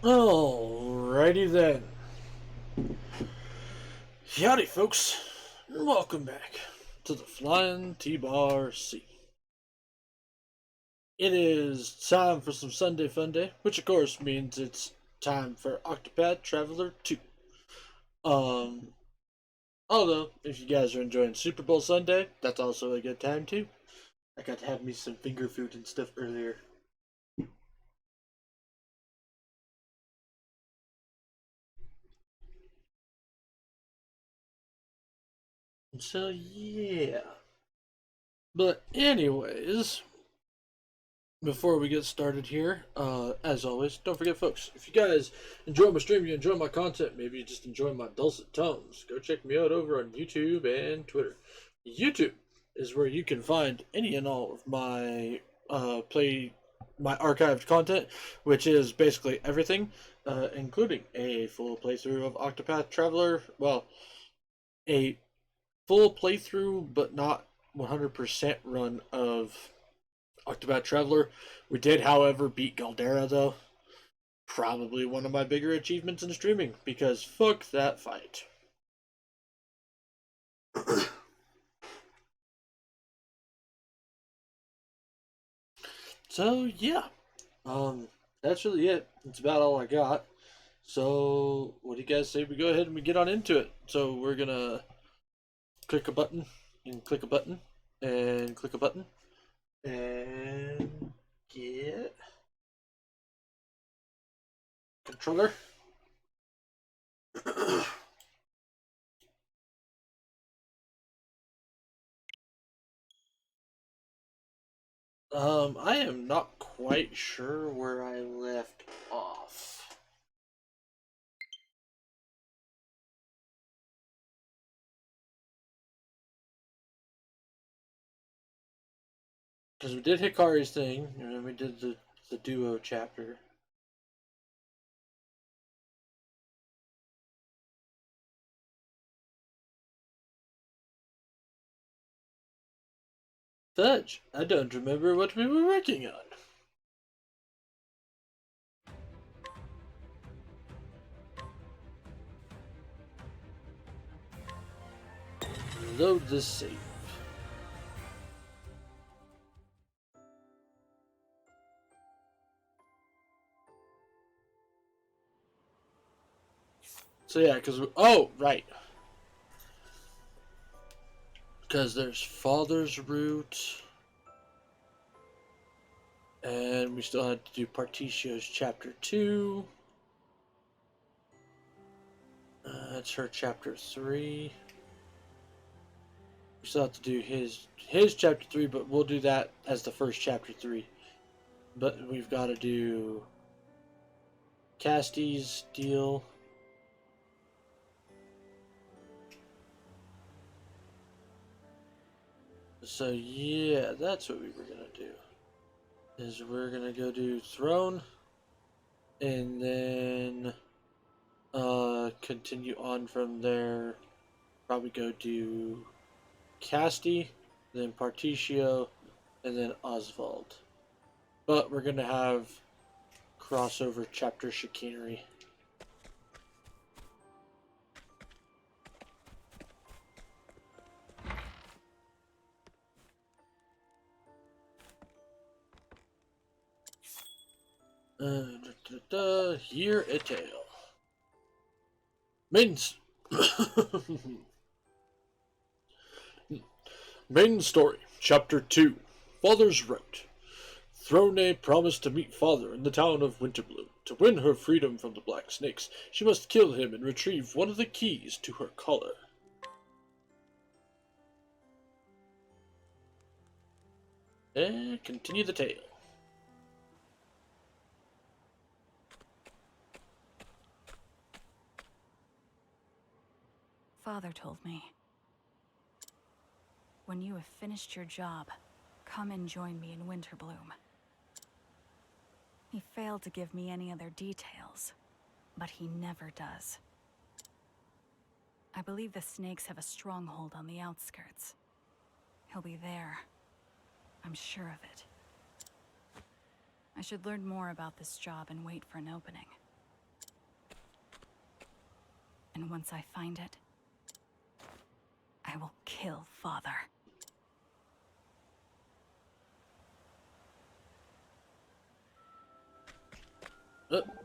Alrighty then. Howdy, folks, and welcome back to the Flying T-Bar C. It is time for some Sunday Fun Day, which of course means it's time for Octopath Traveler 2. Um, Although, if you guys are enjoying Super Bowl Sunday, that's also a good time too. I got to have me some finger food and stuff earlier. So, yeah. But anyways, before we get started here, as always, don't forget, folks, if you guys enjoy my stream, you enjoy my content, maybe you just enjoy my dulcet tones, go check me out over on YouTube and Twitter. YouTube is where you can find any and all of my my archived content, which is basically everything, including a full playthrough of Octopath Traveler. Well, a full playthrough, but not 100% run of Octopath Traveler. We did, however, beat Galdera, though. Probably one of my bigger achievements in streaming, because fuck that fight. So, yeah. That's really it. That's about all I got. So, what do you guys say we go ahead and we get on into it? So, we're gonna click a button, and click a button, and click a button, and get controller. I am not quite sure where I left off. Because we did Hikari's thing, and then we did the duo chapter. Fudge, I don't remember what we were working on. Load the save. So yeah, because oh right, because there's Father's Root, and we still had to do Partitio's chapter 2. That's her chapter 3. We still have to do his chapter 3, but we'll do that as the first chapter 3. But we've got to do Casty's deal. So yeah, that's what we were gonna do. Is we're gonna go do Throne, and then continue on from there. Probably go do Casty, then Partitio, and then Oswald. But we're gonna have crossover chapter chicanery. Hear a tale. Mains. Main story, Chapter 2. Father's Route. Throne promised to meet Father in the town of Winterbloom. To win her freedom from the Black Snakes, she must kill him and retrieve one of the keys to her collar. And continue the tale. Father told me, when you have finished your job, come and join me in Winterbloom. He failed to give me any other details, but he never does. I believe the snakes have a stronghold on the outskirts. He'll be there. I'm sure of it. I should learn more about this job and wait for an opening. And once I find it, I will kill Father.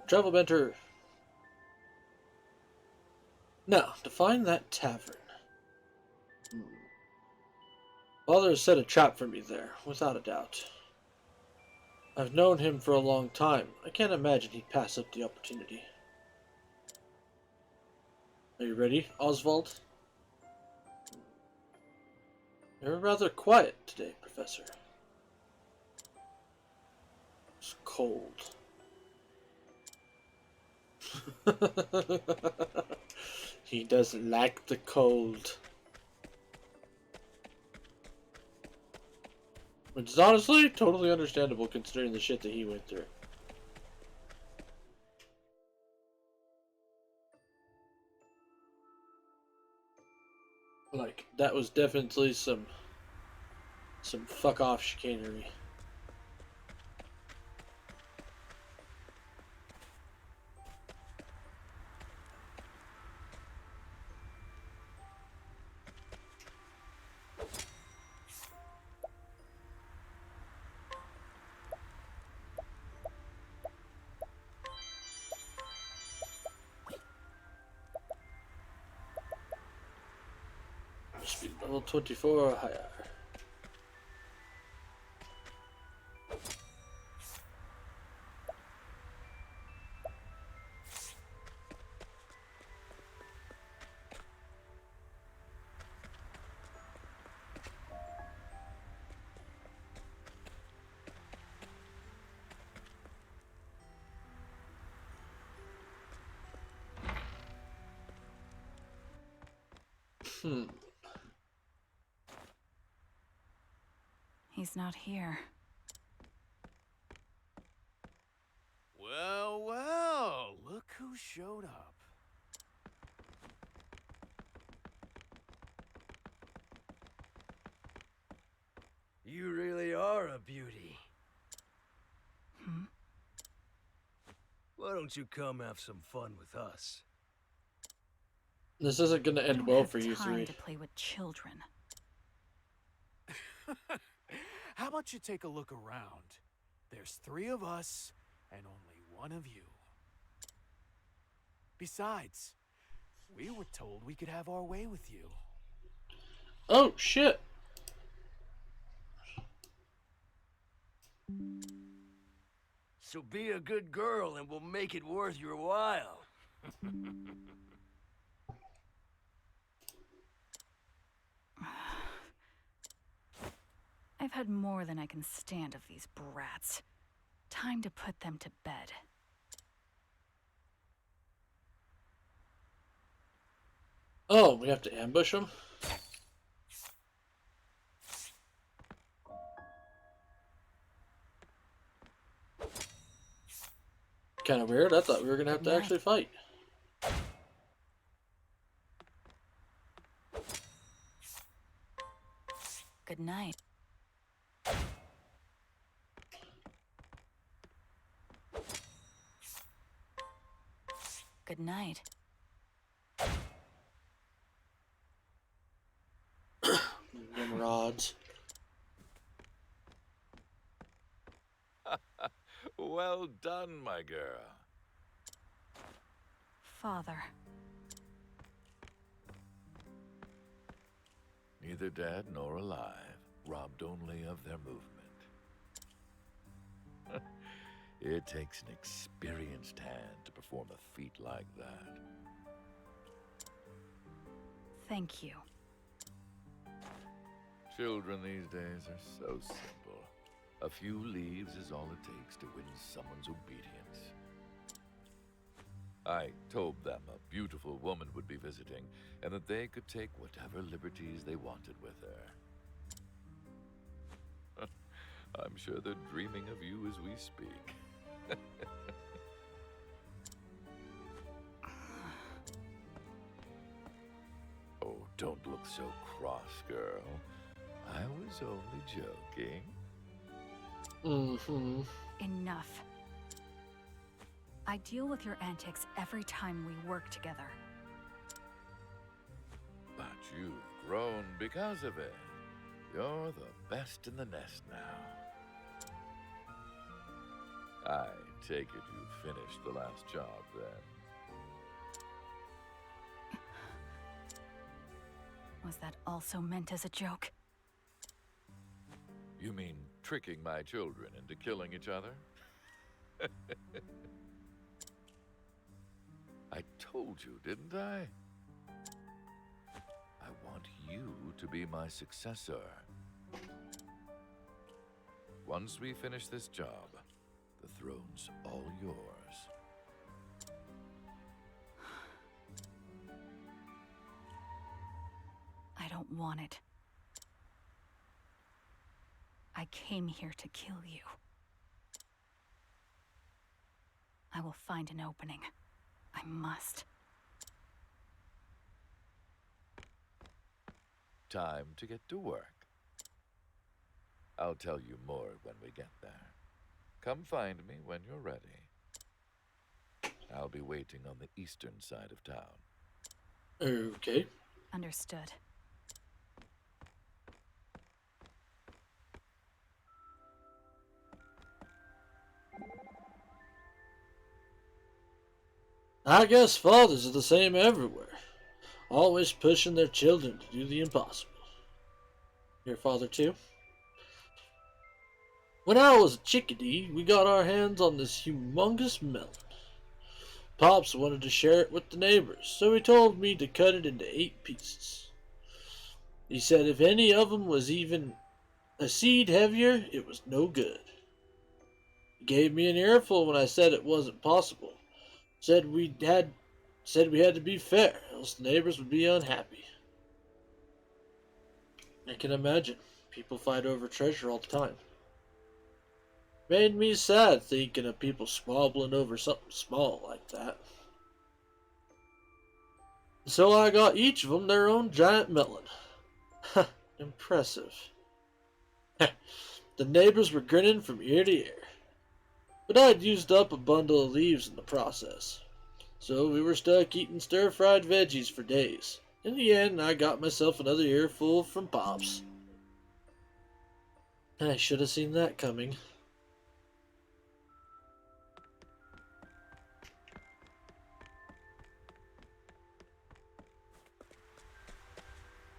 Travel banter. Now, to find that tavern. Father has set a trap for me there, without a doubt. I've known him for a long time. I can't imagine he'd pass up the opportunity. Are you ready, Oswald? You're rather quiet today, Professor. It's cold. He doesn't like the cold. Which is honestly totally understandable considering the shit that he went through. Like, that was definitely some fuck off chicanery. Speed level 24 or higher. He's not here. Well, well, look who showed up. You really are a beauty. Hmm? Why don't you come have some fun with us? This isn't gonna I end don't well have for you time three. to play with children. How about you take a look around? There's 3 of us and only 1 of you. Besides, we were told we could have our way with you. Oh shit! So be a good girl and we'll make it worth your while. I've had more than I can stand of these brats. Time to put them to bed. Oh, we have to ambush him? Kinda weird. I thought we were gonna have Good to night. actually fight. Good night. Good night. Nimrods. Well done, my girl. Father. Neither dead nor alive, robbed only of their movement. It takes an experienced hand to perform a feat like that. Thank you. Children these days are so simple. A few leaves is all it takes to win someone's obedience. I told them a beautiful woman would be visiting, and that they could take whatever liberties they wanted with her. I'm sure they're dreaming of you as we speak. Oh, don't look so cross, girl. I was only joking. Mm-hmm. Enough. I deal with your antics every time we work together. you've grown because of it. You're the best in the nest now. I take it you finished the last job then. Was that also meant as a joke? You mean tricking my children into killing each other? I told you, didn't I? I want you to be my successor. Once we finish this job, the throne's all yours. I don't want it. I came here to kill you. I will find an opening. I must. Time to get to work. I'll tell you more when we get there. Come find me when you're ready. I'll be waiting on the eastern side of town. Okay. Understood. I guess fathers are the same everywhere. Always pushing their children to do the impossible. Your father too? When I was a chickadee, we got our hands on this humongous melon. Pops wanted to share it with the neighbors, so he told me to cut it into 8 pieces. He said if any of them was even a seed heavier, it was no good. He gave me an earful when I said it wasn't possible. Said we had to be fair, else the neighbors would be unhappy. I can imagine. People fight over treasure all the time. Made me sad thinking of people squabbling over something small like that. So I got each of them their own giant melon. Ha, impressive. The neighbors were grinning from ear to ear. But I'd used up a bundle of leaves in the process. So we were stuck eating stir-fried veggies for days. In the end, I got myself another earful from Pops. I should have seen that coming.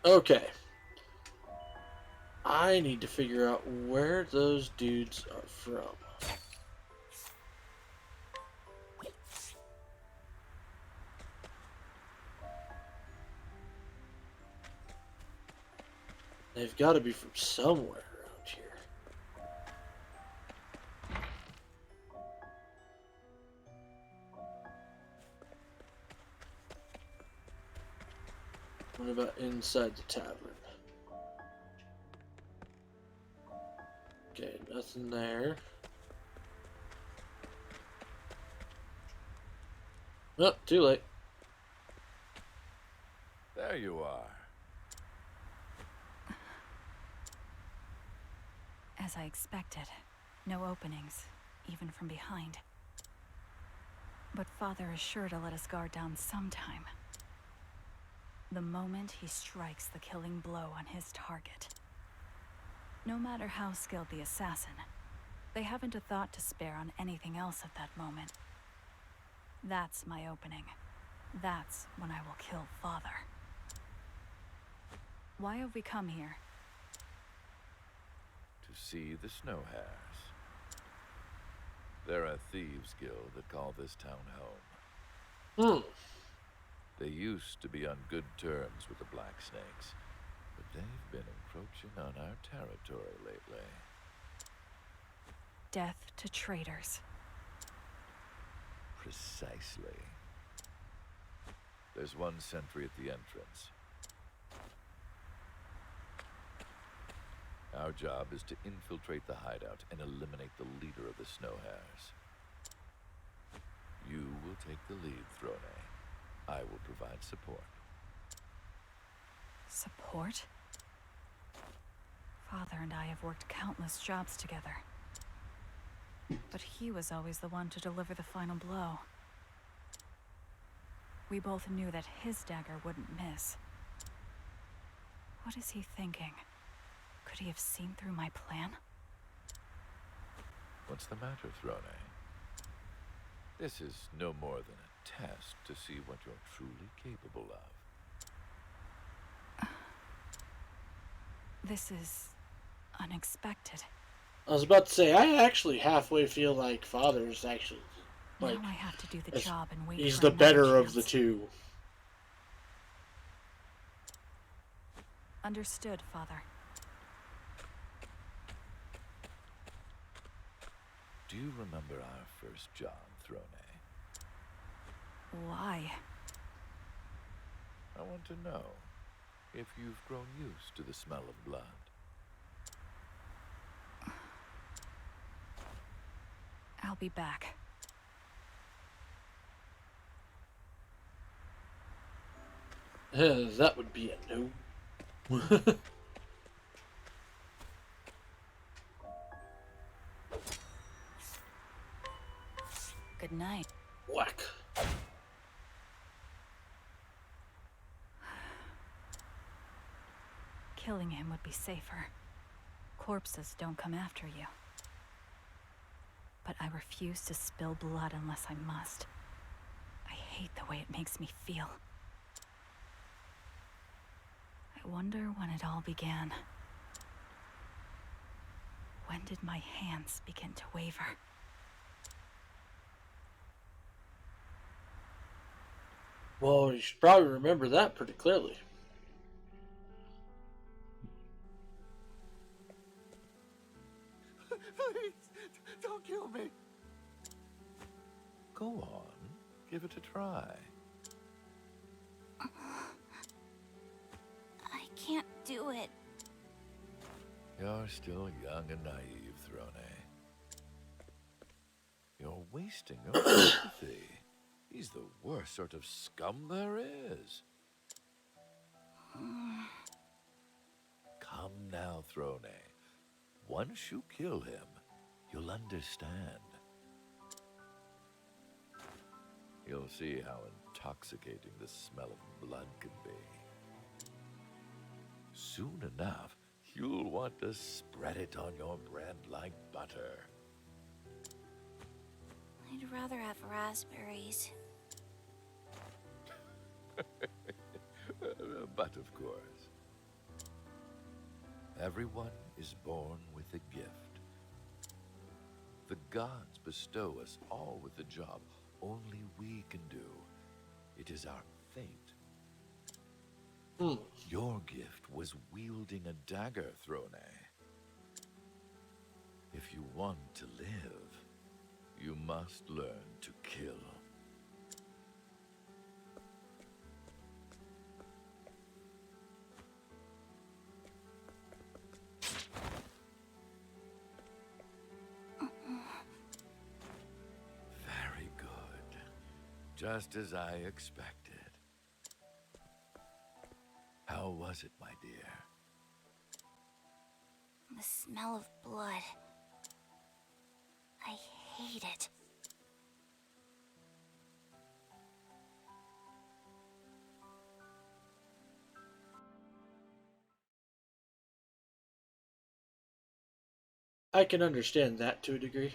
Okay. I need to figure out where those dudes are from. They've got to be from somewhere around here. What about inside the tavern? Okay, nothing there. Oh, too late. There you are. As I expected, no openings, even from behind. But Father is sure to let us guard down sometime. The moment he strikes the killing blow on his target. No matter how skilled the assassin, they haven't a thought to spare on anything else at that moment. That's my opening. That's when I will kill Father. Why have we come here? To see the Snow Hares. They're a thieves' guild that call this town home. They used to be on good terms with the Black Snakes, but they've been encroaching on our territory lately. Death to traitors. Precisely. There's one sentry at the entrance. Our job is to infiltrate the hideout and eliminate the leader of the Snow Hares. You will take the lead, Throne. I will provide support. Support? Father and I have worked countless jobs together. But he was always the one to deliver the final blow. We both knew that his dagger wouldn't miss. What is he thinking? Could he have seen through my plan? What's the matter, Throne? This is no more than a test to see what you're truly capable of. This is unexpected. I was about to say, I actually halfway feel like Father's actually, like, now I have to do the job and wait he's for the another better of chance. the two. Understood, Father. Do you remember our first job, Throne? Why? I want to know if you've grown used to the smell of blood. I'll be back. That would be a no. Good night. Whack. Killing him would be safer. Corpses don't come after you. But I refuse to spill blood unless I must. I hate the way it makes me feel. I wonder when it all began. When did my hands begin to waver? Well, you should probably remember that pretty clearly. Please, don't kill me. Go on, give it a try. I can't do it. You're still young and naive, Throne. You're wasting your sympathy. He's the worst sort of scum there is. Come now, Throne. Once you kill him, you'll understand. You'll see how intoxicating the smell of blood can be. Soon enough, you'll want to spread it on your bread like butter. I'd rather have raspberries. But of course, everyone is born with a gift. The gods bestow us all with a job only we can do. It is our fate. Your gift was wielding a dagger, Throne. If you want to live, you must learn to kill. Very good. Just as I expected. How was it, my dear? The smell of blood. I hate it. I can understand that to a degree,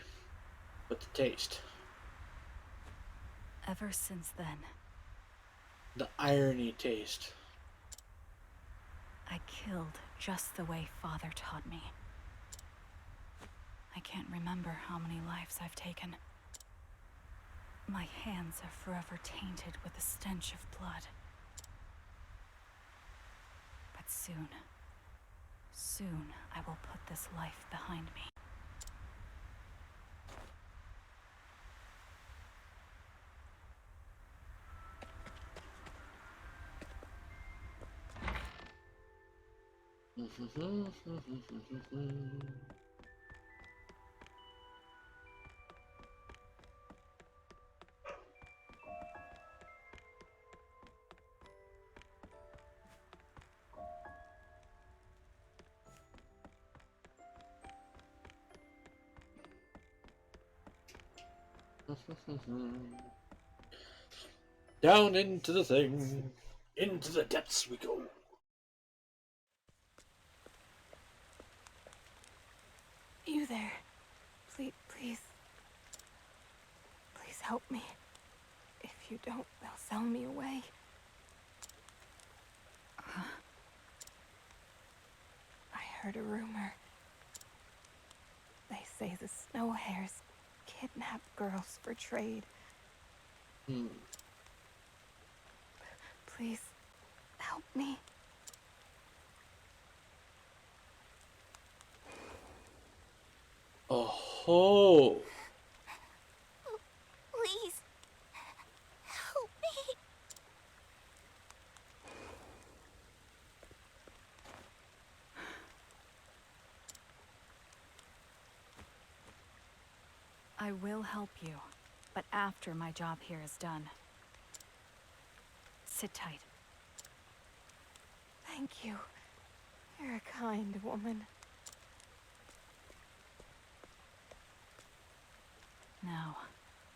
but the taste, Ever since then, the irony taste. I killed just the way Father taught me. I can't remember how many lives I've taken. My hands are forever tainted with the stench of blood. But soon I will put this life behind me. Down into the thing. Into the depths we go. there? Please, please. Please help me. If you don't, they'll sell me away. I heard a rumor. They say the snow hares kidnap girls for trade. Please, help me. Oh. Please, help me. I will help you, but after my job here is done. Sit tight. Thank you. You're a kind woman. Now,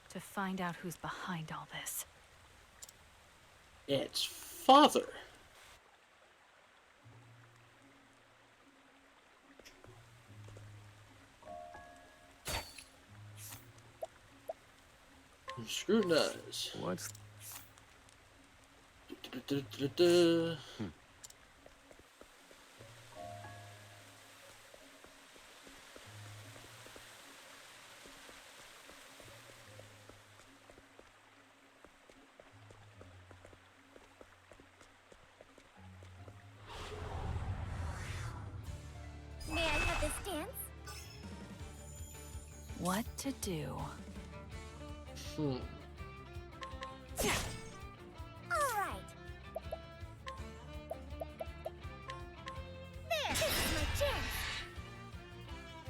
to find out who's behind all this. It's father. Scrutinize. What's... Da-da-da-da-da. May I have this dance? What to do? All right. There, this is my chance.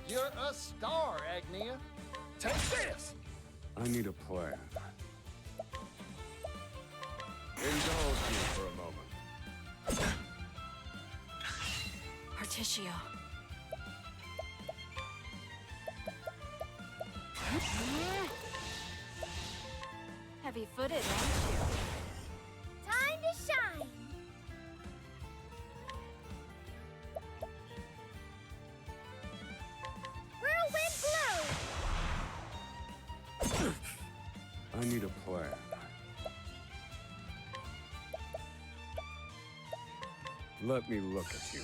You're a star, Agnia. Take this! I need a plan. Indulge me for a moment. Particio. Heavy-footed, aren't you? Time to shine. Whirlwind blow. I need a plan. Let me look at you.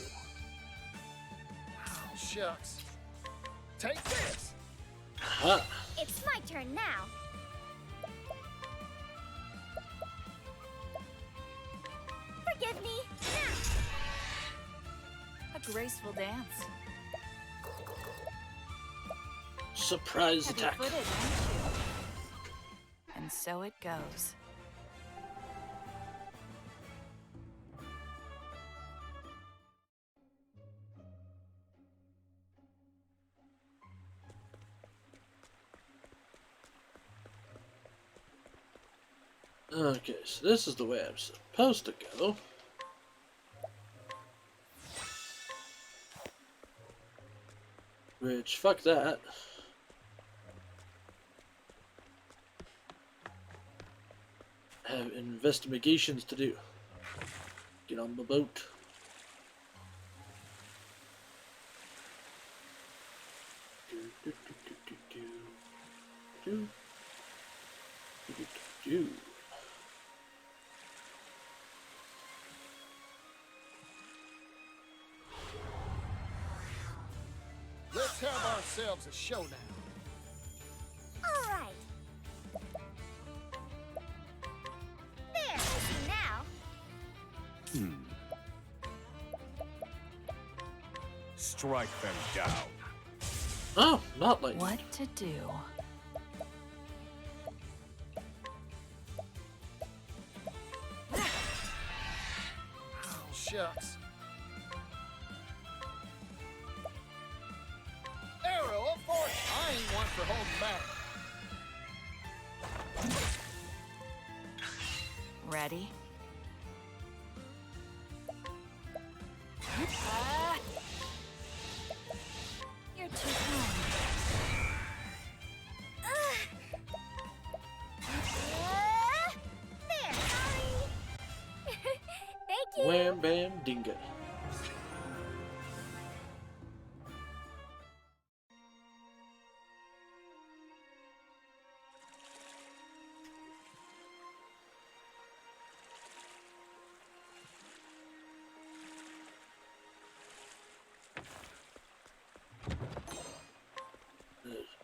Shucks. Take this! Huh. It's my turn now. Forgive me now. A graceful dance. Surprise attack. Heavy-footed, aren't you? And so it goes. Okay, so this is the way I'm supposed to go. Which, fuck that. I have investigations to do. Get on the boat. Do, do, do, do, do, do. Do. Do, do, do, do. Let's have ourselves a showdown. All right. There, I see now. Strike them down. Oh, not like What to do? Oh, shucks. Arrow of fortune. I ain't one for holding back. Ready? You're too kind. There, sorry. Thank you. Wham Bam Dinga.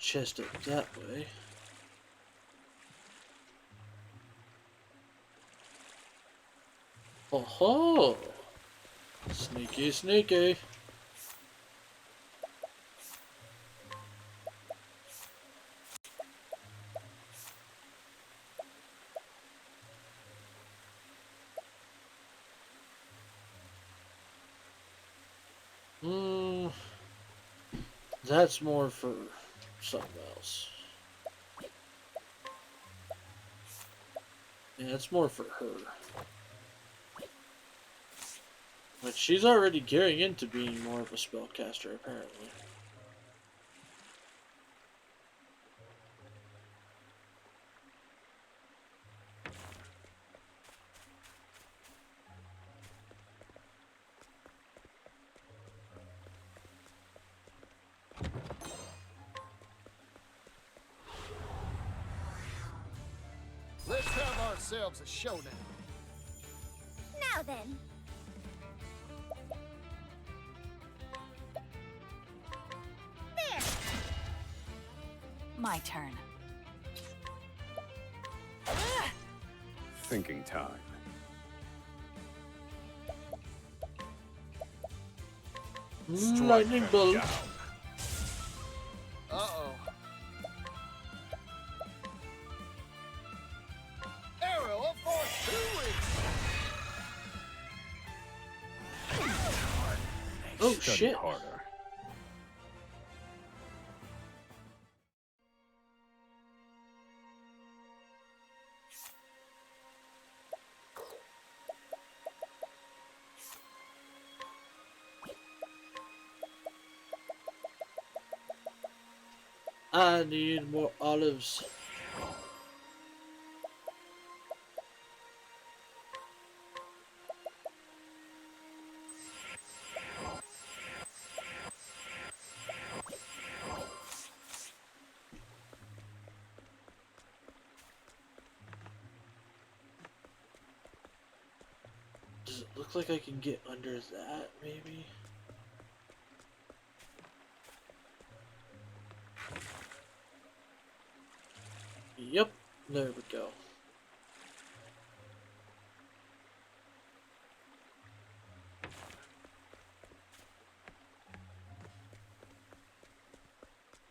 chest up that way. Oh-ho! Sneaky, sneaky. Hmm, that's more for something else. Yeah, it's more for her. But she's already gearing into being more of a spellcaster, apparently. Let's have ourselves a showdown. Now then. There. My turn. Thinking time. Lightning them bolt. down. Uh-oh. Arrow of force two wings. Oh Study shit. harder. I need more olives. Does it look like I can get under that, maybe? Yep, there we go.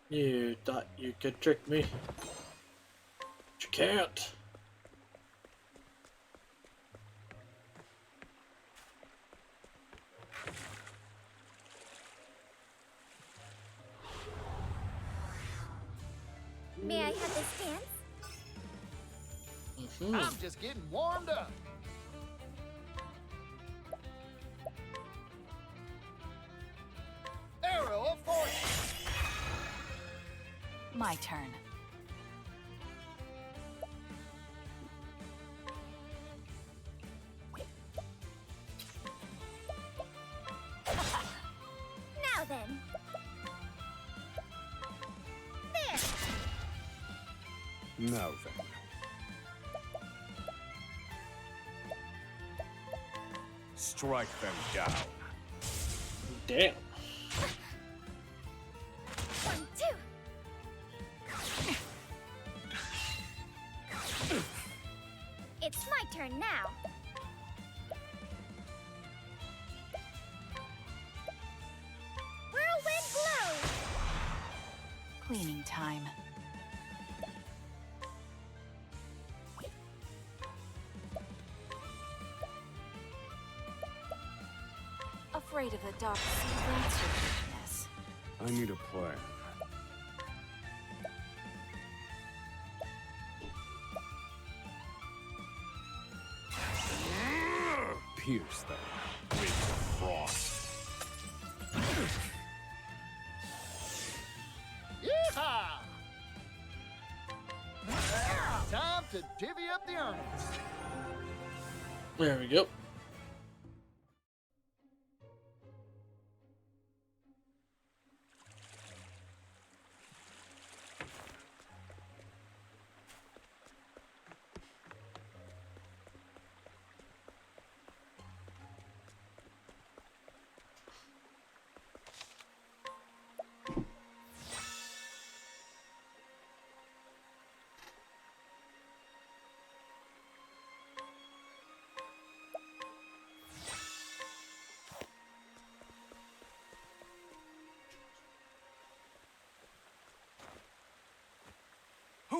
You thought you could trick me? But you can't. May I have this dance? I'm just getting warmed up. Arrow of force. My turn. Now then. There. Now then. Strike them down. Damn. 1, 2. It's my turn now. Whirlwind blow. Cleaning time. Afraid of the dark sea, that's your weakness. I need a plan. Pierce them with frost. Yeehaw! Time to divvy up the earnings. There we go.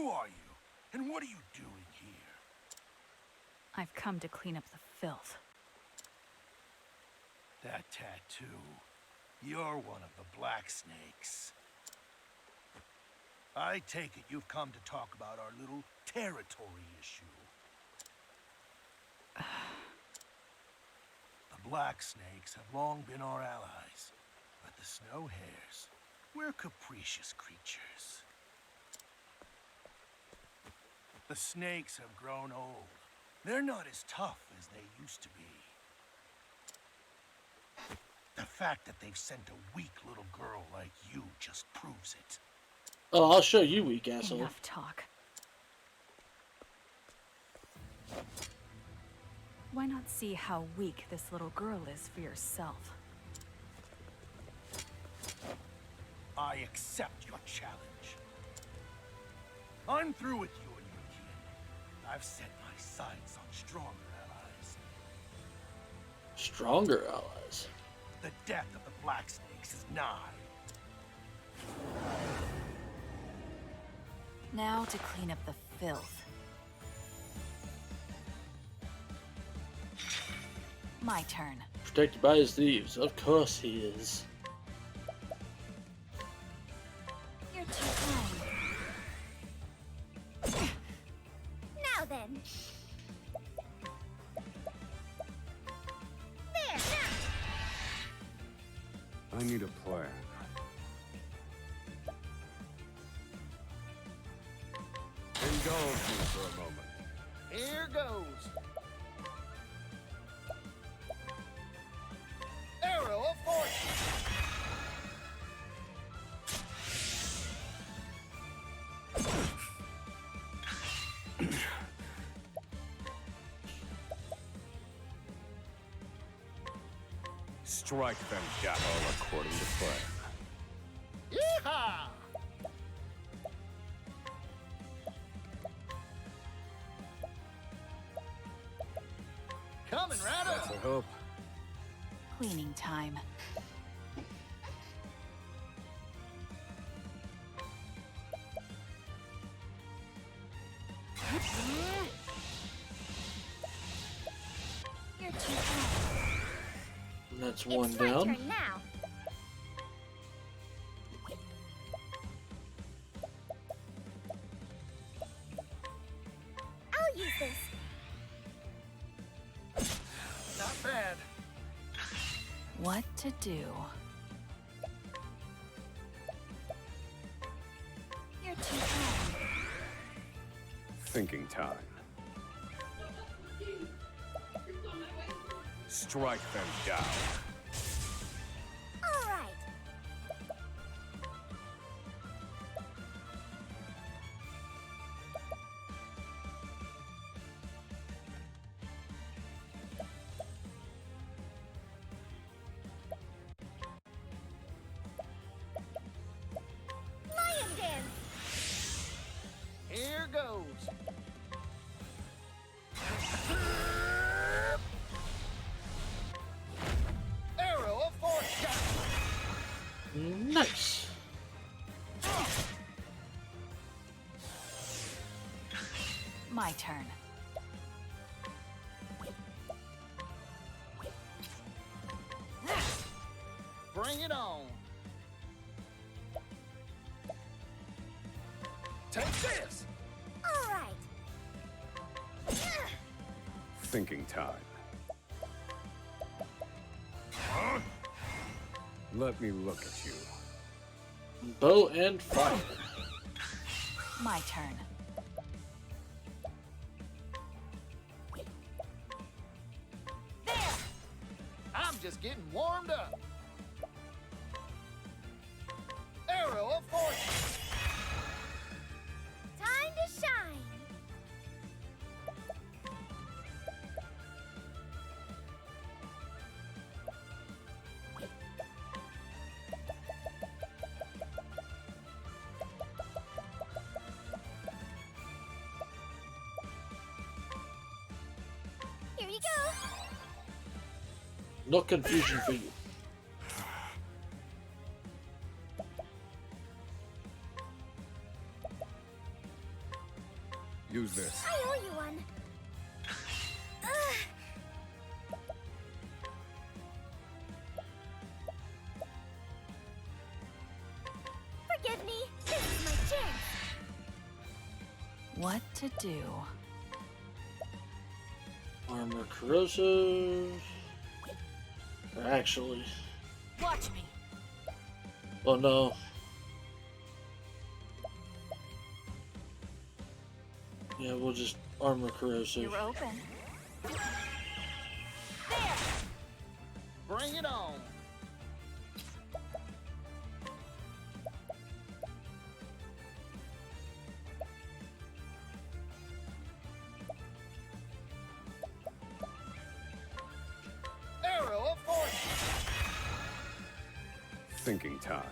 Who are you? And what are you doing here? I've come to clean up the filth. That tattoo. You're one of the Black Snakes. I take it you've come to talk about our little territory issue. The Black Snakes have long been our allies, but the Snow Hares, we're capricious creatures. The snakes have grown old. They're not as tough as they used to be. The fact that they've sent a weak little girl like you just proves it. Oh, I'll show you, weak asshole. Enough talk. Why not see how weak this little girl is for yourself? I accept your challenge. I'm through with you and your kin. I've set my sights on stronger allies. Stronger allies. The death of the Black Snakes is nigh. Now to clean up the filth. My turn. Protected by his thieves. Of course he is. You're too kind. Now then. There, now. I need a plan. Indulge me for a moment. Here goes. Arrow of fortune. Strike them down all according to plan. Yeehaw! Coming right That's up. a hope. Cleaning time. You're too kind. That's one It's my down. turn now. I'll use this. Not bad. What to do? You're too kind. Thinking time. Strike them down. All right. Lion dance. Here goes. Arrow of fortune. Nice. My turn. Bring it on. Take this. All right. Thinking time. Let me look at you. Bow and fire. My turn. There. I'm just getting warmed up. Arrow of fortune. Time to shine. Here you go. No confusion for you. Use this. I owe you one. Ugh. Forgive me. This is my chance. What to do? Armor corrosive. Or actually, Watch me. oh no. Yeah, we'll just armor corrosive. You're open. Bring it on. Arrow of fortune. Thinking time.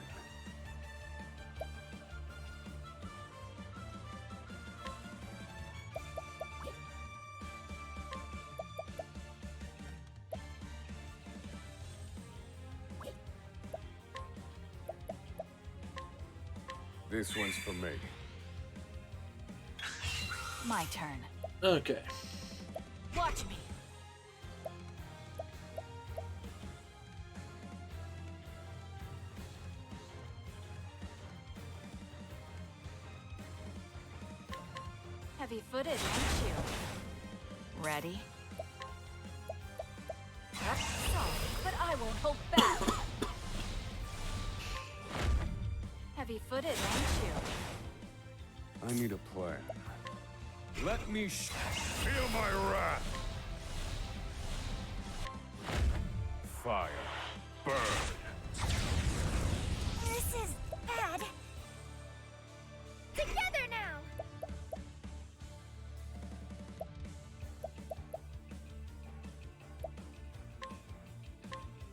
This one's for me. My turn. Okay. Watch me. Heavy-footed, aren't you? Ready? That's solid, but I won't hold back. Heavy-footed, aren't you? I need a plan. Let me feel my wrath. Fire. Burn. This is bad. Together now.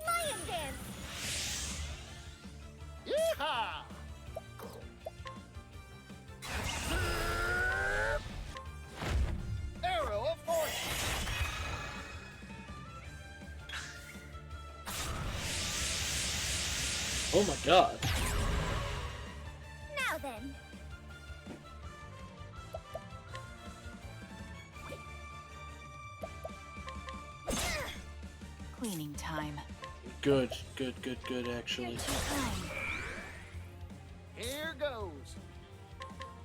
Lion dance. Yeehaw! Arrow of fortune. Oh my god. Now then. Cleaning time. Good, actually. You're too kind. Here goes.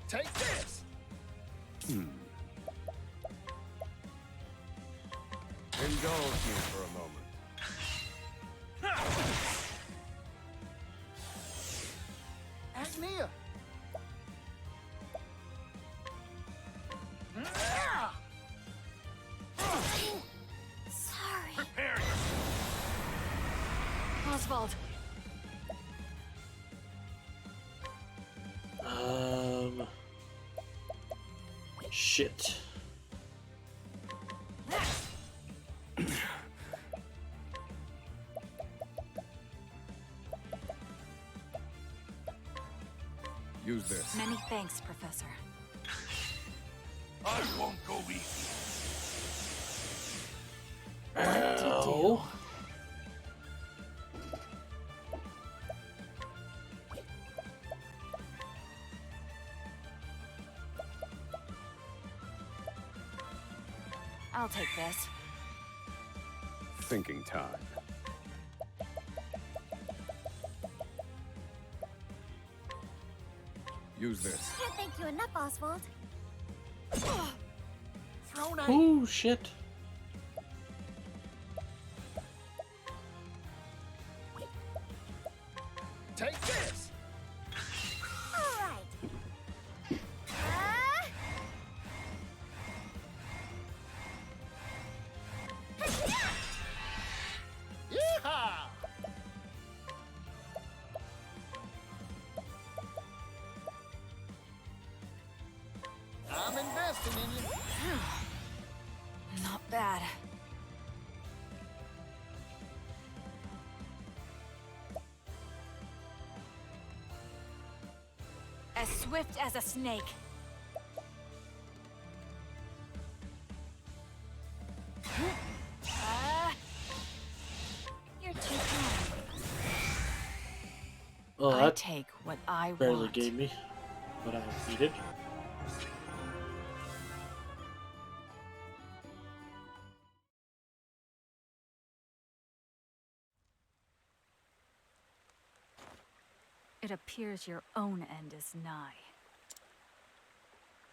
Take this. Indulge me for a moment. Agnia. Sorry. Prepare Oswald. Shit. Use this. Many thanks, Professor. I won't go easy. Ow. I'll take this. Thinking time. Use this. Can't thank you enough, Oswald. Throw knife. Oh shit. Take this. All right. Yeehaw! I'm investing in you. Not bad. As swift as a snake. You're too kind. Oh, I that take what I barely want. gave me what I needed. It appears your own end is nigh.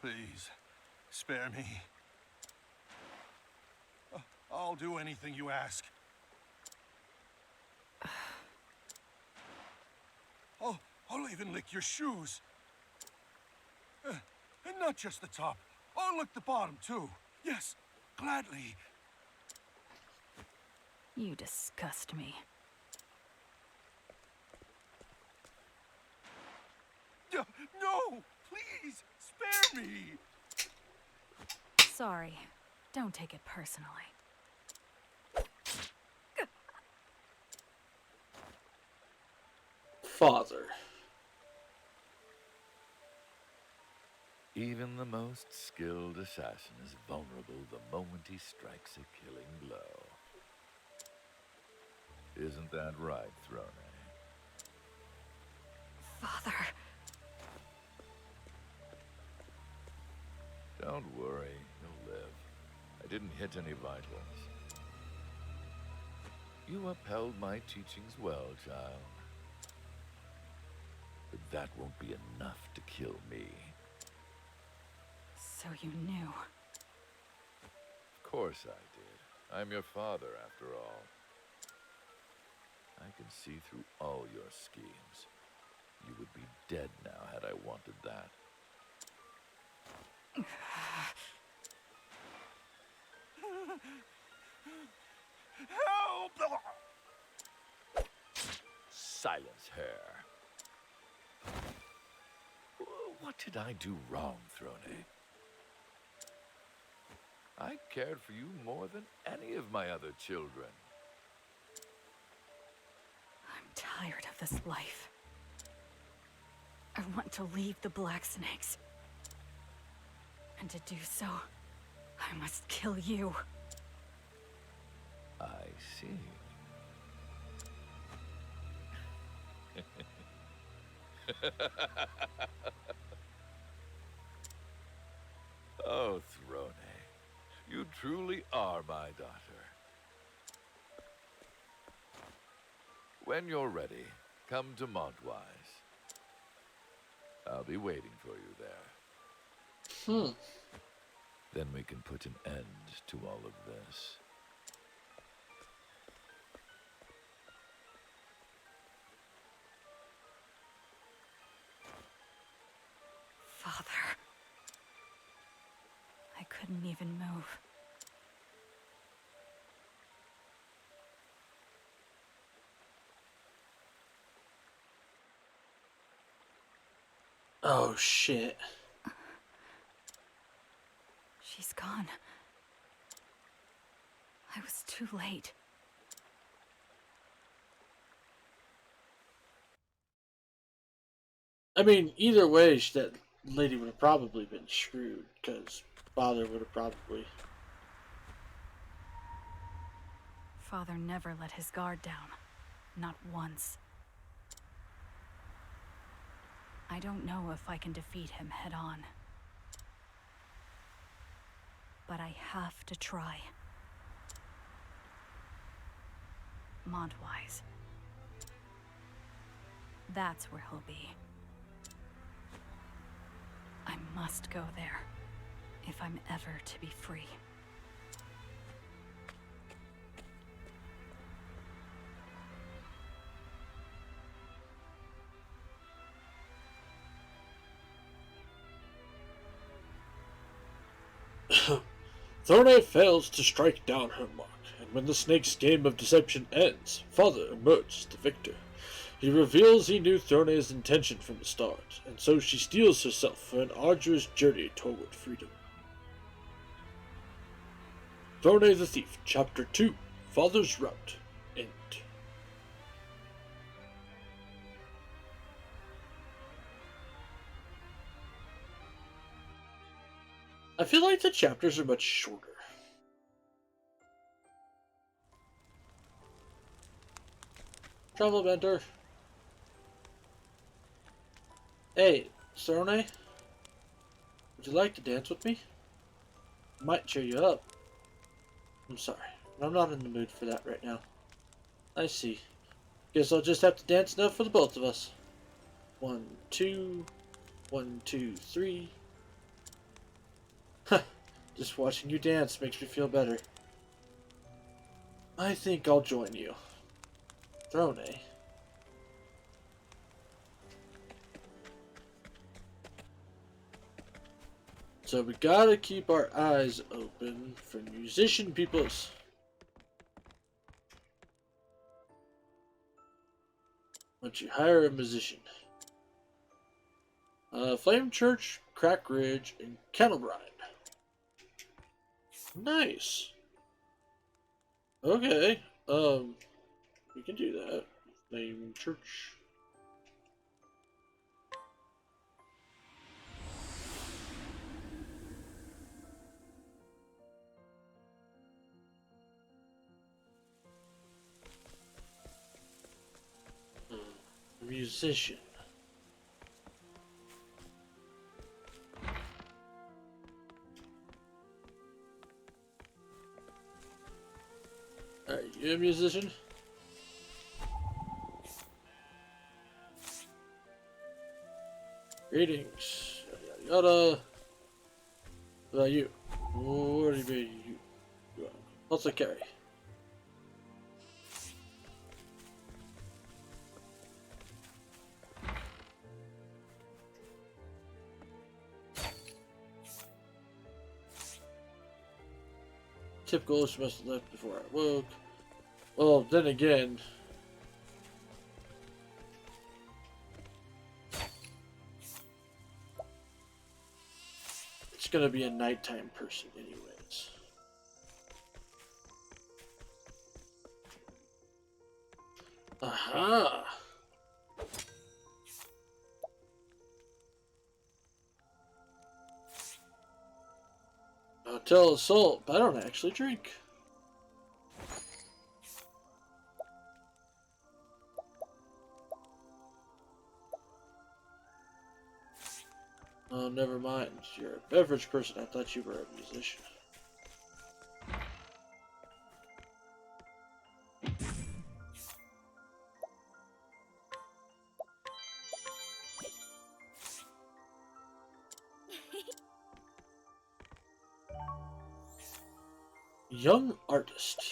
Please, spare me. I'll do anything you ask. I'll even lick your shoes. And not just the top. I'll lick the bottom, too. Yes, gladly. You disgust me. No! Please, spare me! Sorry. Don't take it personally. Father. Even the most skilled assassin is vulnerable the moment he strikes a killing blow. Isn't that right, Throne? Father. Don't worry, you'll live. I didn't hit any vitals. You upheld my teachings well, child. But that won't be enough to kill me. So you knew. Of course I did. I'm your father, after all. I can see through all your schemes. You would be dead now had I wanted that. Help! Silence, Hare. What did I do wrong, Throne? I cared for you more than any of my other children. I'm tired of this life. I want to leave the Black Snakes. And to do so, I must kill you. I see. Oh, Throne, you truly are my daughter. When you're ready, come to Montwise. I'll be waiting for you there. Then we can put an end to all of this. Father. I couldn't even move. Oh shit. She's gone. I was too late. I mean, either way, that lady would have probably been screwed, because father would have probably... Father never let his guard down. Not once. I don't know if I can defeat him head on. But I have to try. Montwise. That's where he'll be. I must go there, if I'm ever to be free. Thorne fails to strike down her mark, and when the snake's game of deception ends, Father emerges the victor. He reveals he knew Thorne's intention from the start, and so she steels herself for an arduous journey toward freedom. Thorne the Thief, Chapter 2, Father's Route, End. I feel like the chapters are much shorter. Trouble Bender. Hey, Thorne? Would you like to dance with me? Might cheer you up. I'm sorry, but I'm not in the mood for that right now. I see. Guess I'll just have to dance enough for the both of us. 1, 2, 1, 2, 3. Just watching you dance makes me feel better. I think I'll join you. Throne, eh? So we gotta keep our eyes open for musician peoples. Once you hire a musician. Flame Church, Crack Ridge, and Kettlebrine. Nice. Okay. We can do that. Flame Church. Musician. Alright, you a musician? Greetings. Yada yada. What about you? What do you? What's the carry? Typical, she must have left before I woke. Well, then again. It's gonna be a nighttime person anyways. Aha! Hotel Assault, but I don't actually drink. Oh, never mind. You're a beverage person. I thought you were a musician. Young artist.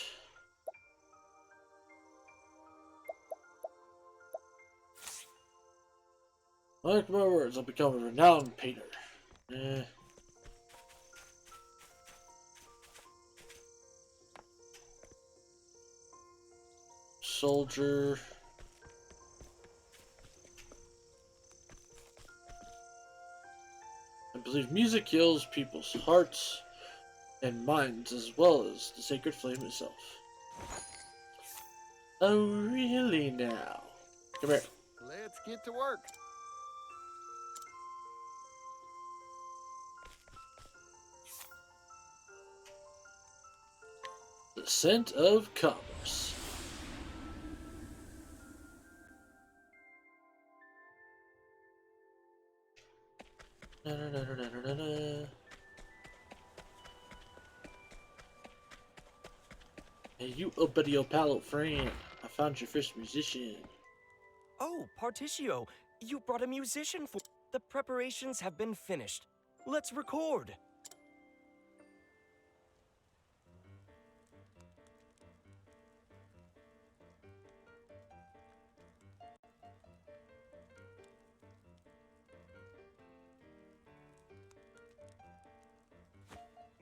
Mark my words, I'll become a renowned painter. Soldier. I believe music heals people's hearts and minds as well as the sacred flame itself. Oh, really now? Come here. Let's get to work. The scent of commerce. Na, na, na, na, na, na, na. Hey, you buddy palo friend. I found your first musician. Oh, Particio, you brought a musician for. The preparations have been finished. Let's record.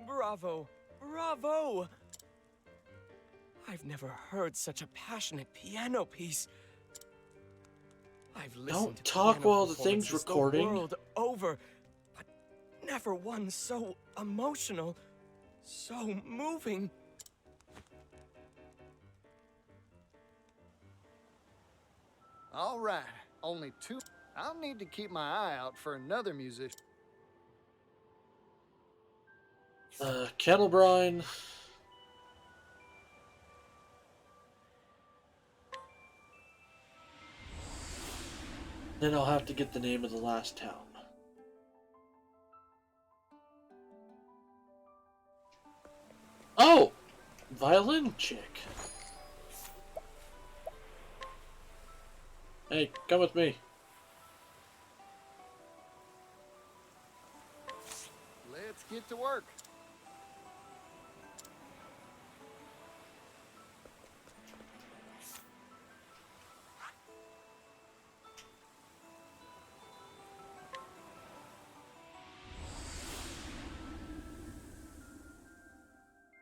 Bravo! Bravo! I've never heard such a passionate piano piece. I've listened Don't to talk piano while the thing's performances recording. the world over, but never one so emotional, so moving. All right, only two. I'll need to keep my eye out for another musician. Kettlebrine. Then I'll have to get the name of the last town. Oh! Violin chick. Hey, come with me. get to work.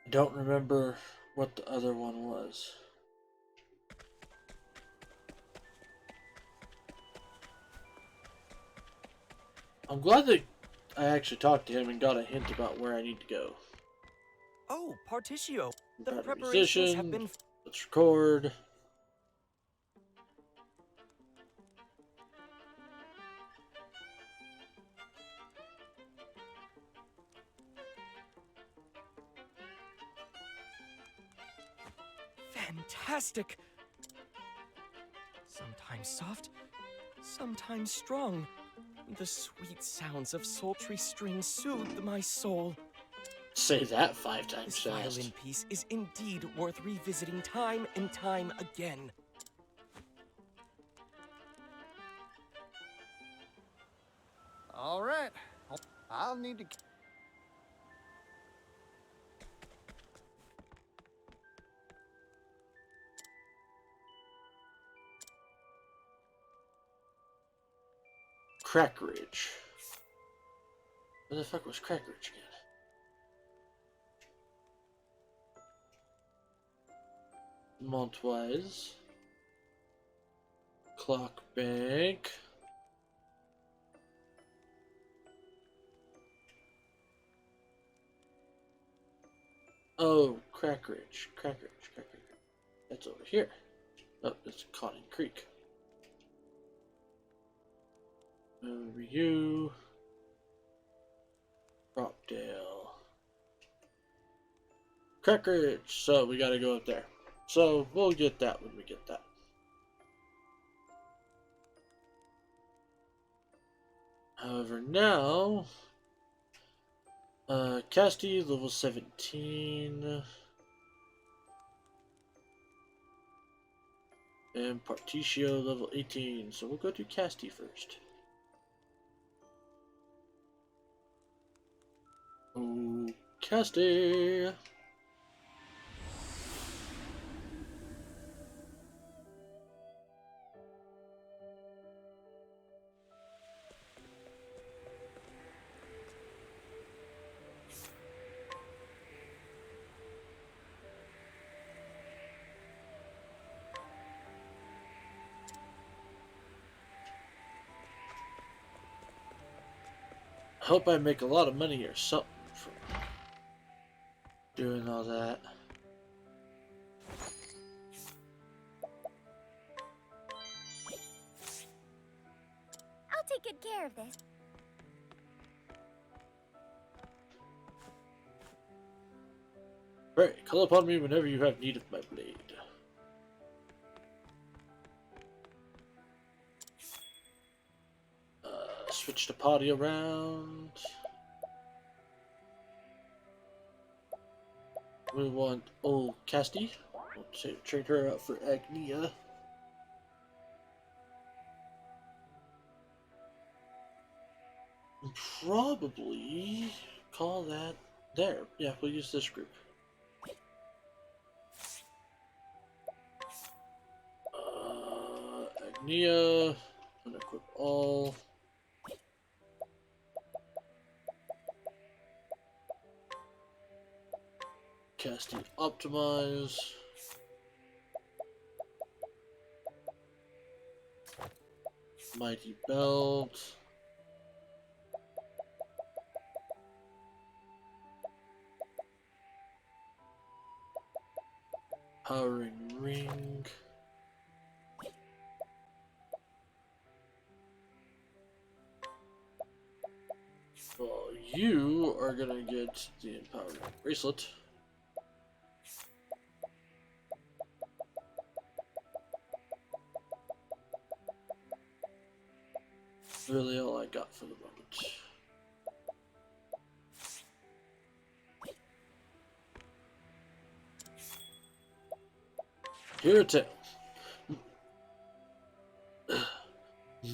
I don't remember what the other one was. I'm glad that I actually talked to him and got a hint about where I need to go. Oh, Particio. The About a preparations have musician. been. Let's record. Fantastic! Sometimes soft, sometimes strong. The sweet sounds of sultry strings soothe my soul. Say that 5 times This fast. violin piece is indeed worth revisiting time and time again. All right. I'll need to... Crackridge. Where the fuck was Crackridge again? Montwise. Clock Bank. Oh, Crackridge. Crackridge. That's over here. Oh, it's Conning Creek. Ryu. Rockdale. Crackridge. So we gotta go up there. So we'll get that when we get that. However, now, Casti level 17, and Particio level 18. So we'll go to Casti first. Oh, Casti. I hope I make a lot of money or something from doing all that. I'll take good care of this. Right, call upon me whenever you have need of my blade. Switch the party around. We want old Casti. We'll trade her out for Agnia. Probably call that there. Yeah, we'll use this group. Agnia. Unequip all. Casti optimize. Mighty belt. Powering ring. Well, you are gonna get the empowering bracelet. Really all I got for the moment. Here it is.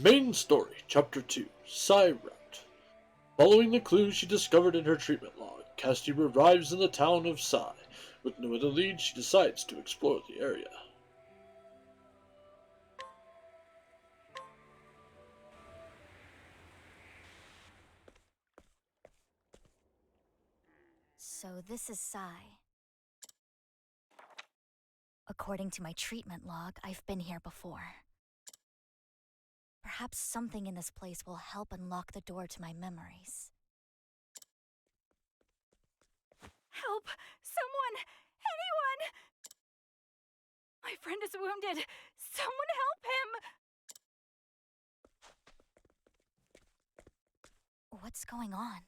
Main story, Chapter 2, Side Route. Following the clues she discovered in her treatment log, Cassidy arrives in the town of Sai. With no other lead, she decides to explore the area. So this is Sai. According to my treatment log, I've been here before. Perhaps something in this place will help unlock the door to my memories. Help! Someone! Anyone! My friend is wounded! Someone help him! What's going on?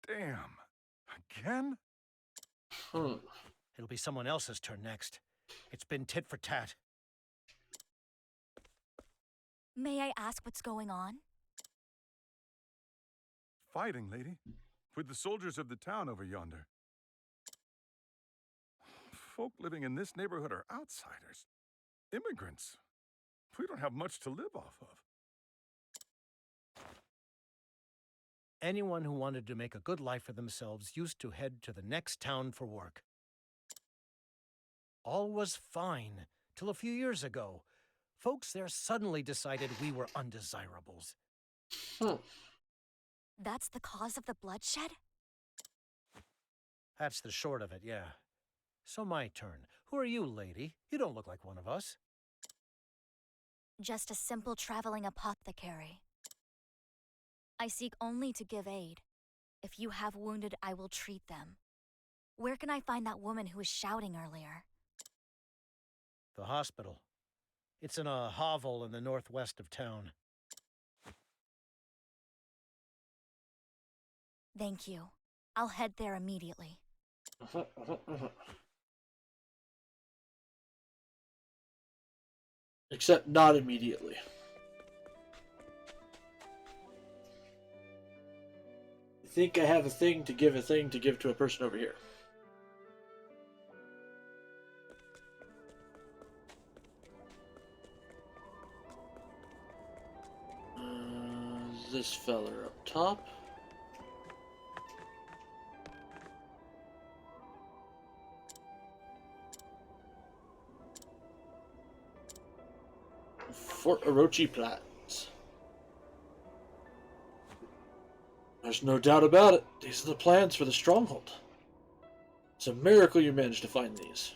Damn. Again? It'll be someone else's turn next. It's been tit for tat. May I ask what's going on? Fighting, lady. With the soldiers of the town over yonder. Folk living in this neighborhood are outsiders. Immigrants. We don't have much to live off of. Anyone who wanted to make a good life for themselves used to head to the next town for work. All was fine, till a few years ago. Folks there suddenly decided we were undesirables. That's the cause of the bloodshed? That's the short of it, yeah. So my turn. Who are you, lady? You don't look like one of us. Just a simple traveling apothecary. I seek only to give aid. If you have wounded, I will treat them. Where can I find that woman who was shouting earlier? The hospital. It's in a hovel in the northwest of town. Thank you. I'll head there immediately. Except not immediately. I think I have a thing to give to a person over here. This feller up top. Fort Orochi Plains. There's no doubt about it. These are the plans for the stronghold. It's a miracle you managed to find these.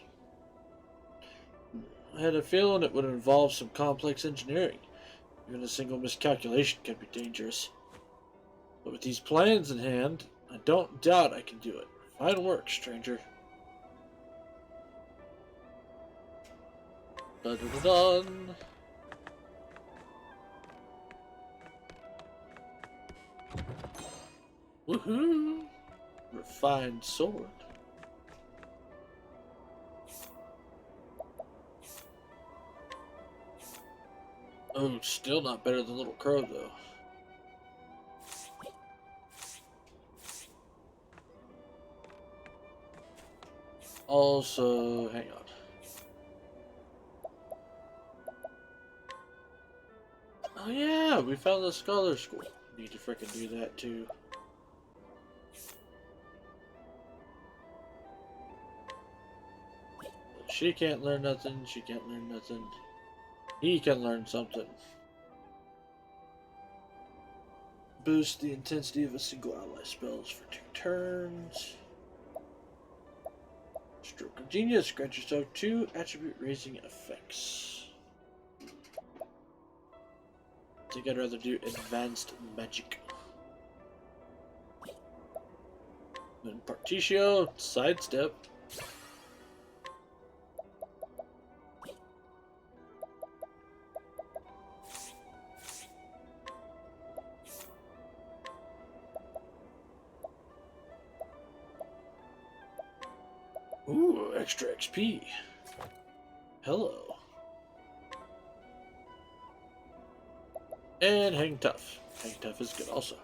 I had a feeling it would involve some complex engineering. Even a single miscalculation can be dangerous. But with these plans in hand, I don't doubt I can do it. Fine work, stranger. Dun-dun-dun. Woohoo! Refined sword. Oh, still not better than Little Crow, though. Also, hang on. Oh yeah, we found the Scholar School. Need to frickin' do that too. She can't learn nothing, she can't learn nothing. He can learn something. Boost the intensity of a single ally spells for 2 turns. Stroke of Genius, grant yourself 2 attribute raising effects. I think I'd rather do advanced magic. Then Partitio, sidestep. Ooh, extra XP. Hello. And Hang Tough. Hang Tough is good also.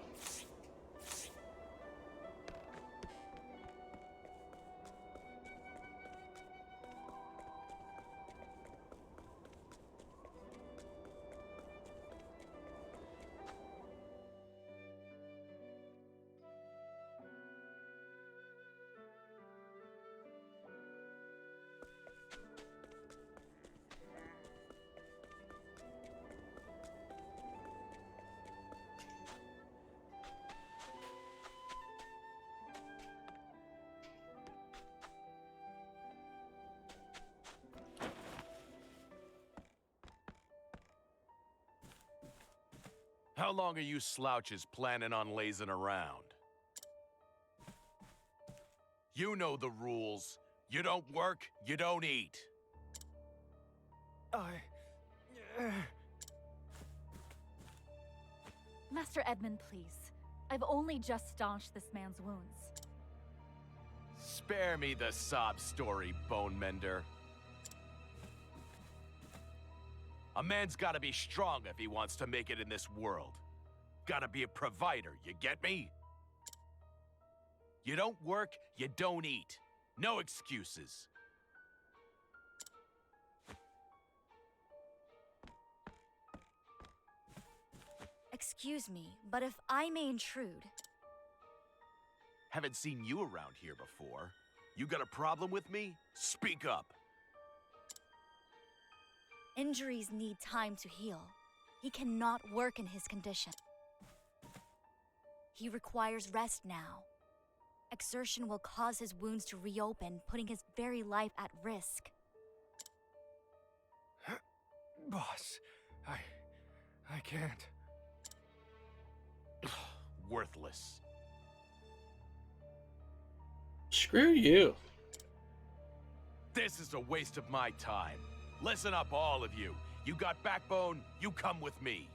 How long are you slouches planning on lazing around? You know the rules. You don't work, you don't eat. Master Edmund, please. I've only just staunched this man's wounds. Spare me the sob story, Bone Mender. A man's gotta be strong if he wants to make it in this world. Gotta be a provider, you get me? You don't work, you don't eat. No excuses. Excuse me, but if I may intrude, Haven't seen you around here before. You got a problem with me? Speak up. injuries need time to heal. He cannot work in his condition. He requires rest now. Exertion will cause his wounds to reopen, putting his very life at risk. Boss, I can't. Worthless. Screw you. This is a waste of my time. Listen up, all of you. You got backbone, you come with me.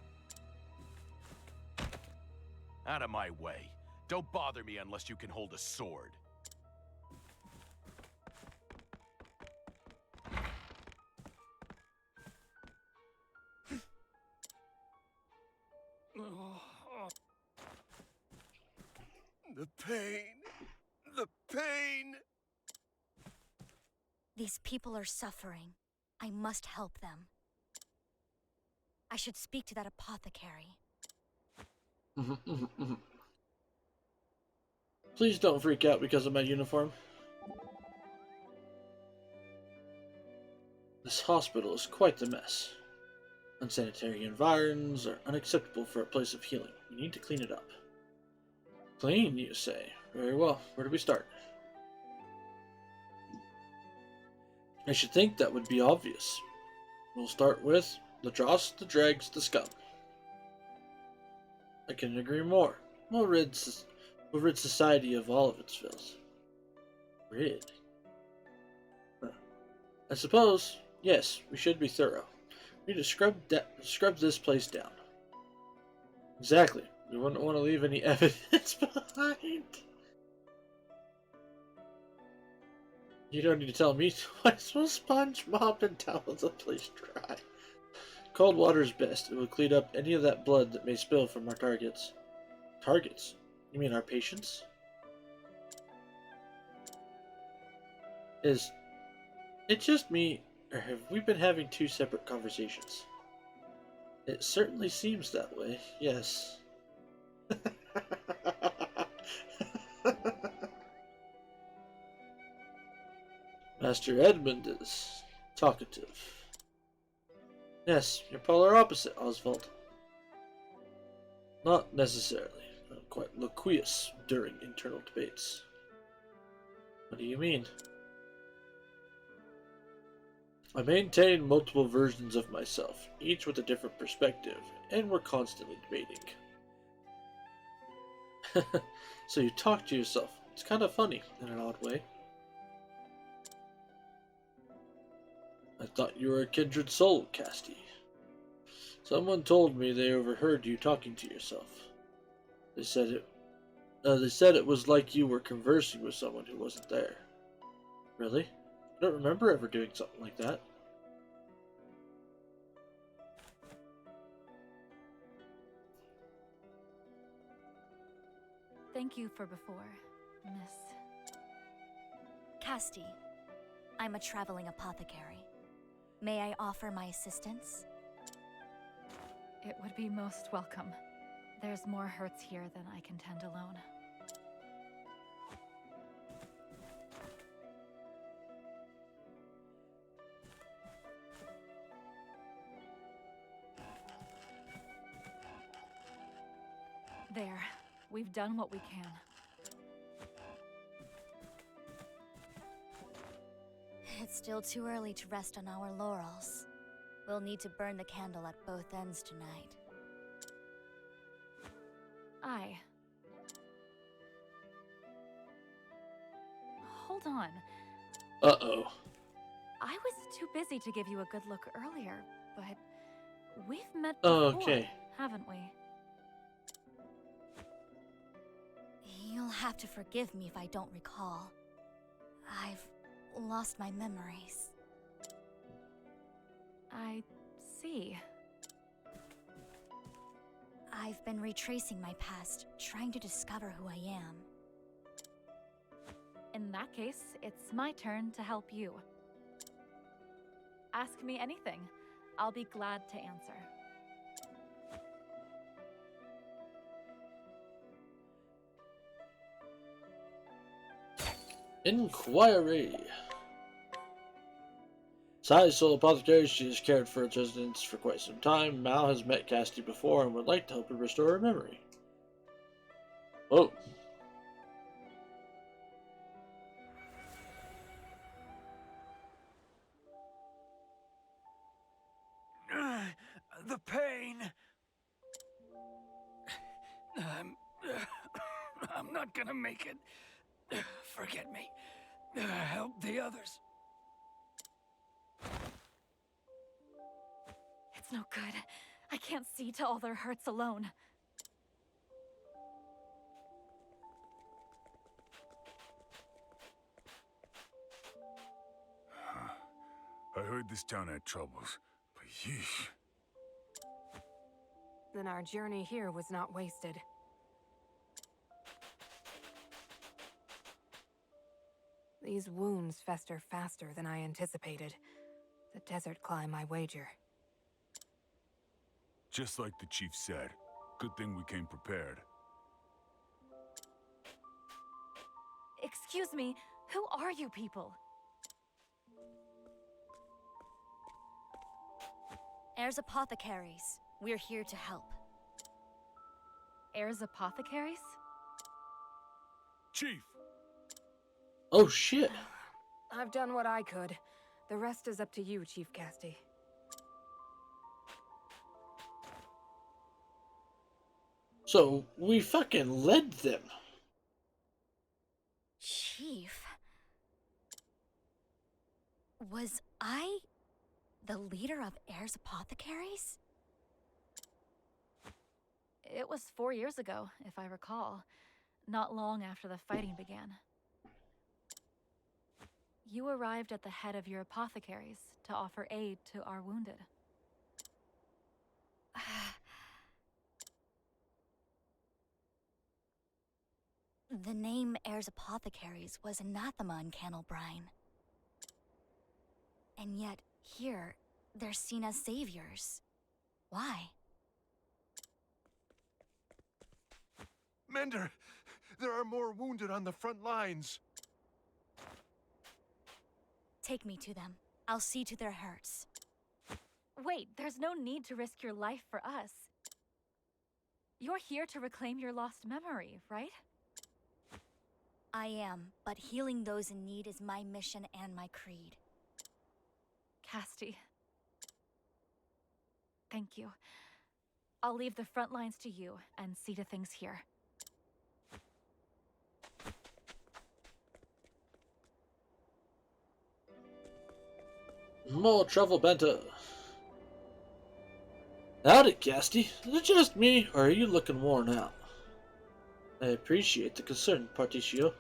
Out of my way. Don't bother me unless you can hold a sword. The pain. The pain. These people are suffering. I must help them. I should speak to that apothecary. Please don't freak out because of my uniform. This hospital is quite the mess. Unsanitary environs are unacceptable for a place of healing. We need to clean it up. Clean, you say? Very well. Where do we start? I should think that would be obvious. We'll start with the dross, the dregs, the scum. I couldn't agree more. We'll rid society of all of its filth. Rid? Huh. I suppose, yes, we should be thorough. We need to scrub this place down. Exactly. We wouldn't want to leave any evidence behind. You don't need to tell me twice. We'll sponge, mop, and towel the place dry. Cold water is best. It will clean up any of that blood that may spill from our targets. Targets? You mean our patients? Is it just me, or have we been having two separate conversations? It certainly seems that way, yes. Master Edmund is talkative. Yes, you're polar opposite, Oswald. Not necessarily. I'm quite loquacious during internal debates. What do you mean? I maintain multiple versions of myself, each with a different perspective, and we're constantly debating. So you talk to yourself. It's kind of funny, in an odd way. I thought you were a kindred soul, Casty. Someone told me they overheard you talking to yourself. They said it was like you were conversing with someone who wasn't there. Really? I don't remember ever doing something like that. Thank you for before, Miss. Casty, I'm a traveling apothecary. May I offer my assistance? It would be most welcome. There's more hurts here than I can tend alone. There. We've done what we can. It's still too early to rest on our laurels. We'll need to burn the candle at both ends tonight. Aye. Hold on. Uh-oh. I was too busy to give you a good look earlier, but we've met before, Okay. haven't we? You'll have to forgive me if I don't recall. I've lost my memories. I see. I've been retracing my past, trying to discover who I am. In that case, it's my turn to help you. Ask me anything. I'll be glad to answer. Inquiry. Sai's sole apothecary, she has cared for its residents for quite some time. Mal has met Cassidy before and would like to help her restore her memory. Oh. The pain. I'm not gonna make it. Forget me. Help the others. It's no good. I can't see to all their hurts alone. I heard this town had troubles, but yeesh. Then our journey here was not wasted. These wounds fester faster than I anticipated. The desert climb, I wager. Just like the chief said, good thing we came prepared. Excuse me, who are you people? Hares apothecaries. We're here to help. Hares apothecaries? Chief! Oh shit. I've done what I could. The rest is up to you, Chief Cassidy. So, we fucking led them. Chief? Was I the leader of Hares apothecaries? It was 4 years ago, if I recall. Not long after the fighting began. You arrived at the head of your apothecaries to offer aid to our wounded. The name Hares apothecaries was anathema in Candlebrine. And yet, here, they're seen as saviors. Why? Mender, there are more wounded on the front lines. Take me to them. I'll see to their hurts. Wait, there's no need to risk your life for us. You're here to reclaim your lost memory, right? I am, but healing those in need is my mission and my creed. Cassidy. Thank you. I'll leave the front lines to you and see to things here. More trouble, Benta. Howdy, Cassidy. Is it just me, or are you looking worn out? I appreciate the concern, Particio.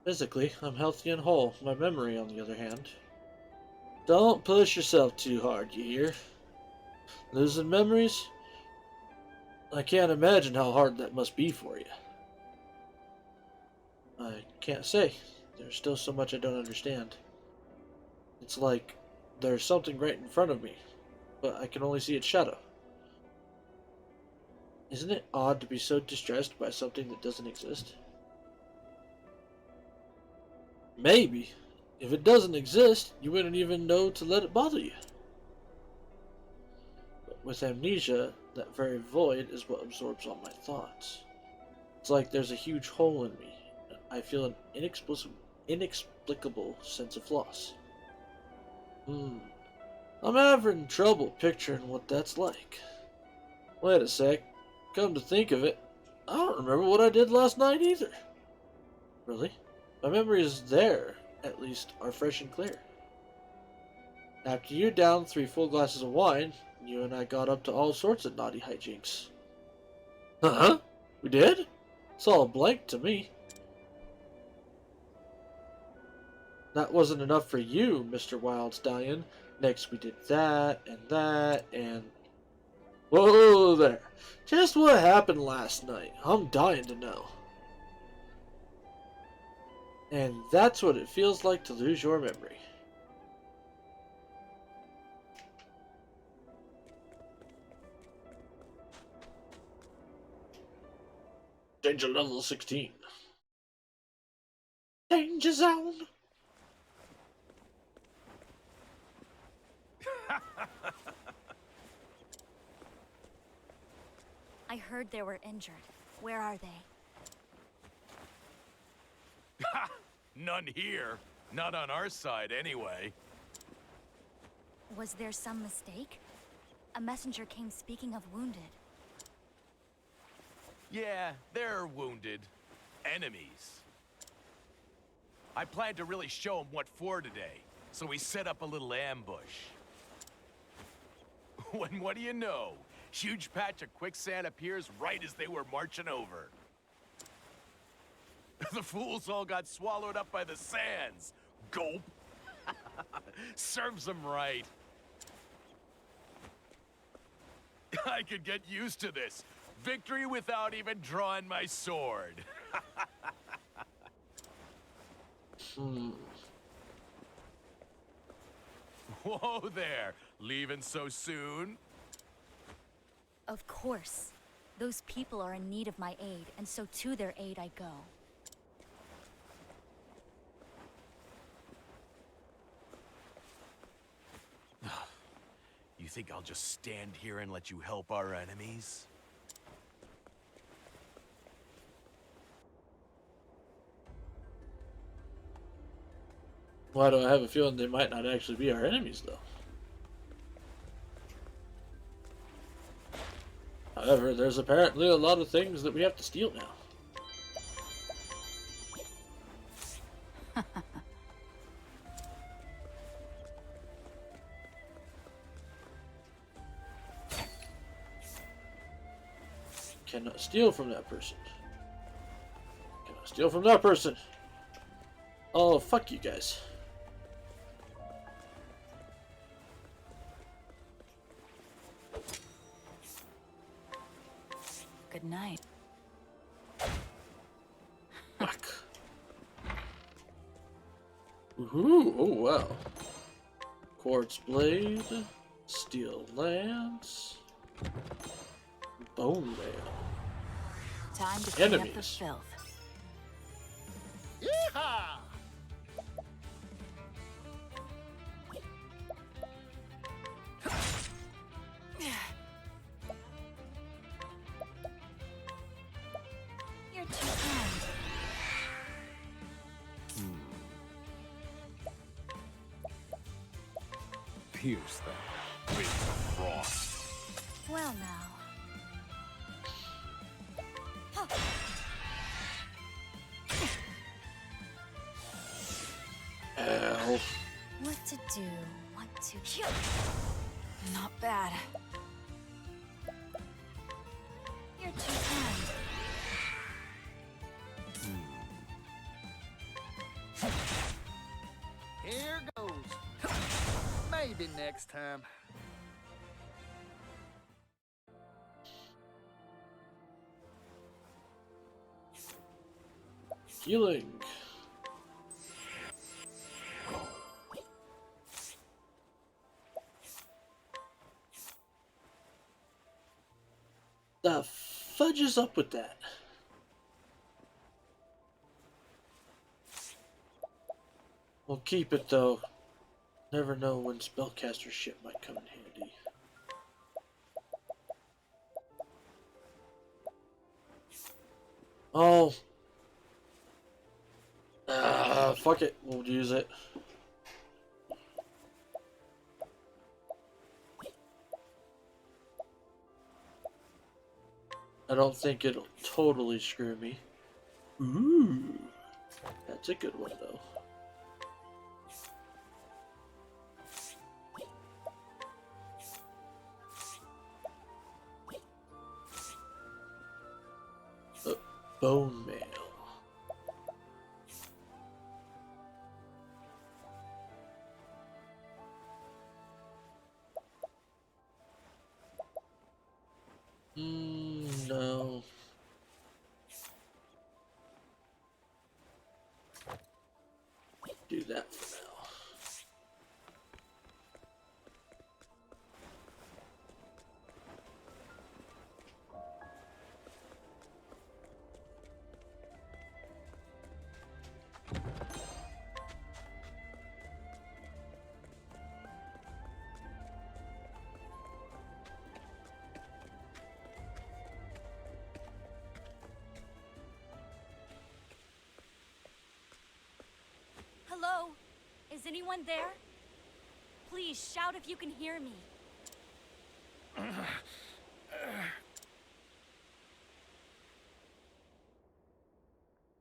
Physically, I'm healthy and whole. My memory, on the other hand. Don't push yourself too hard, you hear? Losing memories? I can't imagine how hard that must be for you. I can't say. There's still so much I don't understand. It's like there's something right in front of me, but I can only see its shadow. Isn't it odd to be so distressed by something that doesn't exist? Maybe. If it doesn't exist, you wouldn't even know to let it bother you. But with amnesia, that very void is what absorbs all my thoughts. It's like there's a huge hole in me. I feel an inexplicable sense of loss. I'm having trouble picturing what that's like. Wait a sec. come to think of it, I don't remember what I did last night either. Really? My memory is there, at least, are fresh and clear. After you downed 3 full glasses of wine, you and I got up to all sorts of naughty hijinks. Huh? We did? It's all blank to me. That wasn't enough for you, Mr. Wild Stallion. Next we did that, and... Whoa there. Just what happened last night? I'm dying to know. And that's what it feels like to lose your memory. Danger level 16. Danger zone. I heard they were injured. Where are they? None here. Not on our side, anyway. Was there some mistake? A messenger came speaking of wounded. Yeah, they're wounded. Enemies. I planned to really show them what for today, so we set up a little ambush. When what do you know? Huge patch of quicksand appears right as they were marching over. The fools all got swallowed up by the sands. Gulp. Serves them right. I could get used to this. Victory without even drawing my sword. Whoa there. Leaving so soon? Of course. Those people are in need of my aid, and so to their aid I go. You think I'll just stand here and let you help our enemies? Why do I have a feeling they might not actually be our enemies, though? However, there's apparently a lot of things that we have to steal now. Cannot steal from that person. Cannot steal from that person. Oh, fuck you guys. Good night. Fuck. Woohoo! Oh wow. Quartz blade, steel lance, bone mail. Time to clean up the Enemies. filth. Yeehaw! You're too kind. Pierce them with frost. Well now. Ow. What to do? What to kill? Not bad. You're too kind. Here goes. Maybe next time. Healing. The fudge is up with that? We'll keep it though. Never know when spellcaster shit might come in handy. Oh. Fuck it. We'll use it. I don't think it'll totally screw me. Ooh. That's a good one, though. Bone mail. No. Do that for now. Hello? Is anyone there? Please shout if you can hear me.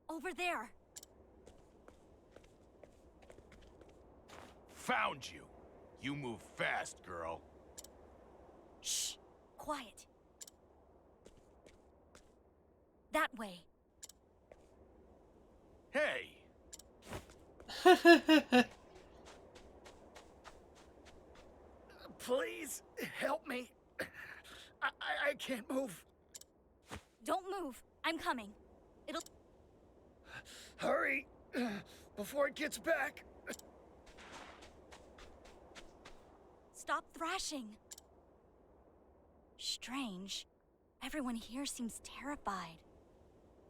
Over there. Found you. You move fast, girl. Shh! Quiet. That way. Hey! Please, help me. I can't move. Don't move. I'm coming. It'll... Hurry, before it gets back. Stop thrashing. Strange. Everyone here seems terrified.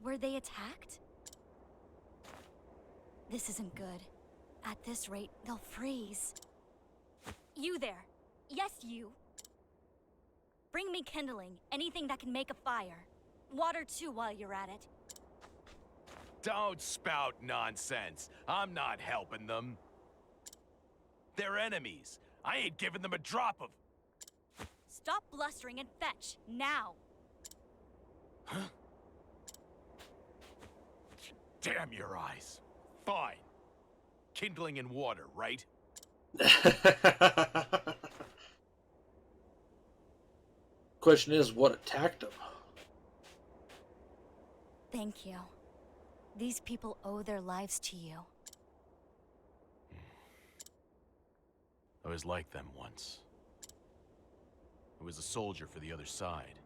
Were they attacked? This isn't good. At this rate, they'll freeze. You there. Yes, you. Bring me kindling, anything that can make a fire. Water too while you're at it. Don't spout nonsense. I'm not helping them. They're enemies. I ain't giving them a drop of... Stop blustering and fetch, now! Huh? Damn your eyes. Fine. Kindling and water, right? Question is, what attacked them? Thank you. These people owe their lives to you. I was like them once. I was a soldier for the other side,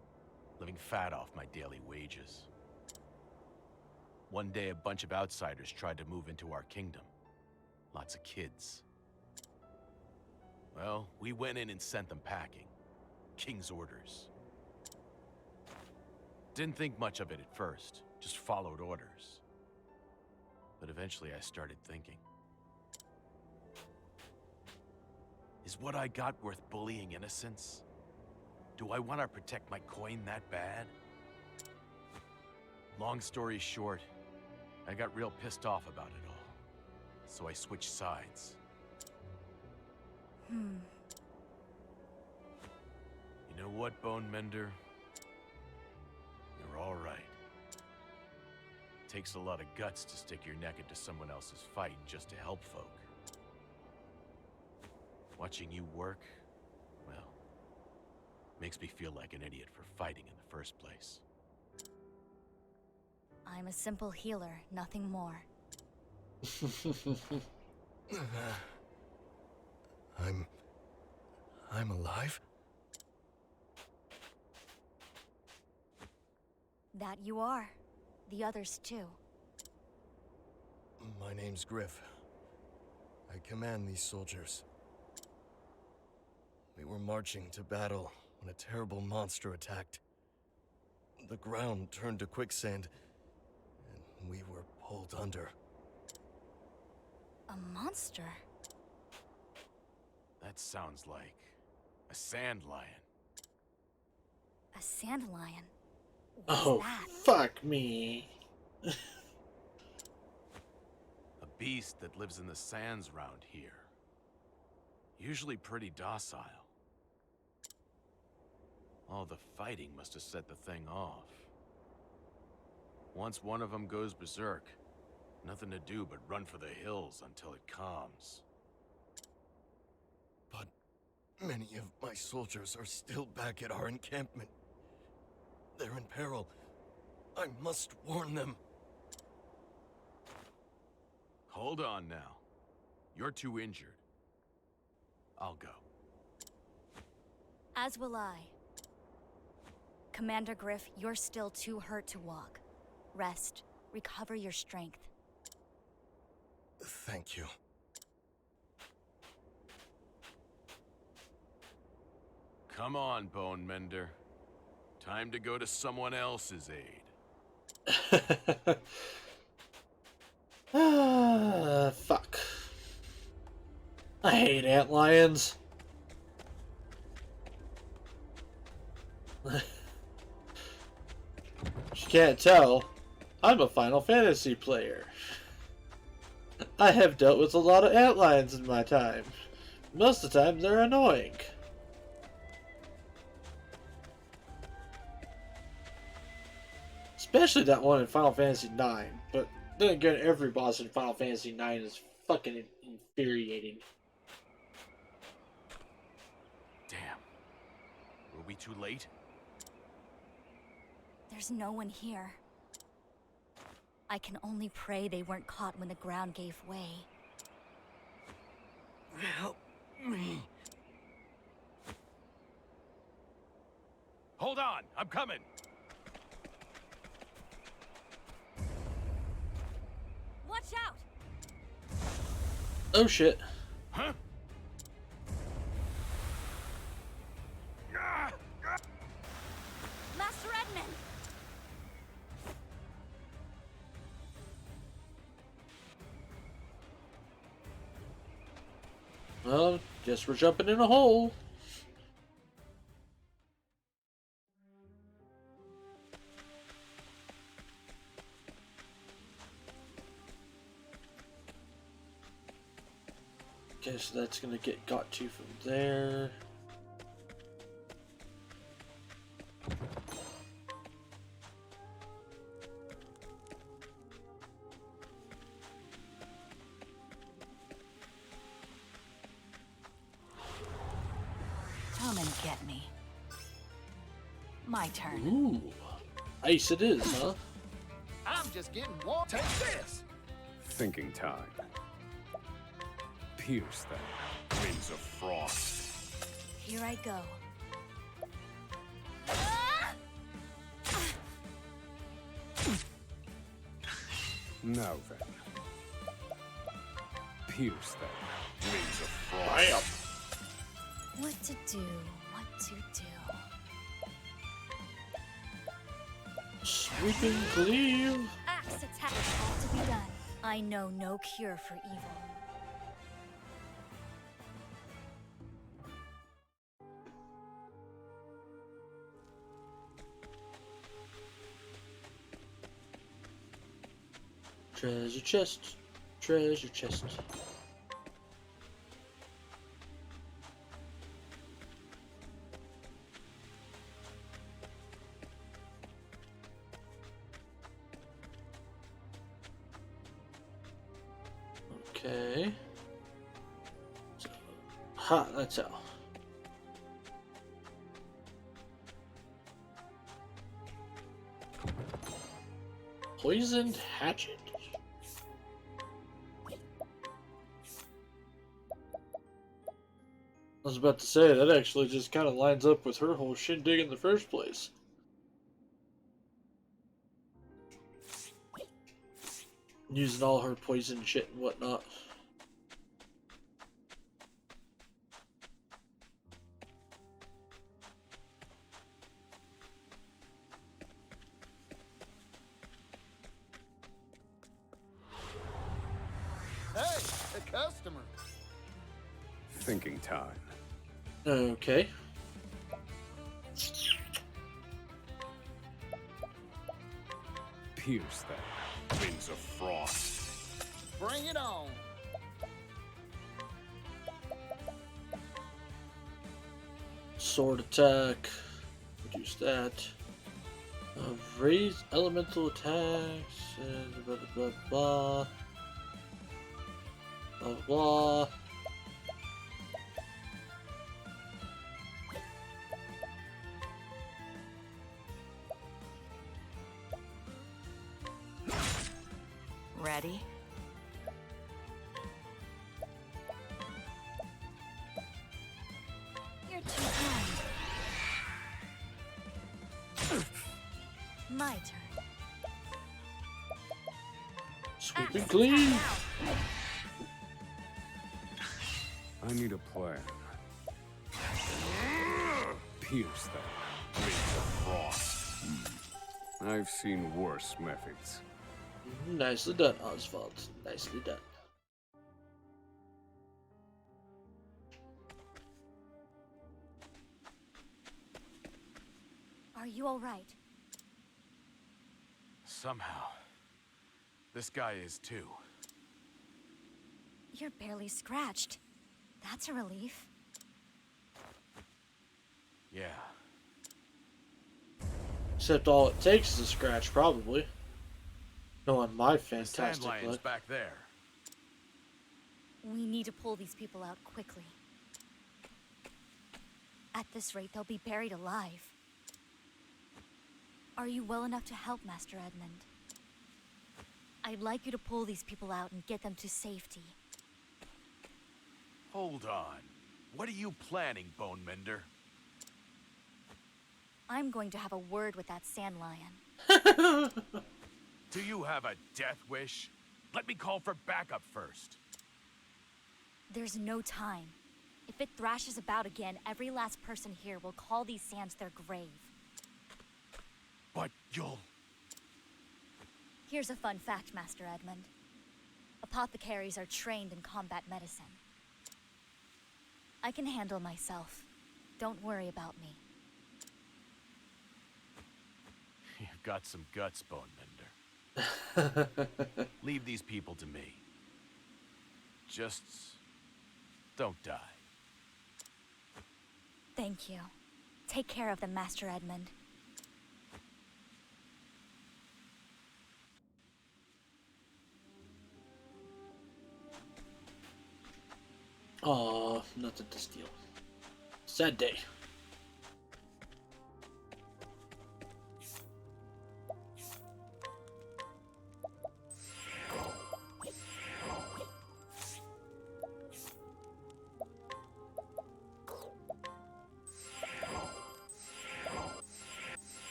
living fat off my daily wages. One day, a bunch of outsiders tried to move into our kingdom. Lots of kids. Well, we went in and sent them packing. King's orders. Didn't think much of it at first, just followed orders. But eventually I started thinking. Is what I got worth bullying innocents? Do I want to protect my coin that bad? Long story short, I got real pissed off about it all. So I switched sides. You know what, Bone Mender? You're all right. Takes a lot of guts to stick your neck into someone else's fight just to help folk. Watching you work, well, makes me feel like an idiot for fighting in the first place. I'm a simple healer, nothing more. I'm alive? That you are. The others too. My name's Griff. I command these soldiers. We were marching to battle when a terrible monster attacked. The ground turned to quicksand, and we were pulled under. A monster? That sounds like a sand lion. A sand lion? What's Oh, that? fuck me. A beast that lives in the sands round here. Usually pretty docile. All the fighting must have set the thing off. Once one of them goes berserk, nothing to do but run for the hills until it calms. But many of my soldiers are still back at our encampment. They're in peril. I must warn them. Hold on now. You're too injured. I'll go. As will I. Commander Griff, you're still too hurt to walk. Rest. Recover your strength. Thank you. Come on, Bone Mender. Time to go to someone else's aid. Fuck. I hate antlions. If you can't tell, I'm a Final Fantasy player. I have dealt with a lot of antlions in my time. Most of the time, they're annoying. Especially that one in Final Fantasy IX. But then again, every boss in Final Fantasy IX is fucking infuriating. Damn. Were we too late? There's no one here. I can only pray they weren't caught when the ground gave way. Help me. Hold on, I'm coming. Watch out! Oh shit. Huh? Master Edmund! Well, guess we're jumping in a hole. Okay, so that's gonna get got to from there. Come and get me. My turn. Ooh, ice it is, huh? I'm just getting warm. Take this! Thinking time. Pierce them. Winds of frost. Here I go. Now then. Pierce them. Winds of frost. What to do? What to do? Sweeping cleave. Axe attack ought to be done. I know no cure for evil. Treasure chest. Treasure chest. Okay. So, ha, that's how. Poisoned hatchet. I was about to say, that actually just kind of lines up with her whole shindig in the first place. Using all her poison shit and whatnot. Hey, a customer. Thinking time. Okay. Pierce them. Winds of frost. Bring it on. Sword attack. reduce that. Raise elemental attacks. Blah blah blah blah blah. Ready? You're too kind. My turn. Sweep and clean. I need a plan. Pierce that wings of frost. I've seen worse methods. Nicely done, Oswald. Nicely done. Are you all right? Somehow. This guy is too. You're barely scratched. That's a relief. Yeah. Except all it takes is a scratch, probably. Knowing my The sand fantastic lion's luck. back there. We need to pull these people out quickly. At this rate, they'll be buried alive. Are you well enough to help, Master Edmund? I'd like you to pull these people out and get them to safety. Hold on. What are you planning, Bone Mender? I'm going to have a word with that sand lion. Do you have a death wish? Let me call for backup first. There's no time. If it thrashes about again, every last person here will call these sands their grave. But you'll... Here's a fun fact, Master Edmund. Apothecaries are trained in combat medicine. I can handle myself. Don't worry about me. You've got some guts, Bone Mender. Leave these people to me. Just... don't die. Thank you. Take care of them, Master Edmund. Aw, nothing to steal. Sad day.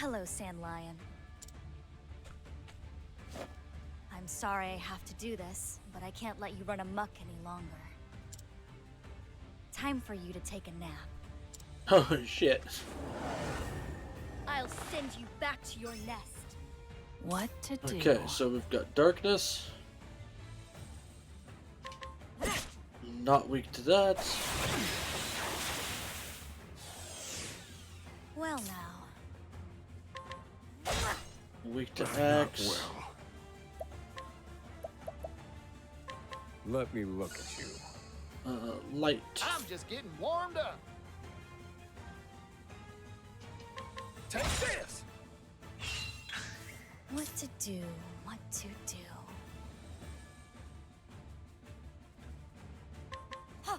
Hello, Sand Lion. I'm sorry I have to do this, but I can't let you run amok any longer. Time for you to take a nap. Oh shit. I'll send you back to your nest. What to do? Okay, so we've got darkness. Not weak to that. Well now. Weak to Not axe. well. Let me look at you. Light. I'm just getting warmed up. Take this. What to do, what to do. Huh.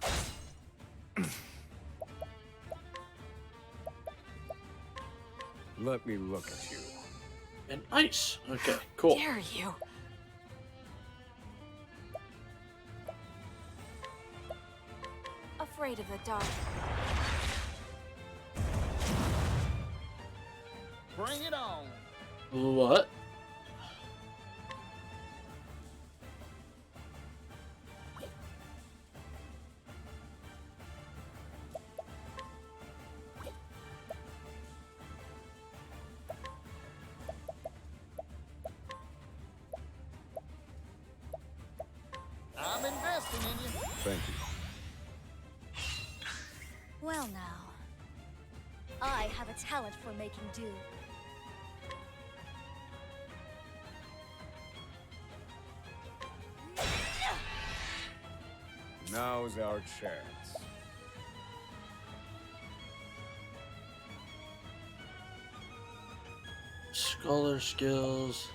Let me look at you. And ice. Okay, cool. Dare you? Afraid of the dark. Bring it on. What? Thank you. Well now, I have a talent for making do. Now's our chance. Scholar skills.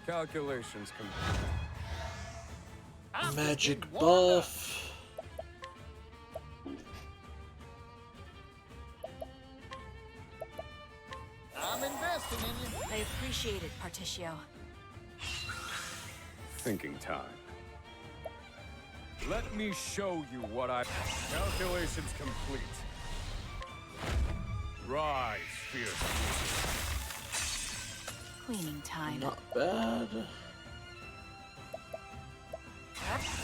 Calculations complete. Magic buff. I'm investing in you. I appreciate it, Particio. Thinking time. Let me show you what I... Calculations complete. Rise, fierce music. Cleaning time. Not bad.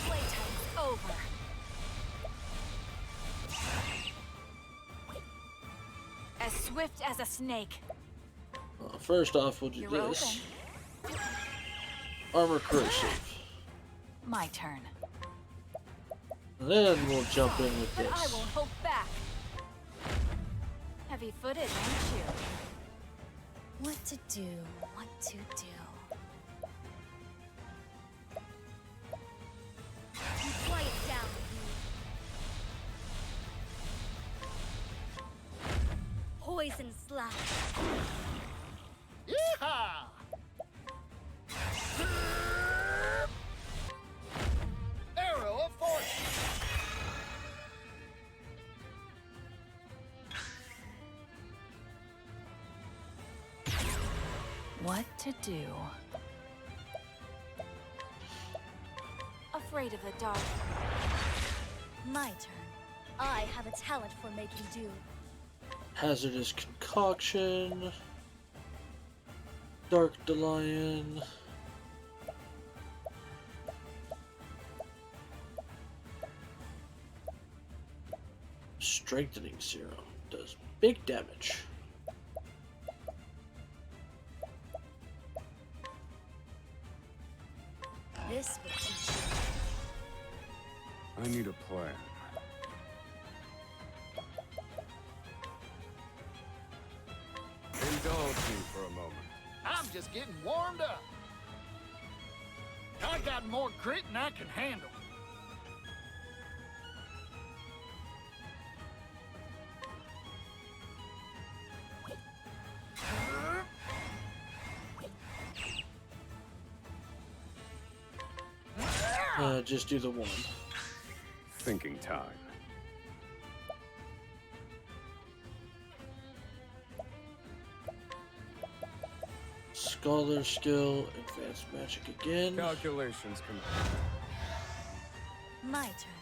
Playtime's over. As swift as a snake. First off, we'll do You're this. open. Armor corrosive. My turn. Then we'll jump in with But I this. won't hold back. Heavy-footed, aren't you? What to do, what to do. You quiet down, you. Poison slash. Yeehaw! Arrow of fortune. What to do? Afraid of the dark. My turn. I have a talent for making do. Hazardous concoction. Dark Delion. Strengthening serum does big damage. This will teach you. I need a plan. Indulge me for a moment. I'm just getting warmed up. I got more grit than I can handle. Just do the one. Thinking time. Scholar skill, advanced magic again. Calculations complete. My turn.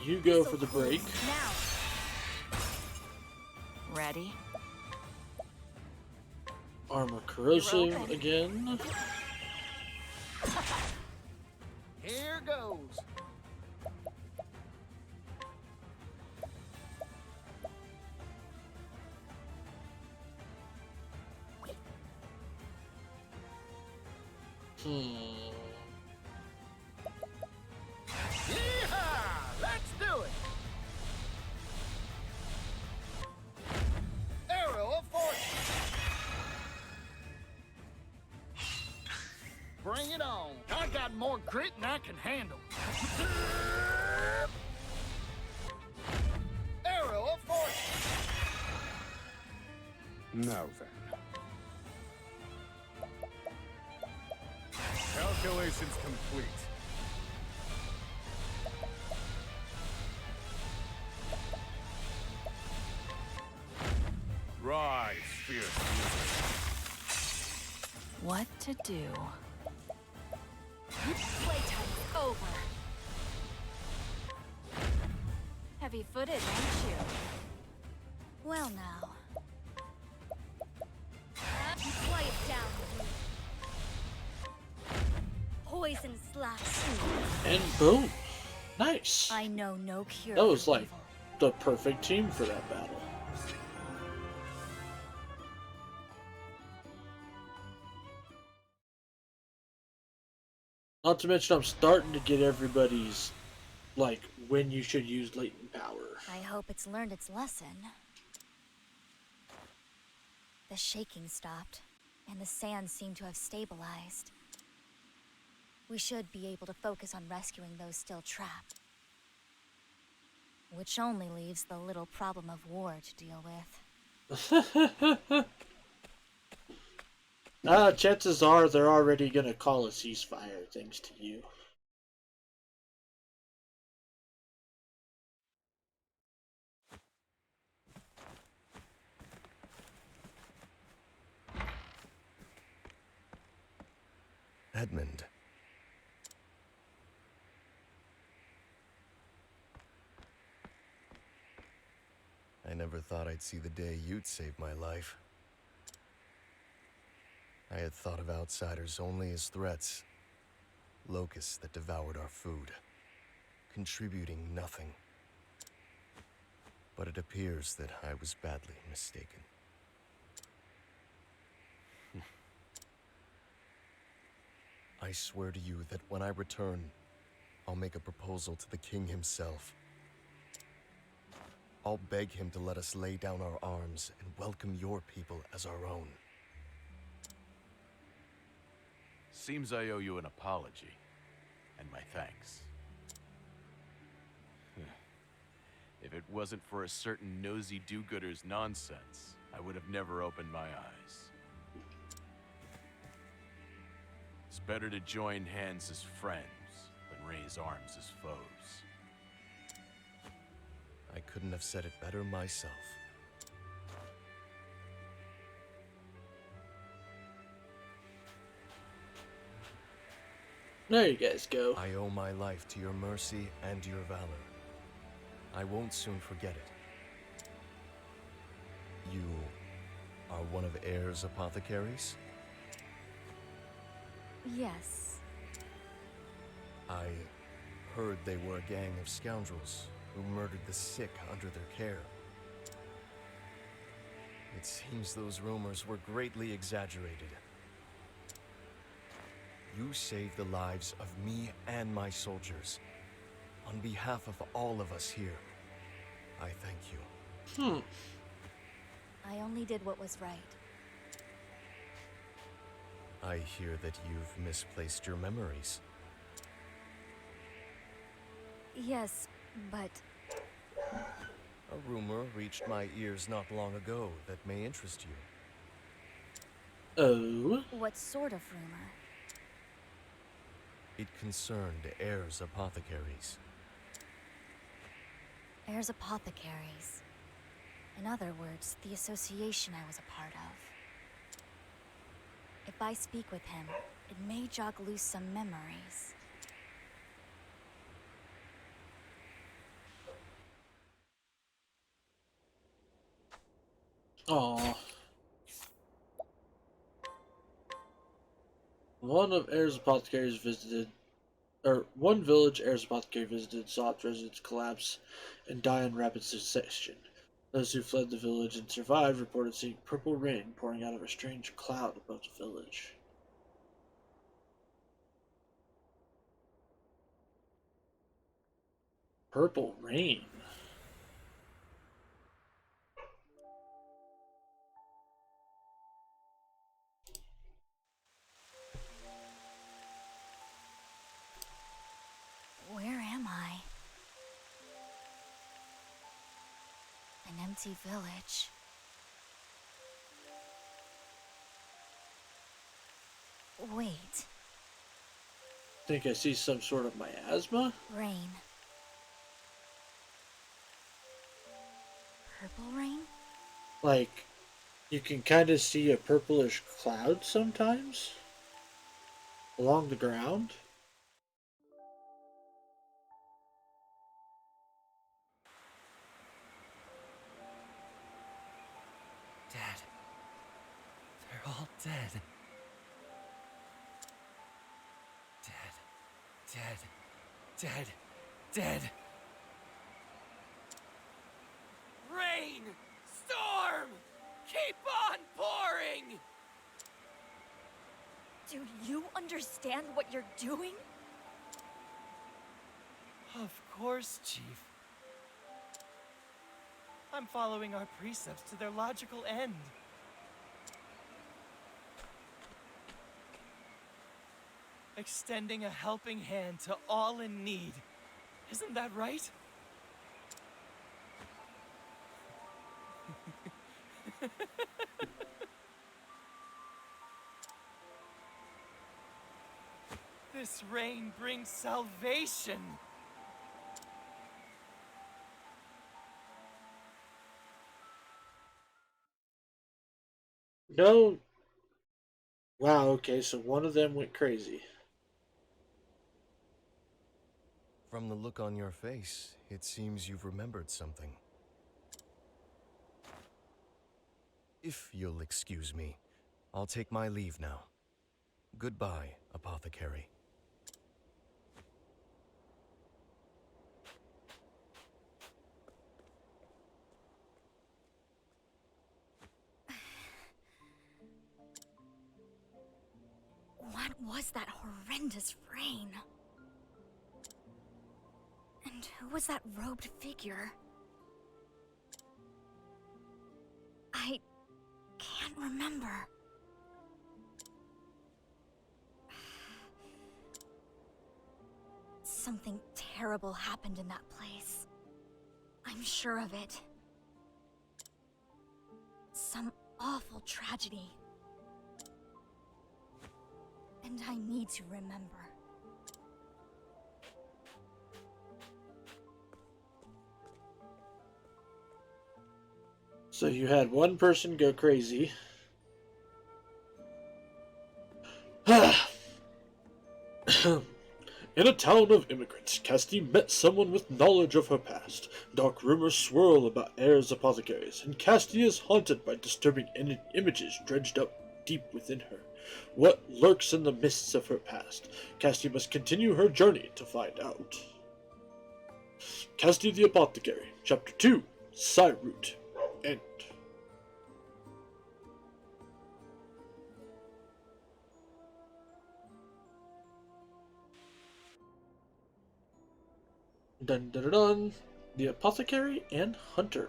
You go So for the close. break. Now. Ready? Armor corrosive open. again. Here goes. Yeehaw! Let's do it! Arrow of fortune! Bring it on! I got more grit than I can handle. Arrow of fortune! Now then. Calculations complete. Rise, fierce music. What to do? Playtime's over. Heavy-footed, aren't you? Well now. You quiet down, you. Poison slash. And boom. Nice. I know no cure That was for like evil. the perfect team for that battle. Not to mention, I'm starting to get everybody's, like, when you should use latent power. I hope it's learned its lesson. The shaking stopped, and the sand seemed to have stabilized. We should be able to focus on rescuing those still trapped. Which only leaves the little problem of war to deal with. Chances are they're already gonna call a ceasefire thanks to you. Edmund. I never thought I'd see the day you'd save my life. I had thought of outsiders only as threats. Locusts that devoured our food, contributing nothing. But it appears that I was badly mistaken. I swear to you that when I return, I'll make a proposal to the king himself. I'll beg him to let us lay down our arms and welcome your people as our own. Seems I owe you an apology, and my thanks. If it wasn't for a certain nosy do-gooder's nonsense, I would have never opened my eyes. It's better to join hands as friends than raise arms as foes. I couldn't have said it better myself. There you guys go. I owe my life to your mercy and your valor. I won't soon forget it. You are one of Hares' apothecaries? Yes. I heard they were a gang of scoundrels who murdered the sick under their care. It seems those rumors were greatly exaggerated. You saved the lives of me and my soldiers. On behalf of all of us here, I thank you. I only did what was right. I hear that you've misplaced your memories. Yes, but A rumor reached my ears not long ago that may interest you. Oh? what sort of rumor? It concerned Hares' apothecaries. Hares' apothecaries. In other words, the association I was a part of. If I speak with him, it may jog loose some memories. Aw. One village Hares' apothecary visited saw its residents collapse and die in rapid succession. Those who fled the village and survived reported seeing purple rain pouring out of a strange cloud above the village. Purple rain? Where am I? An empty village. Wait, Think I see some sort of miasma? rain. Purple rain? Like, you can kind of see a purplish cloud sometimes along the ground. Dead. They're all dead. Dead. Dead. Dead. dead. Rain! Storm! Keep on pouring! Do you understand what you're doing? Of course, Chief. I'm following our precepts to their logical end. Extending a helping hand to all in need. Isn't that right? This rain brings salvation. No. Wow, okay, so one of them went crazy. From the look on your face, it seems you've remembered something. If you'll excuse me, I'll take my leave now. Goodbye, Apothecary. What was that horrendous rain? And who was that robed figure? I can't remember. Something terrible happened in that place. I'm sure of it. Some awful tragedy. And I need to remember. So you had one person go crazy. In a town of immigrants, Casti met someone with knowledge of her past. Dark rumors swirl about Hares apothecaries, and Casti is haunted by disturbing images dredged up deep within her. What lurks in the mists of her past? Casti must continue her journey to find out. Casti the Apothecary, Chapter 2, Cyroot, End. Dun dun dun dun. The Apothecary and Hunter.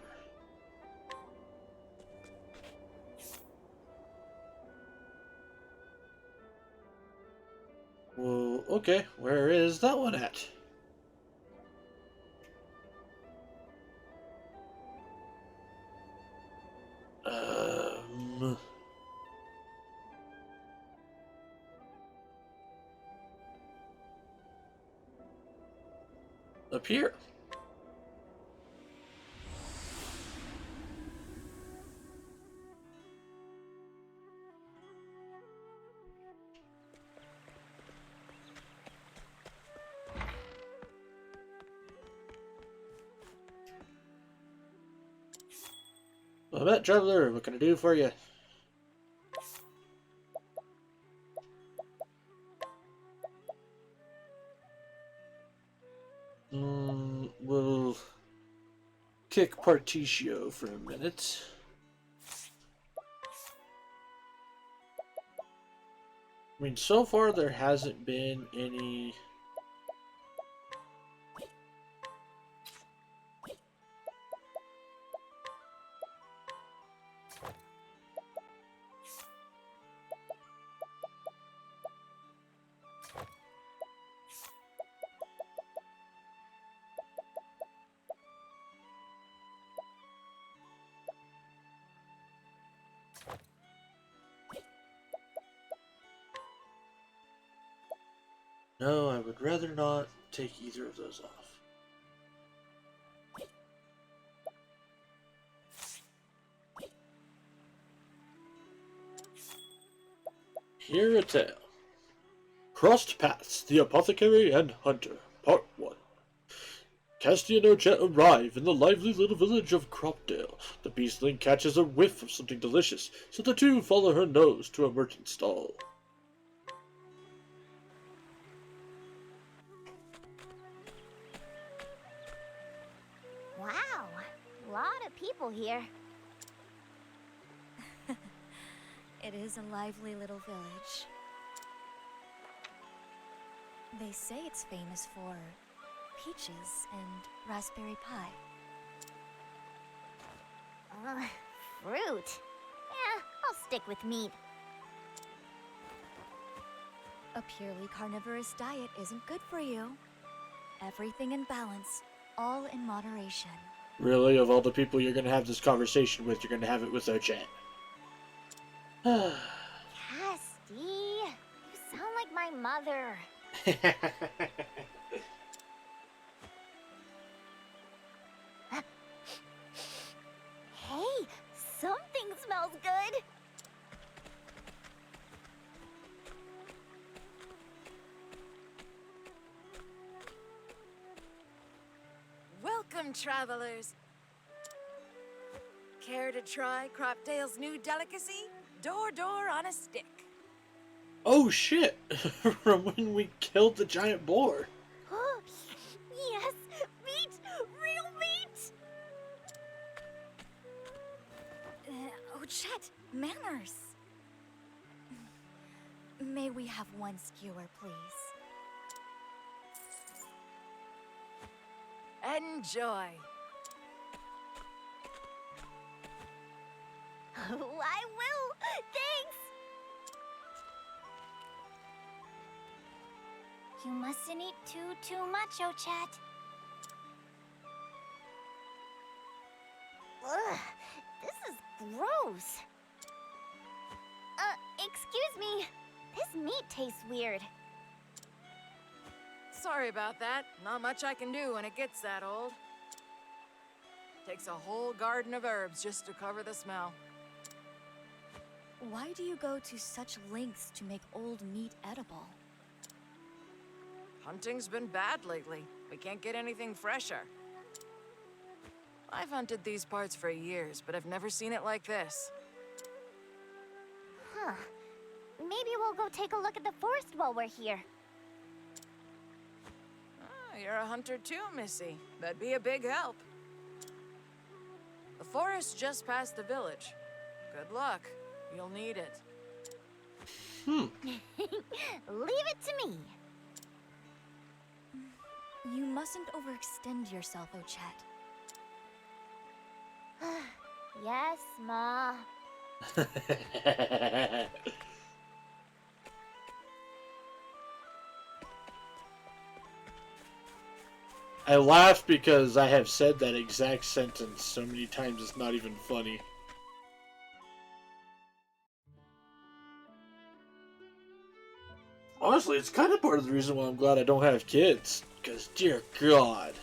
Well, okay, where is that one at? Up here. Well, that traveler, what can I do for you? We'll kick Particio for a minute. I mean, so far there hasn't been any... No, I would rather not take either of those off. Hear a tale. Crossed Paths, the Apothecary and Hunter, Part 1. Casti and Urget arrive in the lively little village of Cropdale. The beastling catches a whiff of something delicious, so the two follow her nose to a merchant's stall. people here. It is a lively little village. They say it's famous for peaches and raspberry pie. Fruit. Yeah, I'll stick with meat. A purely carnivorous diet isn't good for you. Everything in balance, all in moderation. Really, of all the people you're gonna have this conversation with, you're gonna have it with Ochet. Casty, you sound like my mother. Hey, something smells good. Welcome, travelers. Care to try Cropdale's new delicacy? Door on a stick. Oh shit! From when we killed the giant boar. Yes, meat! Real meat! Oh, Chet, manners. May we have one skewer, please? Enjoy. I will! Thanks! You mustn't eat too much, Ochet. Ugh, this is gross. Excuse me. This meat tastes weird. Sorry about that. Not much I can do when it gets that old. Takes a whole garden of herbs just to cover the smell. Why do you go to such lengths to make old meat edible? Hunting's been bad lately. We can't get anything fresher. I've hunted these parts for years, but I've never seen it like this. Huh. Maybe we'll go take a look at the forest while we're here. Ah, you're a hunter too, Missy. That'd be a big help. The forest's just past the village. Good luck. You'll need it. Leave it to me. You mustn't overextend yourself, Ochet. Yes, Ma. I laugh because I have said that exact sentence so many times it's not even funny. Honestly, it's kind of part of the reason why I'm glad I don't have kids. Because, dear God.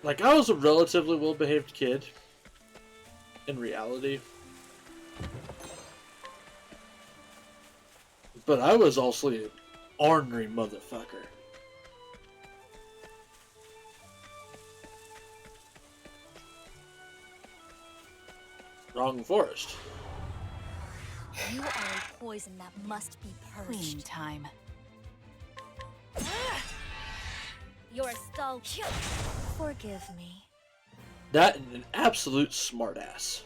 Like, I was a relatively well-behaved kid. In reality. But I was also an ornery motherfucker. Wrong forest. You are a poison that must be Cleaning purged. time. You're so cute. Forgive me. That and an absolute smartass.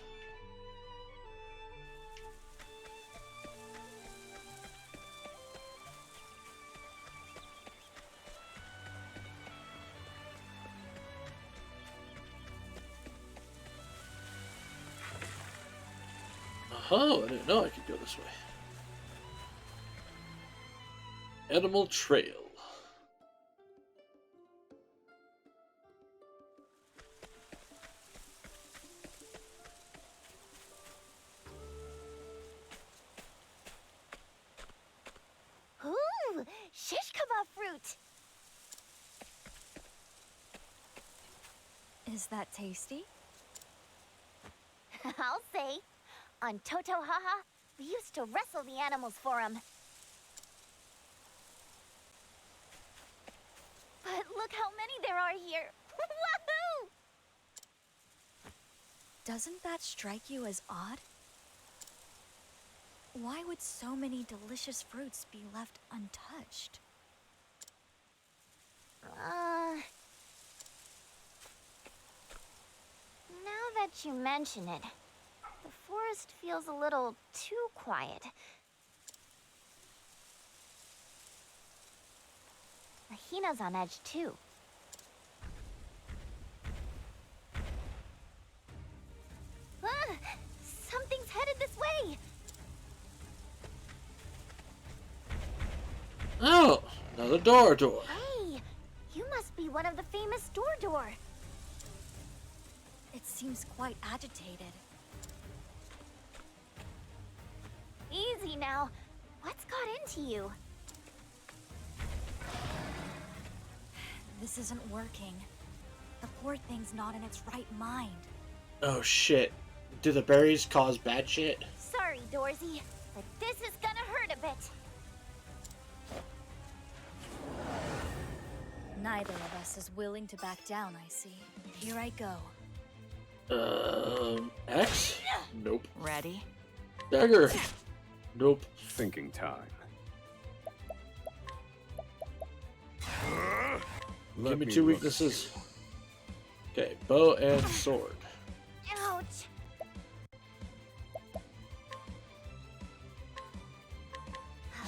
Oh, I didn't know I could go this way. Animal Trail. Ooh, shish kebab fruit. Is that tasty? I'll say. On Toto Haha, we used to wrestle the animals for them. But look how many there are here. Woohoo! Doesn't that strike you as odd? Why would so many delicious fruits be left untouched? Now that you mention it, the forest feels a little too quiet. Hina's on edge too. Ah, something's headed this way! Oh, another door. Hey, you must be one of the famous door. It seems quite agitated. Easy now. What's got into you? This isn't working. The poor thing's not in its right mind. Oh shit. Do the berries cause bad shit? Sorry, Dorsey, but this is gonna hurt a bit. Neither of us is willing to back down, I see. Here I go. X? Nope. Ready? Dagger? Nope. Thinking time. Give me 2 weaknesses. Okay, bow and sword. Ouch!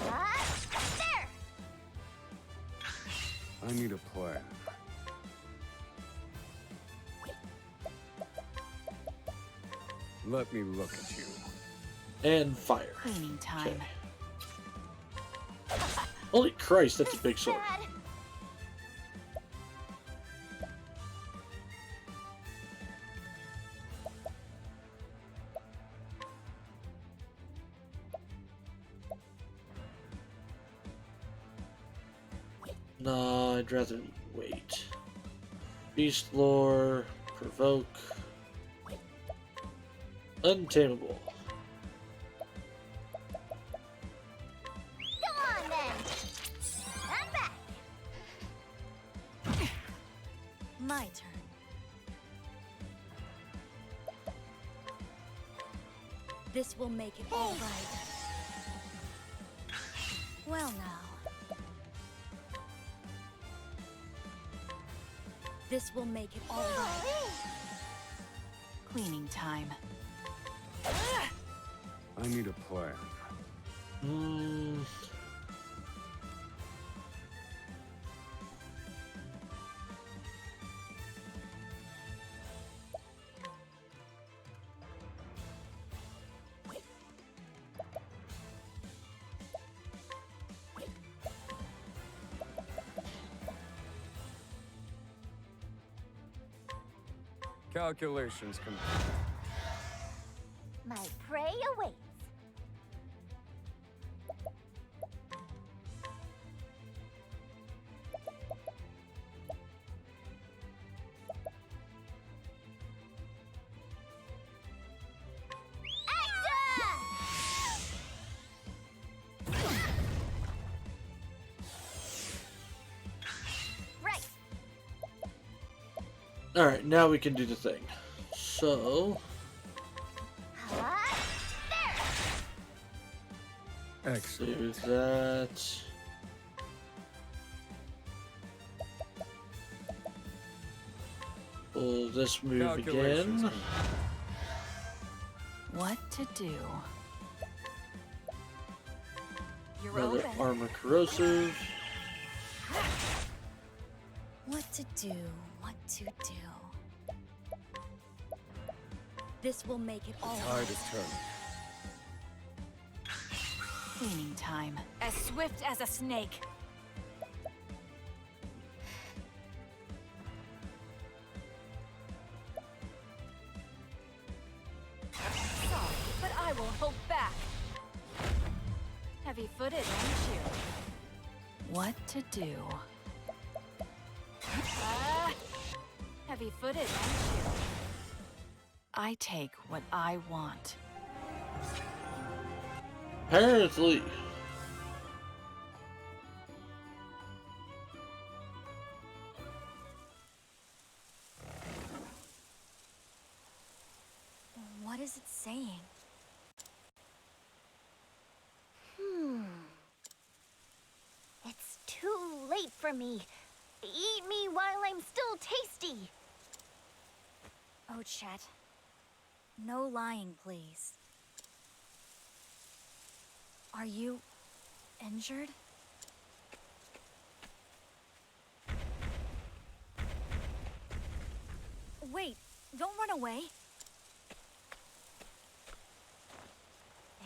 There! I need a plan. Let me look at you. And fire. Cleaning time. Okay. Holy Christ, that's a big sword. Bad. Nah, I'd rather wait. Beast lore, provoke, untamable. Come on then! I'm back! My turn. This will make it all right. Well now. This will make it all right. Cleaning time. I need a plan. Calculations complete. My prey awaits. Right. Alright, now we can do the thing. So... There. do that. Pull this move again. What to do? You're Another open. armor corrosive. What to do? What to do? This will make it all Tide right. is turning. Cleaning time. As swift as a snake. Sorry, but I will hold back. Heavy-footed, aren't you? What to do? Heavy-footed, aren't you? I take what I want. Apparently. What is it saying? It's too late for me. Eat me while I'm still tasty. Oh, Chet. No lying, please. Are you injured? Wait, don't run away.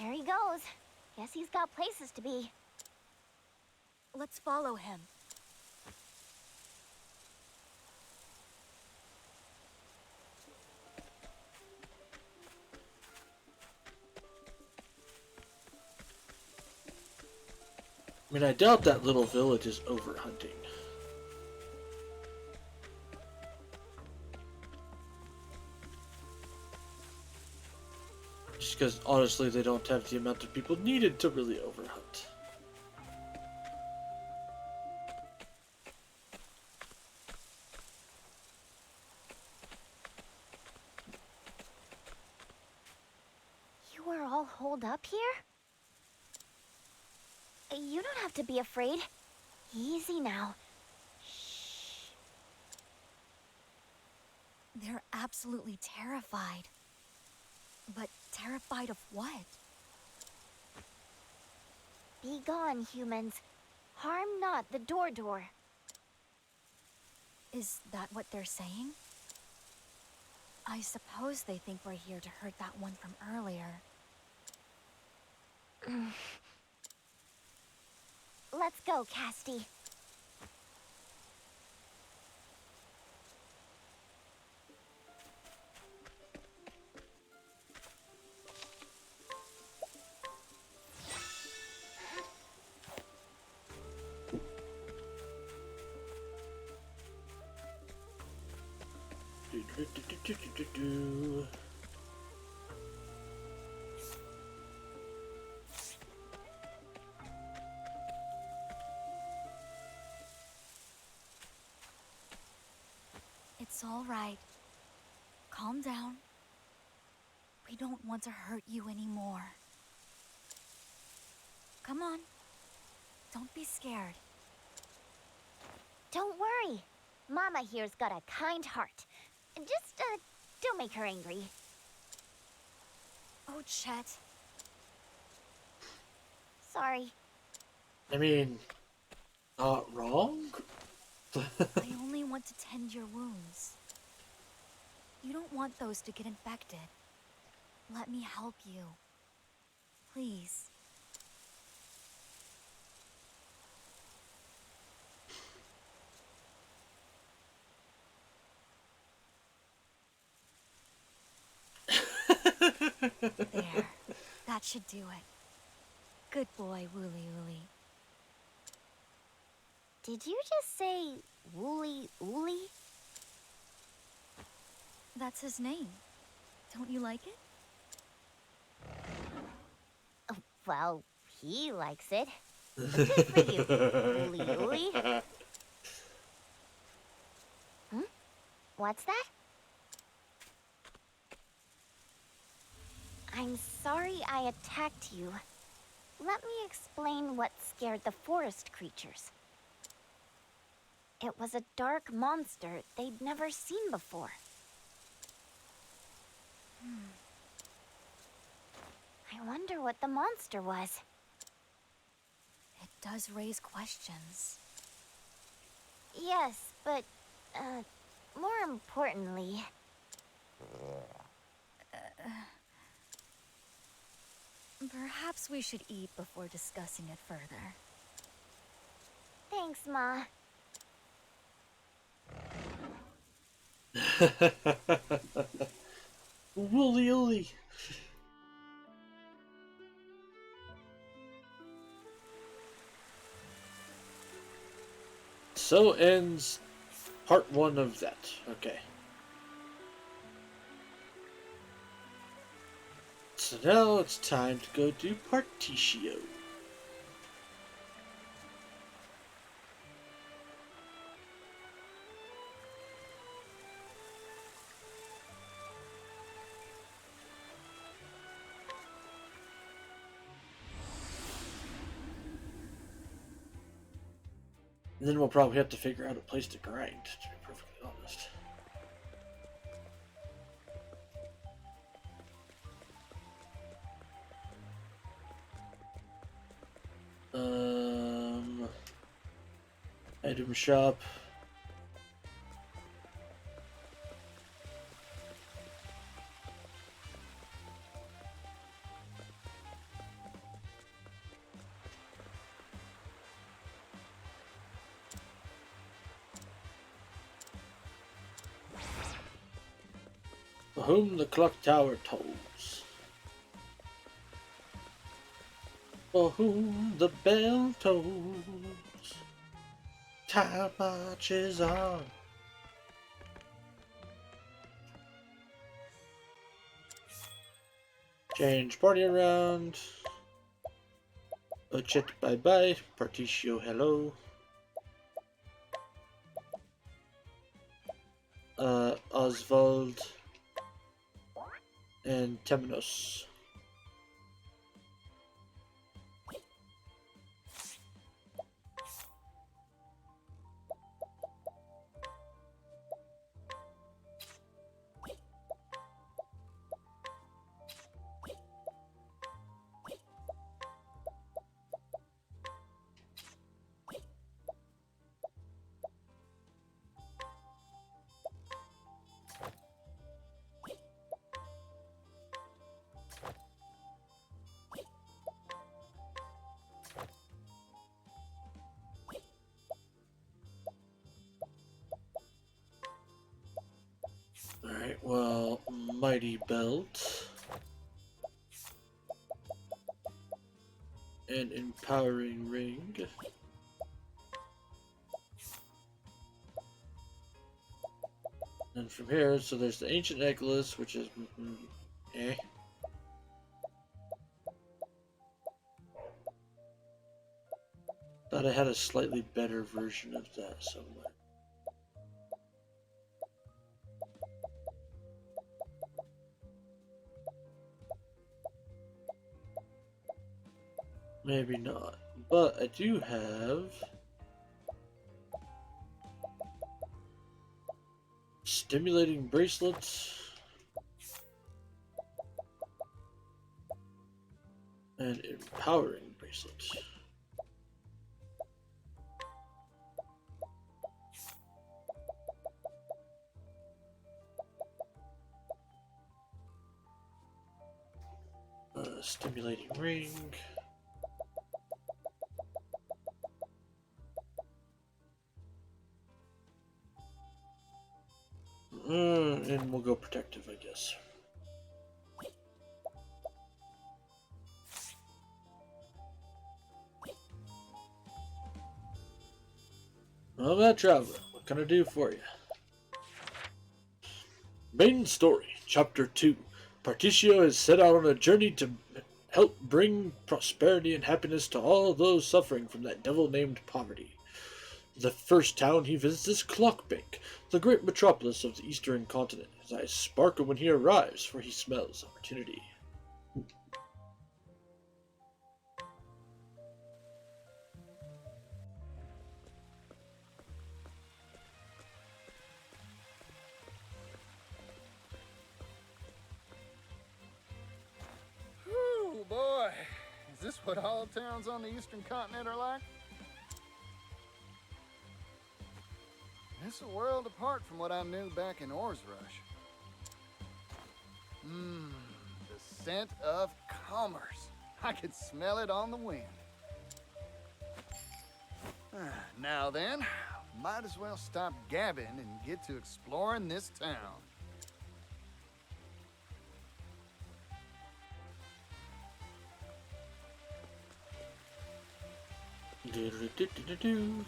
There he goes. Guess he's got places to be. Let's follow him. I mean, I doubt that little village is overhunting. Just because, honestly, they don't have the amount of people needed to really overhunt. You are all holed up here? You don't have to be afraid. Easy now. Shh. They're absolutely terrified. But terrified of what? Be gone, humans. Harm not the door. Is that what they're saying? I suppose they think we're here to hurt that one from earlier. Let's go, Casty. It's all right. Calm down. We don't want to hurt you anymore. Come on. Don't be scared. Don't worry. Mama here's got a kind heart. Just, don't make her angry. Oh, Chet. Sorry. I mean, not wrong? I only want to tend your wounds. You don't want those to get infected. Let me help you. Please. There. That should do it. Good boy, Wooly Wooly. Did you just say Wooly Ooly? That's his name. Don't you like it? Oh, well, he likes it. Good for you, Wooly Ooly. What's that? I'm sorry I attacked you. Let me explain what scared the forest creatures. It was a dark monster they'd never seen before. I wonder what the monster was. It does raise questions. Yes, but, more importantly... Perhaps we should eat before discussing it further. Thanks, Ma. Wooly ooly. So ends part 1 of that. Okay. So now it's time to go do Particio. And then we'll probably have to figure out a place to grind, to be perfectly honest. Item shop. For whom the clock tower tolls. For whom the bell tolls. Time marches on. Change party around. Chet bye bye. Particio hello. Oswald and Temenos. Alright, well, Mighty Belt. And Empowering Ring. And from here, so there's the Ancient Necklace, which is eh. Thought I had a slightly better version of that somewhere. Maybe not. But I do have stimulating bracelets and empowering bracelets. Stimulating ring. And we'll go protective, I guess. Well, that traveler, what can I do for you? Main story, Chapter 2. Particio has set out on a journey to help bring prosperity and happiness to all those suffering from that devil named poverty. The first town he visits is Clockbank, the great metropolis of the eastern continent. His eyes sparkle when he arrives, for he smells opportunity. Whew, boy. Is this what all towns on the eastern continent are like? It's a world apart from what I knew back in Ores Rush. The scent of commerce. I could smell it on the wind. Now then, might as well stop gabbing and get to exploring this town. Do-do-do-do-do-do.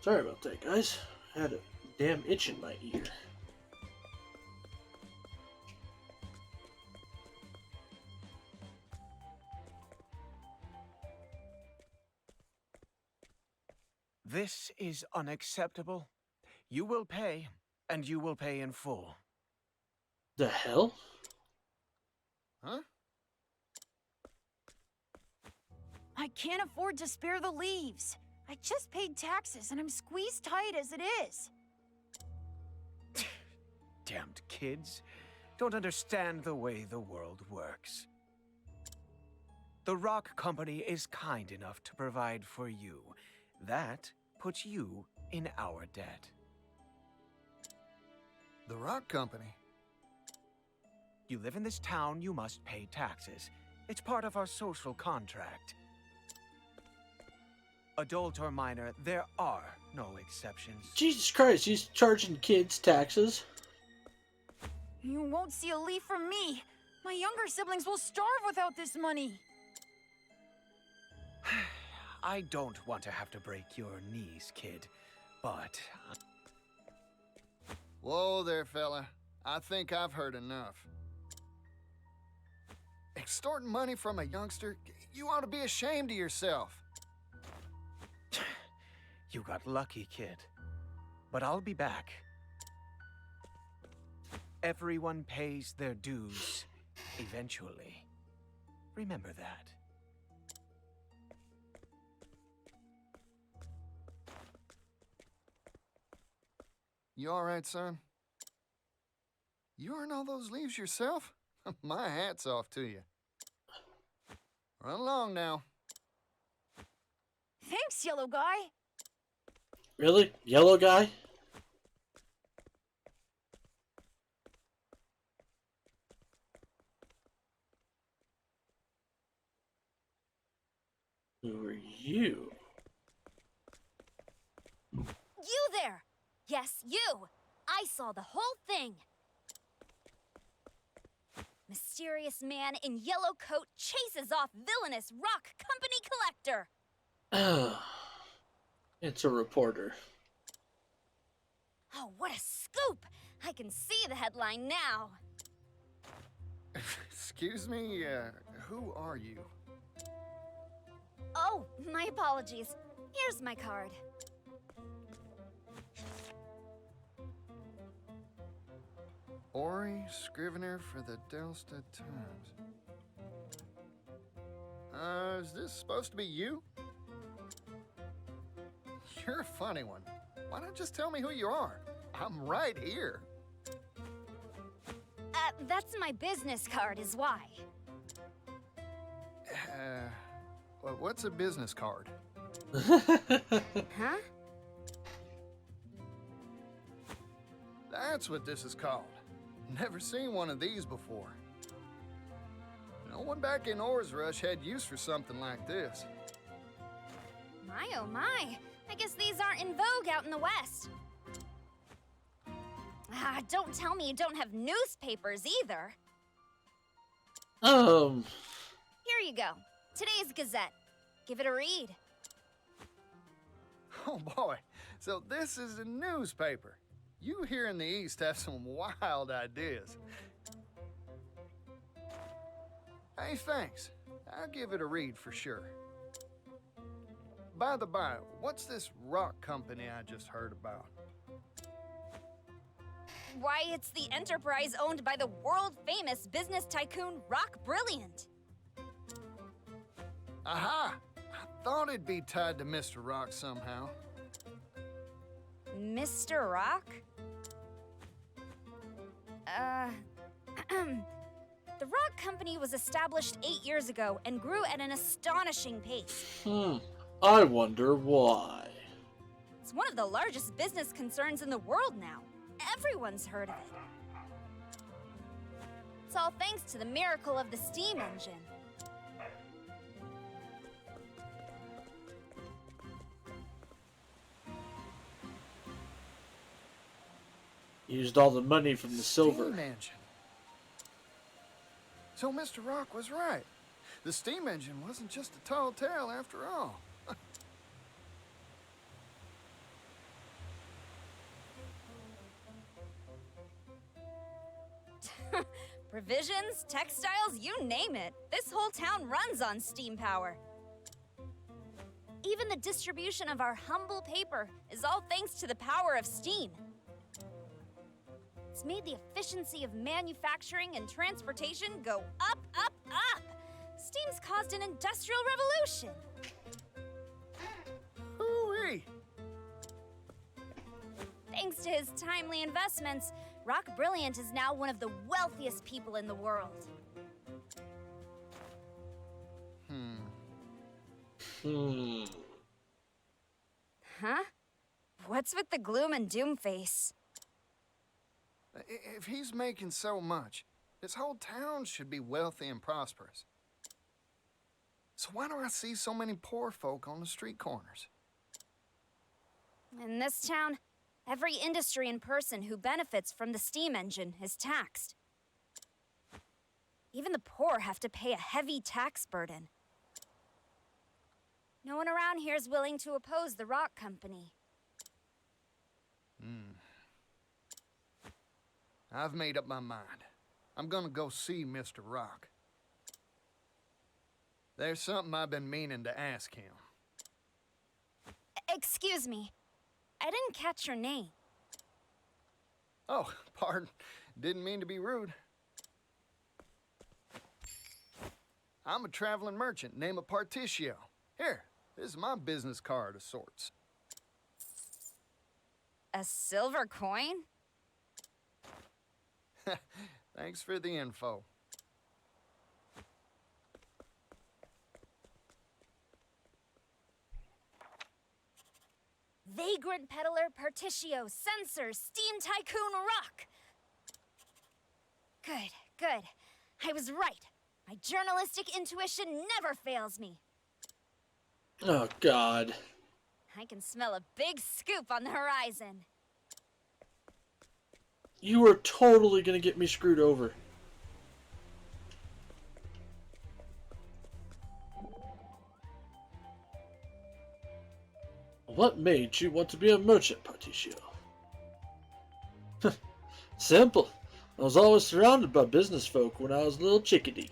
Sorry about that, guys. I had a damn itch in my ear. This is unacceptable. You will pay, and you will pay in full. The hell? Huh? I can't afford to spare the leaves. I just paid taxes and I'm squeezed tight as it is. Damned kids. Don't understand the way the world works. The Rock Company is kind enough to provide for you. That puts you in our debt. The Rock Company? You live in this town, you must pay taxes. It's part of our social contract. Adult or minor, there are no exceptions. Jesus Christ, he's charging kids taxes. You won't see a leaf from me. My younger siblings will starve without this money. I don't want to have to break your knees, kid, but... Whoa there, fella. I think I've heard enough. Extorting money from a youngster? You ought to be ashamed of yourself. You got lucky, kid. But I'll be back. Everyone pays their dues, eventually. Remember that. You all right, son? You earn all those leaves yourself? My hat's off to you. Run along now. Thanks, yellow guy. Really? Yellow guy? Who are you? You there! Yes, you! I saw the whole thing! Mysterious man in yellow coat chases off villainous Rock Company collector! It's a reporter. Oh, what a scoop! I can see the headline now. Excuse me, who are you? Oh, my apologies. Here's my card. Ori, Scrivener for the Delstead Times. Is this supposed to be you? You're a funny one. Why not just tell me who you are? I'm right here. That's my business card is why. What's a business card? Huh? That's what this is called. Never seen one of these before. No one back in Or's Rush had use for something like this. My oh my. I guess these aren't in vogue out in the West. Don't tell me you don't have newspapers either. Here you go. Today's Gazette. Give it a read. Oh boy, so this is a newspaper. You here in the East have some wild ideas. Hey, thanks. I'll give it a read for sure. By the by, what's this rock company I just heard about? Why, it's the enterprise owned by the world-famous business tycoon Rock Brilliant. Aha! I thought it'd be tied to Mr. Rock somehow. Mr. Rock? The Rock Company was established 8 years ago and grew at an astonishing pace. I wonder why. It's one of the largest business concerns in the world now. Everyone's heard of it. It's all thanks to the miracle of the steam engine. Used all the money from the silver. Steam engine. So Mr. Rock was right. The steam engine wasn't just a tall tale after all. Provisions, textiles, you name it. This whole town runs on steam power. Even the distribution of our humble paper is all thanks to the power of steam. It's made the efficiency of manufacturing and transportation go up, up, up. Steam's caused an industrial revolution. Hooey! Thanks to his timely investments, Rock Brilliant is now one of the wealthiest people in the world. Huh? What's with the gloom and doom face? If he's making so much, this whole town should be wealthy and prosperous. So why do I see so many poor folk on the street corners? In this town, every industry and person who benefits from the steam engine is taxed. Even the poor have to pay a heavy tax burden. No one around here is willing to oppose the rock company. I've made up my mind. I'm gonna go see Mr. Rock. There's something I've been meaning to ask him. Excuse me. I didn't catch your name. Oh, pardon. Didn't mean to be rude. I'm a traveling merchant named Particio. Here, this is my business card of sorts. A silver coin? Thanks for the info. Vagrant peddler, Particio, censor, steam tycoon, rock. Good, good. I was right. My journalistic intuition never fails me. Oh, God. I can smell a big scoop on the horizon. You are totally gonna get me screwed over. What made you want to be a merchant, Particio? Simple. I was always surrounded by business folk when I was a little chickadee.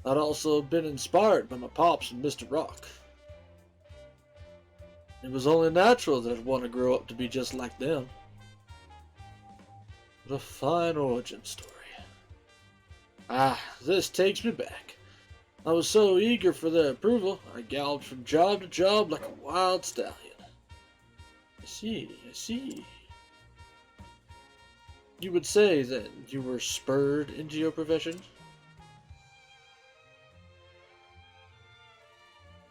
I'd also been inspired by my pops and Mr. Rock. It was only natural that I'd want to grow up to be just like them. What a fine origin story. Ah, this takes me back. I was so eager for their approval, I galloped from job to job like a wild stallion. I see, I see. You would say then you were spurred into your profession?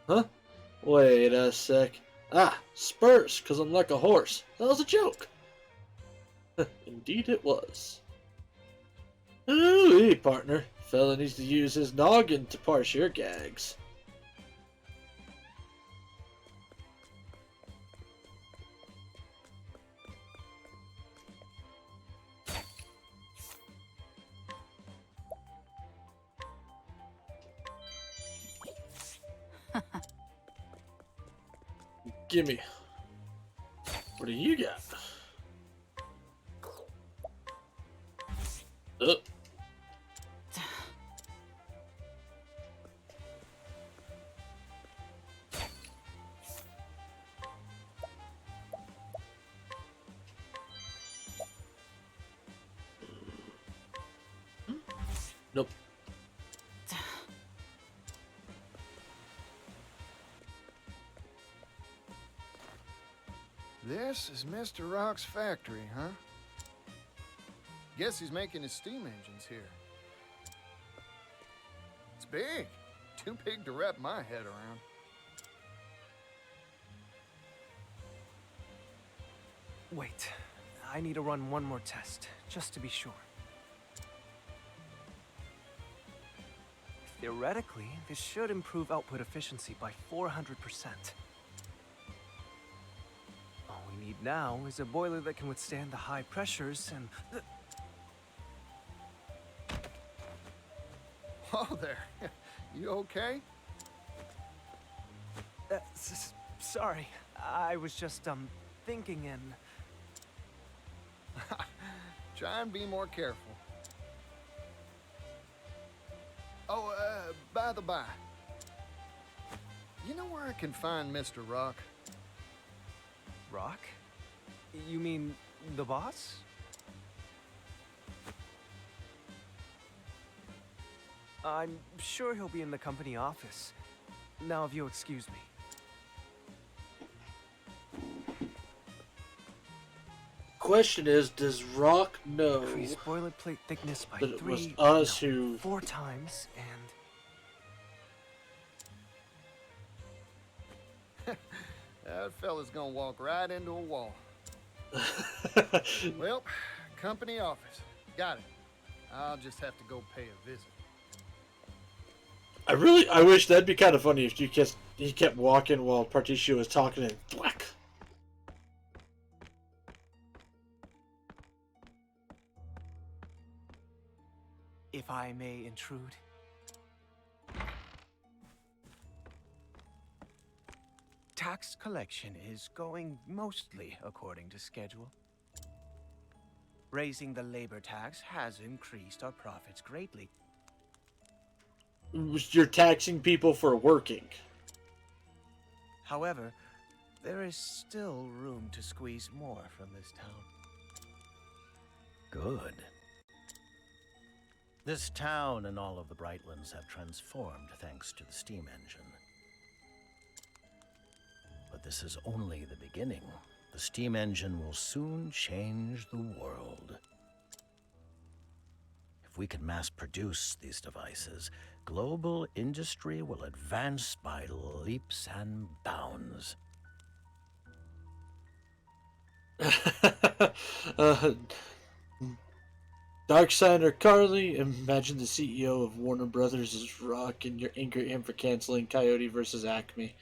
Huh? Wait a sec. Ah, spurs, 'cause I'm like a horse. That was a joke. Indeed it was. Ooh, partner. Fella needs to use his noggin to parse your gags. Gimme. What do you got? Nope. This is Mr. Rock's factory, huh? Guess he's making his steam engines here. It's big. Too big to wrap my head around. Wait, I need to run one more test, just to be sure. Theoretically, this should improve output efficiency by 400%. All we need now is a boiler that can withstand the high pressures and... Oh, there. You okay? Sorry, I was just, thinking and... Try and be more careful. by the by, you know where I can find Mr. Rock? Rock? You mean the boss? I'm sure he'll be in the company office. Now, if you'll excuse me. Question is, does Rock know Increase boilerplate thickness by that it was 3, us no, who 4 times, and That fella's gonna walk right into a wall. Well, company office. Got it. I'll just have to go pay a visit. I wish that'd be kind of funny if he kept walking while Particio was talking and thwack. if I may intrude. Tax collection is going mostly according to schedule. Raising the labor tax has increased our profits greatly. You're taxing people for working. However, there is still room to squeeze more from this town. Good. This town and all of the Brightlands have transformed thanks to the steam engine. But this is only the beginning. The steam engine will soon change the world. If we can mass produce these devices, global industry will advance by leaps and bounds. Darkseid or Carly, imagine the CEO of Warner Brothers is Rock and you're angry at him for canceling Coyote versus Acme.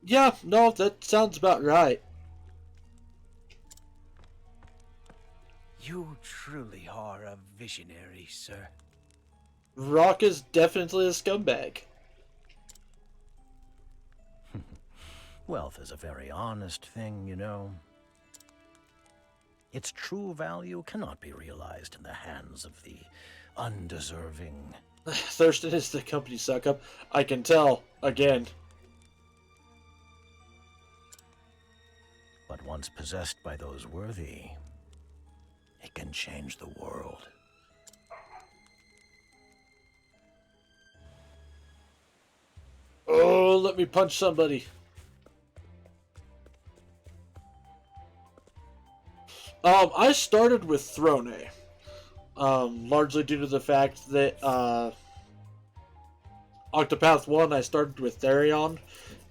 Yeah, no, that sounds about right. You truly are a visionary, sir. Rock is definitely a scumbag. Wealth is a very honest thing, you know. Its true value cannot be realized in the hands of the undeserving. Thurston is the company suck up. I can tell, again. But once possessed by those worthy, it can change the world. Oh, let me punch somebody. I started with Throne, largely due to the fact that Octopath 1 I started with Therion,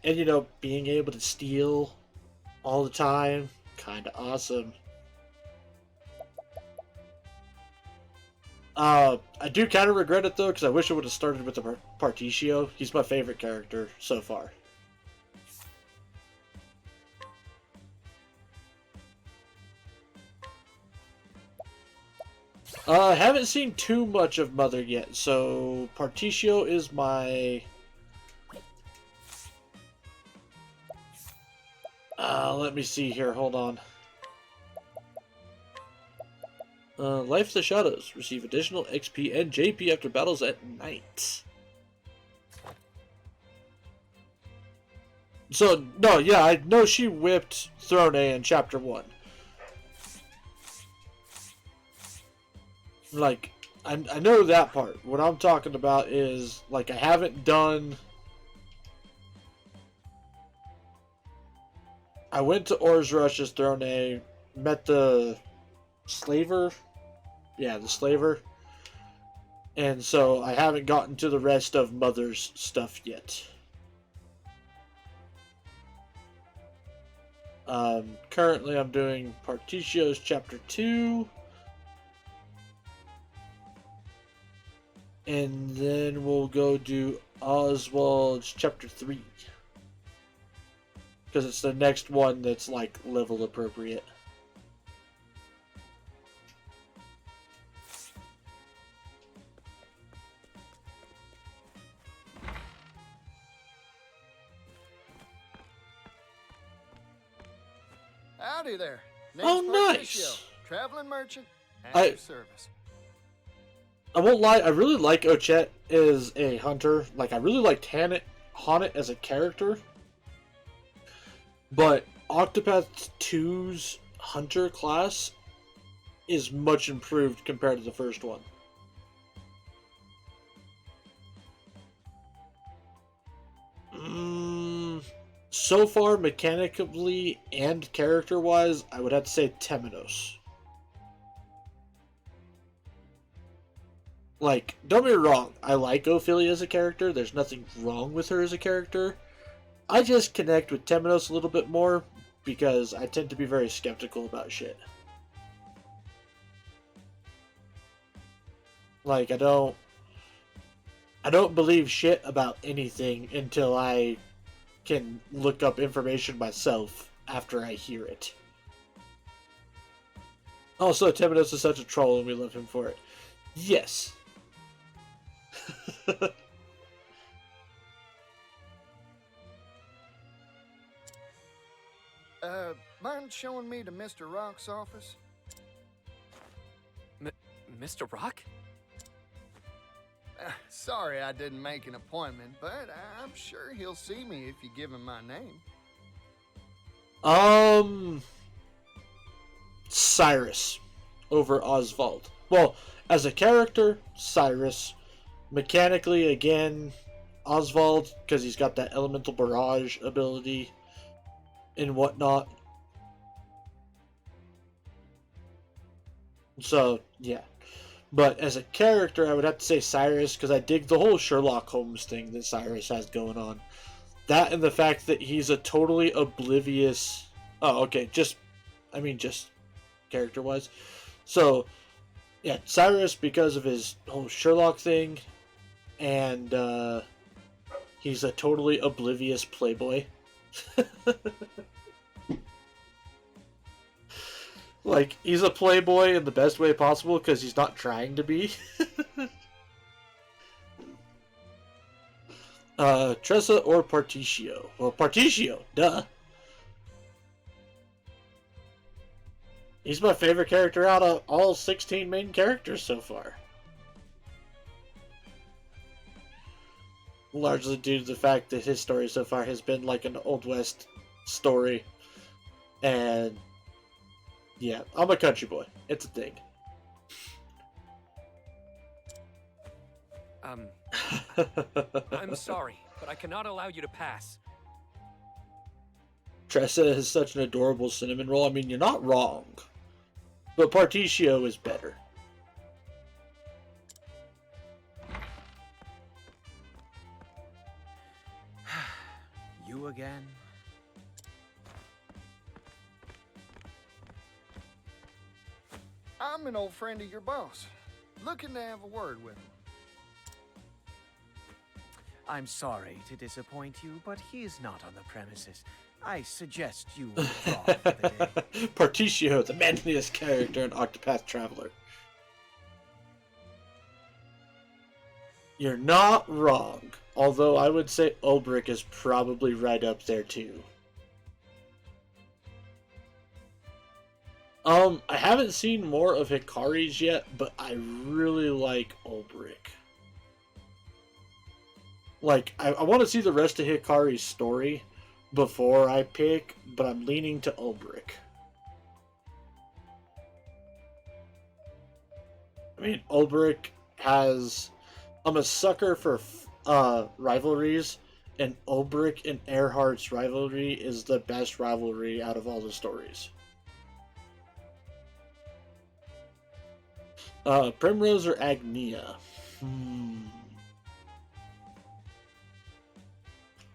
and you know, being able to steal all the time, kinda awesome. I do kind of regret it though, because I wish I would have started with the Particio. He's my favorite character so far. I haven't seen too much of Mother yet, so Particio is my... let me see here, hold on. Life of the Shadows. Receive additional XP and JP after battles at night. So, no, yeah, I know she whipped Throne in Chapter 1. Like, I know that part. What I'm talking about is, like, I haven't done... I went to Ors Rush's Throne, met the Slaver. Yeah, the Slaver. And so I haven't gotten to the rest of Mother's stuff yet. Currently I'm doing Particio's Chapter 2. And then we'll go do Oswald's Chapter 3. Because it's the next one that's, like, level appropriate. Howdy there. Oh, Name's Particio, nice. traveling merchant, at I- your service. I won't lie, I really like Ochette as a hunter. Like, I really liked Honnet as a character. But Octopath 2's hunter class is much improved compared to the first one. So far, mechanically and character-wise, I would have to say Temenos. Like, don't get me wrong, I like Ophelia as a character. There's nothing wrong with her as a character. I just connect with Temenos a little bit more because I tend to be very skeptical about shit. Like, I don't believe shit about anything until I can look up information myself after I hear it. Also, Temenos is such a troll and we love him for it. Yes. Mind showing me to Mr. Rock's office? Mr. Rock? Sorry I didn't make an appointment, but I'm sure he'll see me if you give him my name. Cyrus over Oswald. Well, as a character, Cyrus. Mechanically, again, Oswald, because he's got that elemental barrage ability and whatnot. So, yeah. But as a character, I would have to say Cyrus, because I dig the whole Sherlock Holmes thing that Cyrus has going on. That and the fact that he's a totally oblivious... Oh, okay, just character-wise. So, yeah, Cyrus, because of his whole Sherlock thing, and he's a totally oblivious playboy. Like, he's a playboy in the best way possible because he's not trying to be. Tressa or Particio? Well, Particio, duh. He's my favorite character out of all 16 main characters so far. Largely due to the fact that his story so far has been like an Old West story. And yeah, I'm a country boy. It's a thing. I'm sorry, but I cannot allow you to pass. Tressa is such an adorable cinnamon roll. I mean, you're not wrong. But Particio is better. You again? I'm an old friend of your boss, looking to have a word with him. I'm sorry to disappoint you, but he's not on the premises. I suggest you withdraw for the day. Particio, the manliest character in Octopath Traveler. You're not wrong. Although I would say Ulbrich is probably right up there too. I haven't seen more of Hikari's yet, but I really like Ulbrich. Like, I want to see the rest of Hikari's story before I pick, but I'm leaning to Ulbrich. I mean, Ulbrich has... I'm a sucker for rivalries, and Ulbrich and Earhart's rivalry is the best rivalry out of all the stories. Primrose or Agnia?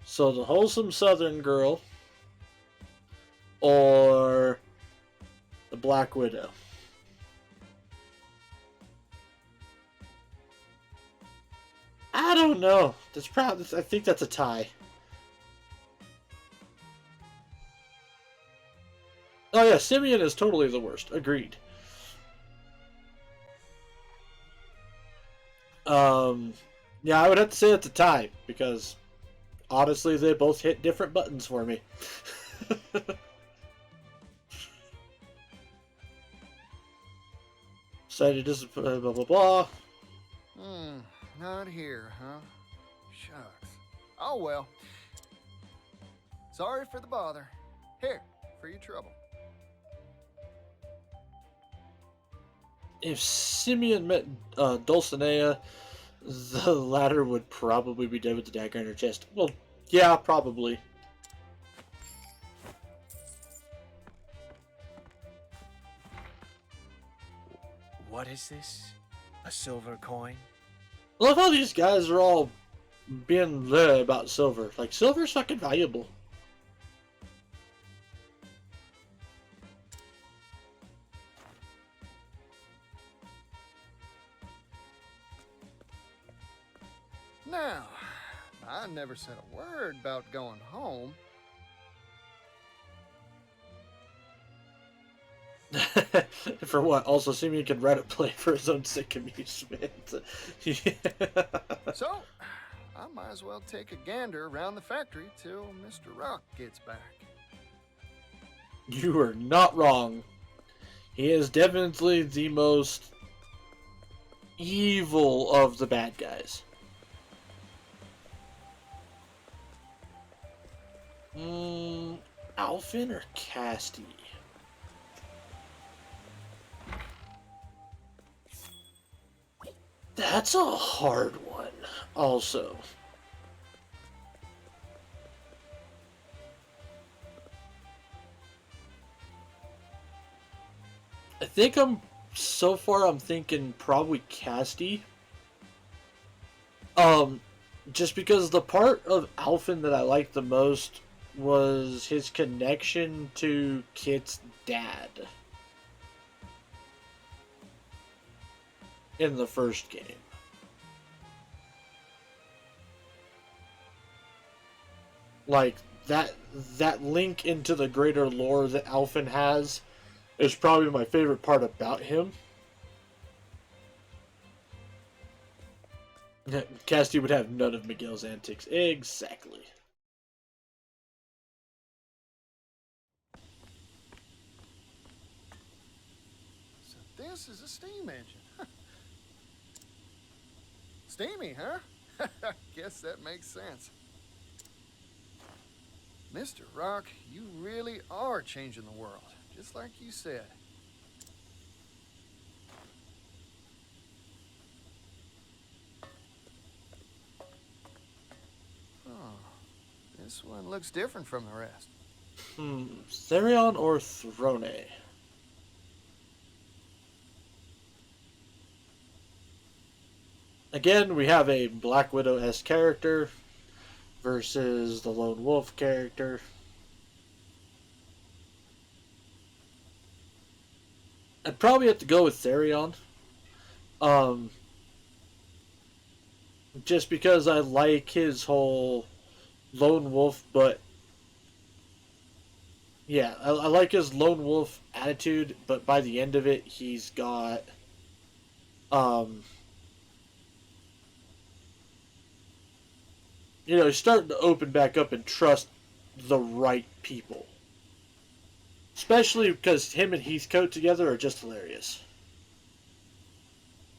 So the wholesome Southern girl, or the Black Widow? I don't know. That's probably. I think that's a tie. Oh yeah, Simeon is totally the worst. Agreed. Yeah, I would have to say it's a tie because honestly, they both hit different buttons for me. Decided to blah blah blah. not here, huh? Shucks. Oh well. Sorry for the bother. Here, for your trouble. If Simeon met Dulcinea, the latter would probably be dead with the dagger in her chest. Well, yeah, probably. What is this? A silver coin? I love how these guys are all being bleh about silver. Like, silver's fucking valuable. Now, I never said a word about going home. For what? Also, Simeon can write a play for his own sick amusement. So, I might as well take a gander around the factory till Mr. Rock gets back. You are not wrong. He is definitely the most evil of the bad guys. Alvin or Casti? That's a hard one, also. I think so far I'm thinking probably Casti. Just because the part of Alvin that I liked the most was his connection to Kit's dad in the first game. Like that link into the greater lore that Alvin has is probably my favorite part about him. Casti would have none of Miguel's antics. Exactly. So this is a steam engine. Steamy, huh? Guess that makes sense. Mr. Rock, you really are changing the world, just like you said. Oh, this one looks different from the rest. Therion or Throne? Again, we have a Black Widow-esque character versus the Lone Wolf character. I'd probably have to go with Therion. Just because I like his whole Lone Wolf, but yeah, I like his Lone Wolf attitude, but by the end of it, he's got he's starting to open back up and trust the right people. Especially because him and Heathcote together are just hilarious.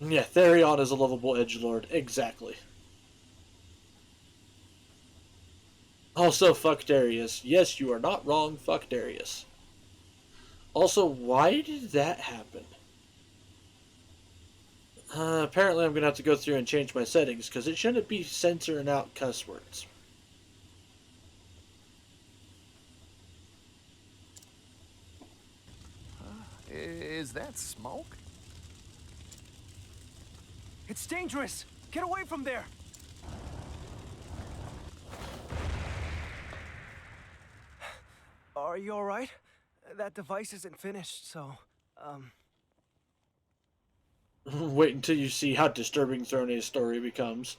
Yeah, Therion is a lovable edgelord. Exactly. Also, fuck Darius. Yes, you are not wrong. Fuck Darius. Also, why did that happen? Apparently I'm going to have to go through and change my settings, because it shouldn't be censoring out cuss words. Is that smoke? It's dangerous! Get away from there! Are you alright? That device isn't finished, so, Wait until you see how disturbing Throne's story becomes.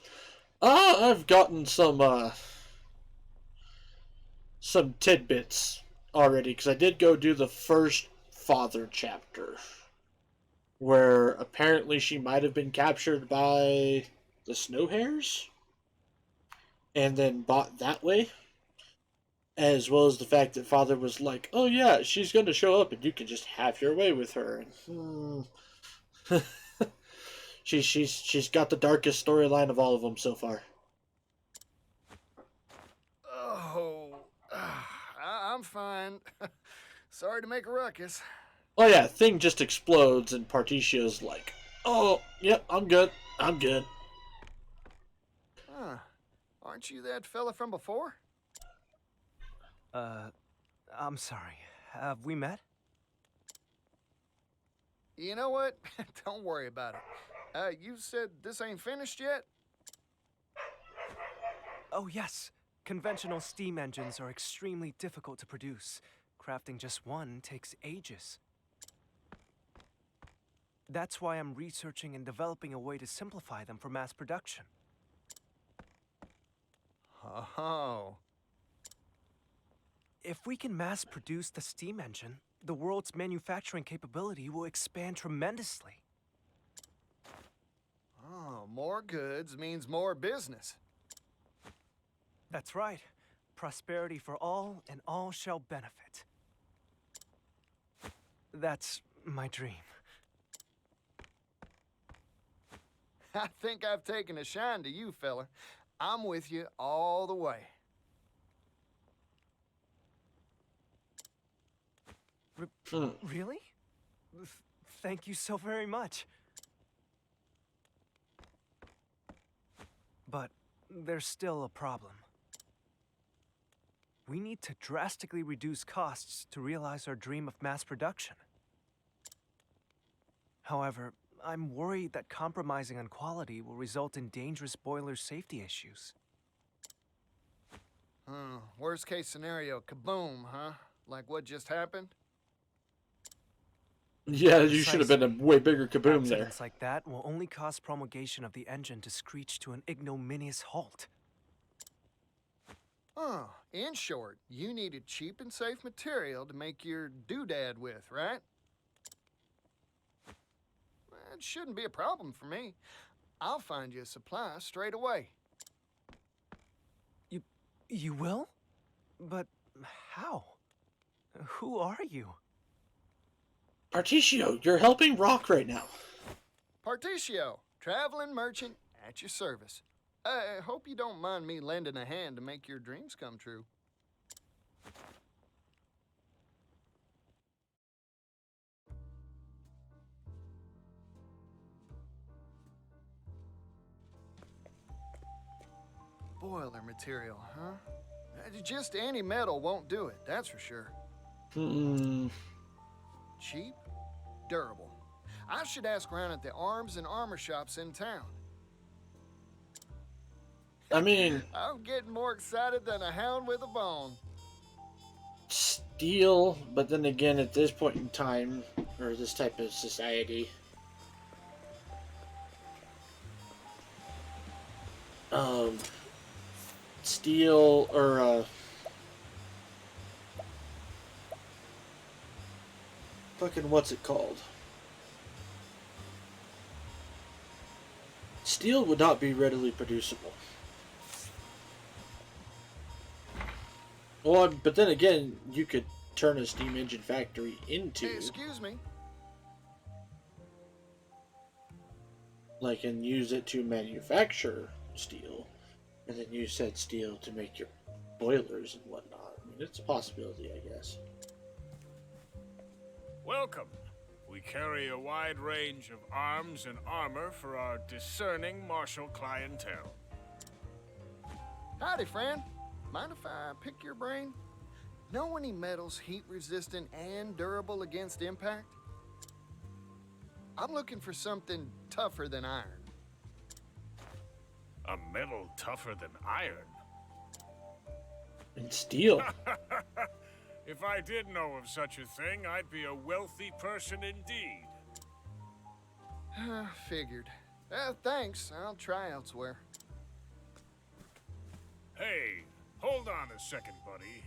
I've gotten some tidbits already, because I did go do the first father chapter, where apparently she might have been captured by the Snow Hares, and then bought that way, as well as the fact that father was like, oh yeah, she's going to show up and you can just have your way with her. She's got the darkest storyline of all of them so far. Oh, I'm fine. Sorry to make a ruckus. Oh yeah, thing just explodes and Partitio's like, "Oh, yep, I'm good. I'm good." Huh. Aren't you that fella from before? I'm sorry. Have we met? You know what? Don't worry about it. You said this ain't finished yet? Oh, yes. Conventional steam engines are extremely difficult to produce. Crafting just one takes ages. That's why I'm researching and developing a way to simplify them for mass production. Oh. If we can mass produce the steam engine, the world's manufacturing capability will expand tremendously. Oh, more goods means more business. That's right. Prosperity for all, and all shall benefit. That's my dream. I think I've taken a shine to you, fella. I'm with you all the way. Really? Thank you so very much. But there's still a problem. We need to drastically reduce costs to realize our dream of mass production. However, I'm worried that compromising on quality will result in dangerous boiler safety issues. Worst case scenario, kaboom, huh? Like what just happened? Yeah, you should have been a way bigger kaboom there. Accidents like that will only cause promulgation of the engine to screech to an ignominious halt. In short, you needed cheap and safe material to make your doodad with, right? It shouldn't be a problem for me. I'll find you a supply straight away. You will? But how? Who are you? Partitio, you're helping Rock right now. Partitio, traveling merchant at your service. I hope you don't mind me lending a hand to make your dreams come true. Boiler material, huh? Just any metal won't do it, that's for sure. Cheap, durable. I should ask around at the arms and armor shops in town. I mean, I'm getting more excited than a hound with a bone. Steel, but then again, at this point in time, or this type of society, steel or fucking what's it called? Steel would not be readily producible. Well, but then again, you could turn a steam engine factory into... Excuse me? Like, and use it to manufacture steel. And then use said steel to make your boilers and whatnot. I mean, it's a possibility, I guess. Welcome. We carry a wide range of arms and armor for our discerning martial clientele. Howdy, friend. Mind if I pick your brain? Know any metals heat-resistant and durable against impact? I'm looking for something tougher than iron. A metal tougher than iron? And steel. If I did know of such a thing, I'd be a wealthy person indeed. Figured. Thanks. I'll try elsewhere. Hey, hold on a second, buddy.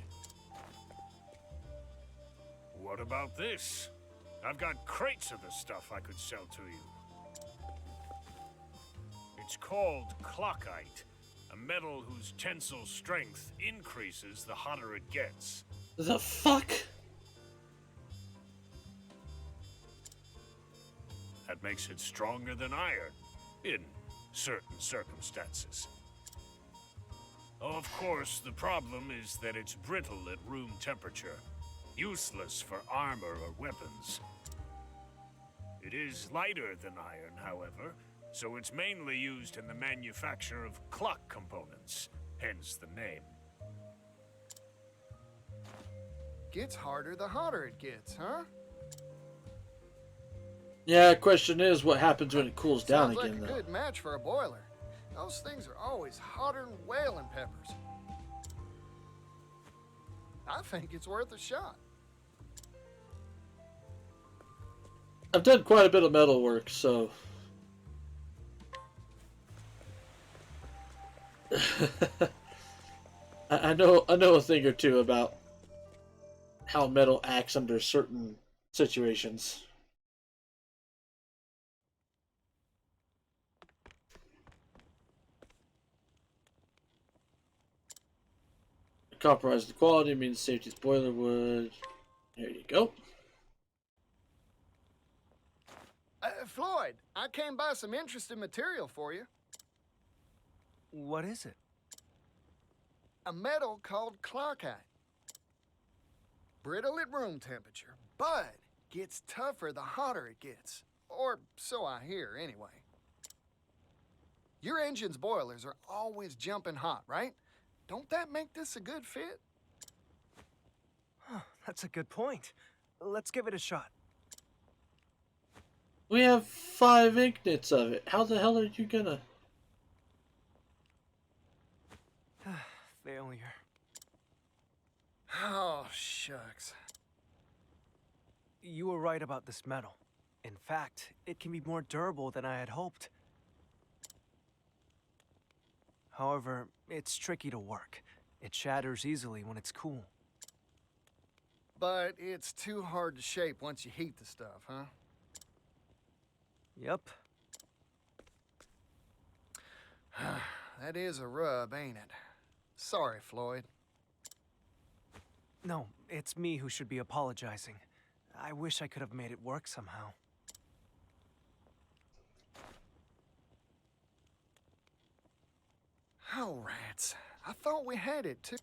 What about this? I've got crates of the stuff I could sell to you. It's called clockite, a metal whose tensile strength increases the hotter it gets. The fuck? That makes it stronger than iron. in certain circumstances. Of course, the problem is that it's brittle at room temperature, useless for armor or weapons. It is lighter than iron, however, so it's mainly used in the manufacture of clock components, hence the name. Gets harder the hotter it gets, huh? Yeah, question is what happens when it cools down Sounds again, like a though. good match for a boiler. Those things are always hotter than whaling peppers. I think it's worth a shot. I've done quite a bit of metal work, so I know a thing or two about how metal acts under certain situations. Compromise the quality means safety's boiler wood. There you go. Floyd, I came by some interesting material for you. What is it? A metal called clockite. Brittle at room temperature, but gets tougher the hotter it gets. Or so I hear, anyway. Your engine's boilers are always jumping hot, right? Don't that make this a good fit? That's a good point. Let's give it a shot. We have 5 ingots of it. How the hell are you gonna... Failure. Oh, shucks. You were right about this metal. In fact, it can be more durable than I had hoped. However, it's tricky to work. It shatters easily when it's cool. But it's too hard to shape once you heat the stuff, huh? Yep. That is a rub, ain't it? Sorry, Floyd. No, it's me who should be apologizing. I wish I could have made it work somehow. Oh, rats. I thought we had it, too.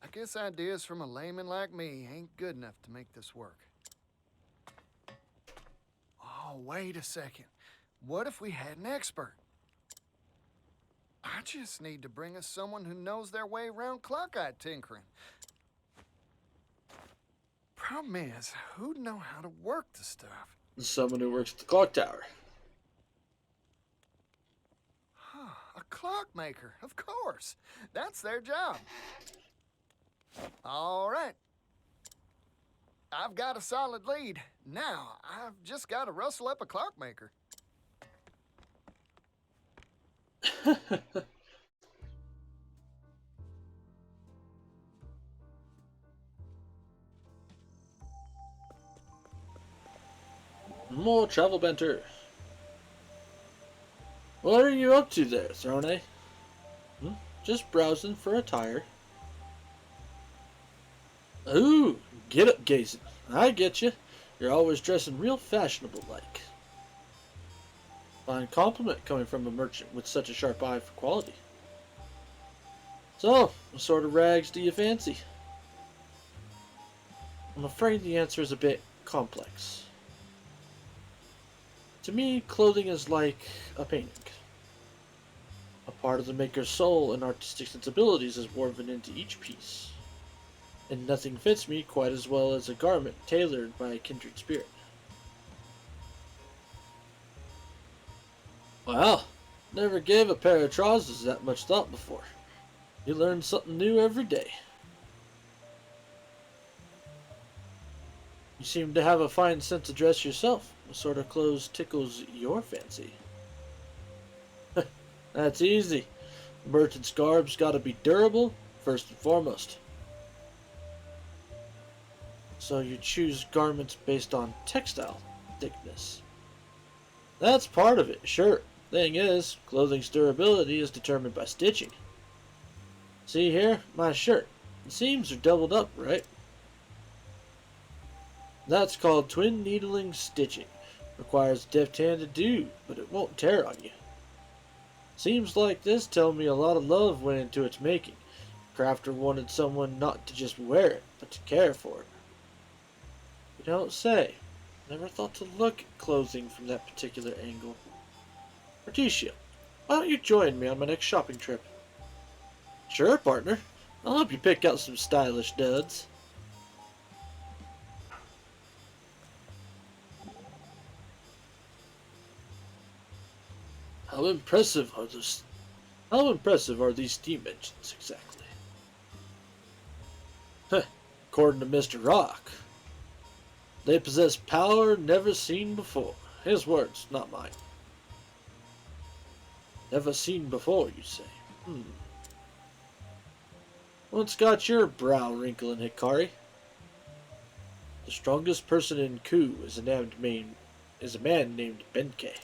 I guess ideas from a layman like me ain't good enough to make this work. Oh, wait a second. What if we had an expert? I just need to bring us someone who knows their way around clockite tinkering. Problem is, who'd know how to work the stuff? Someone who works at the clock tower. Huh, a clockmaker, of course. That's their job. All right. I've got a solid lead. Now, I've just got to rustle up a clockmaker. More travel banter. What are you up to there, Throne? Just browsing for attire. Ooh, get up gazing. I get you. You're always dressing real fashionable like. Fine compliment coming from a merchant with such a sharp eye for quality. So, what sort of rags do you fancy? I'm afraid the answer is a bit complex. To me, clothing is like a painting. A part of the maker's soul and artistic sensibilities is woven into each piece. And nothing fits me quite as well as a garment tailored by a kindred spirit. Well, never gave a pair of trousers that much thought before. You learn something new every day. You seem to have a fine sense of dress yourself. What sort of clothes tickles your fancy? That's easy. Merchant's garb's gotta be durable, first and foremost. So you choose garments based on textile thickness. That's part of it, sure. Thing is, clothing's durability is determined by stitching. See here, my shirt. The seams are doubled up, right? That's called twin needling stitching. Requires a deft hand to do, but it won't tear on you. Seems like this tells me a lot of love went into its making. Crafter wanted someone not to just wear it, but to care for it. You don't say. Never thought to look at clothing from that particular angle. Berticia, why don't you join me on my next shopping trip? Sure, partner. I'll help you pick out some stylish duds. How impressive are these steam engines exactly? Huh, according to Mr. Rock, they possess power never seen before. His words, not mine. Never seen before, you say? What's got your brow wrinkling, Hikari? The strongest person in Ku is a man named Benkei.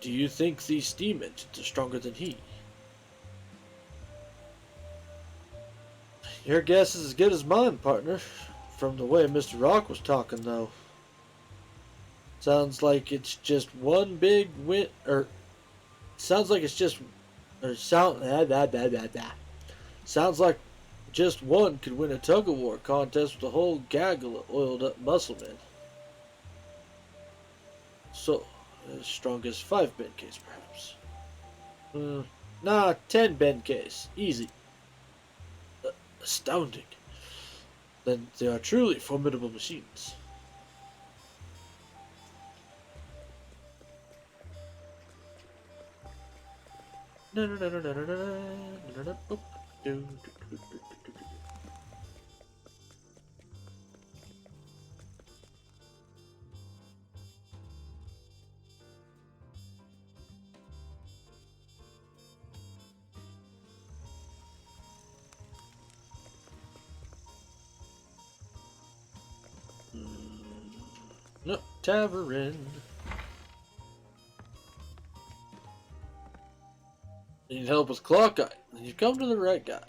Do you think these steam engines are stronger than he? Your guess is as good as mine, partner. From the way Mr. Rock was talking, though. Sounds like it's just one big win, sounds like it's just, sounds like just one could win a tug-of-war contest with a whole gaggle of oiled-up musclemen. So, as strong as 5 Benkeis, perhaps. Nah, 10 Benkeis. Easy. Astounding. Then they are truly formidable machines. No, tavern. Need help with Clock Eye? Then you've come to the right guy.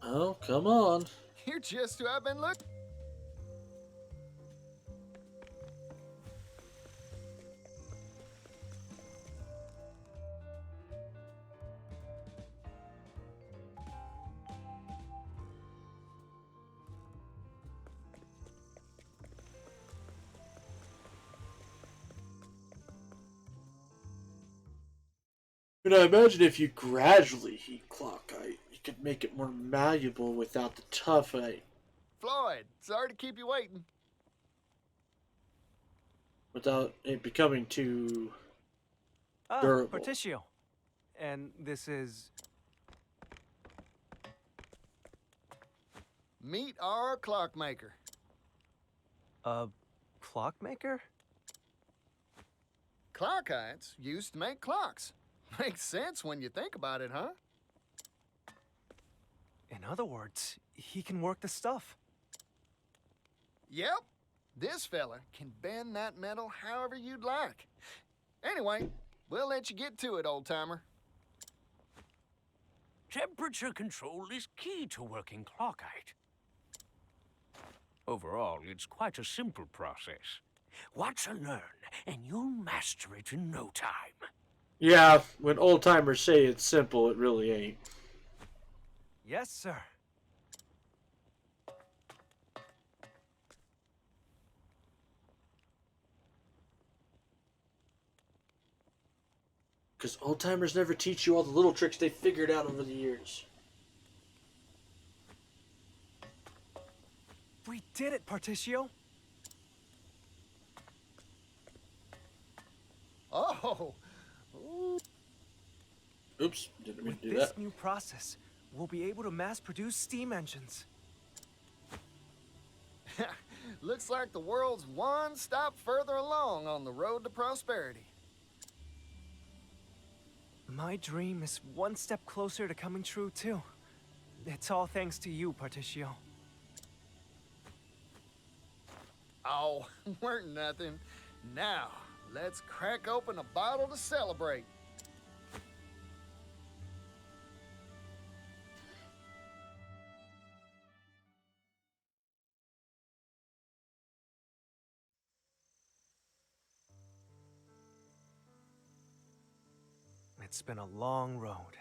Oh, come on. You're just who I've been looking. I imagine if you gradually heat Clock Eye, you could make it more malleable without the tough eye. Floyd, sorry to keep you waiting. Without it becoming too Ah, durable. Berticio. And this is... Meet our clockmaker. a clockmaker? Clockites used to make clocks. Makes sense when you think about it, huh? In other words, he can work the stuff. Yep. This fella can bend that metal however you'd like. Anyway, we'll let you get to it, old-timer. Temperature control is key to working clockite. Overall, it's quite a simple process. Watch and learn, and you'll master it in no time. Yeah, when old timers say it's simple, it really ain't. Yes, sir. Because old timers never teach you all the little tricks they figured out over the years. We did it, Berticio. Oh. Oops, didn't mean With to do this that. new process, we'll be able to mass-produce steam engines. Looks like the world's one stop further along on the road to prosperity. My dream is one step closer to coming true, too. It's all thanks to you, Berticio. Oh, weren't nothing. Now, let's crack open a bottle to celebrate. It's been a long road.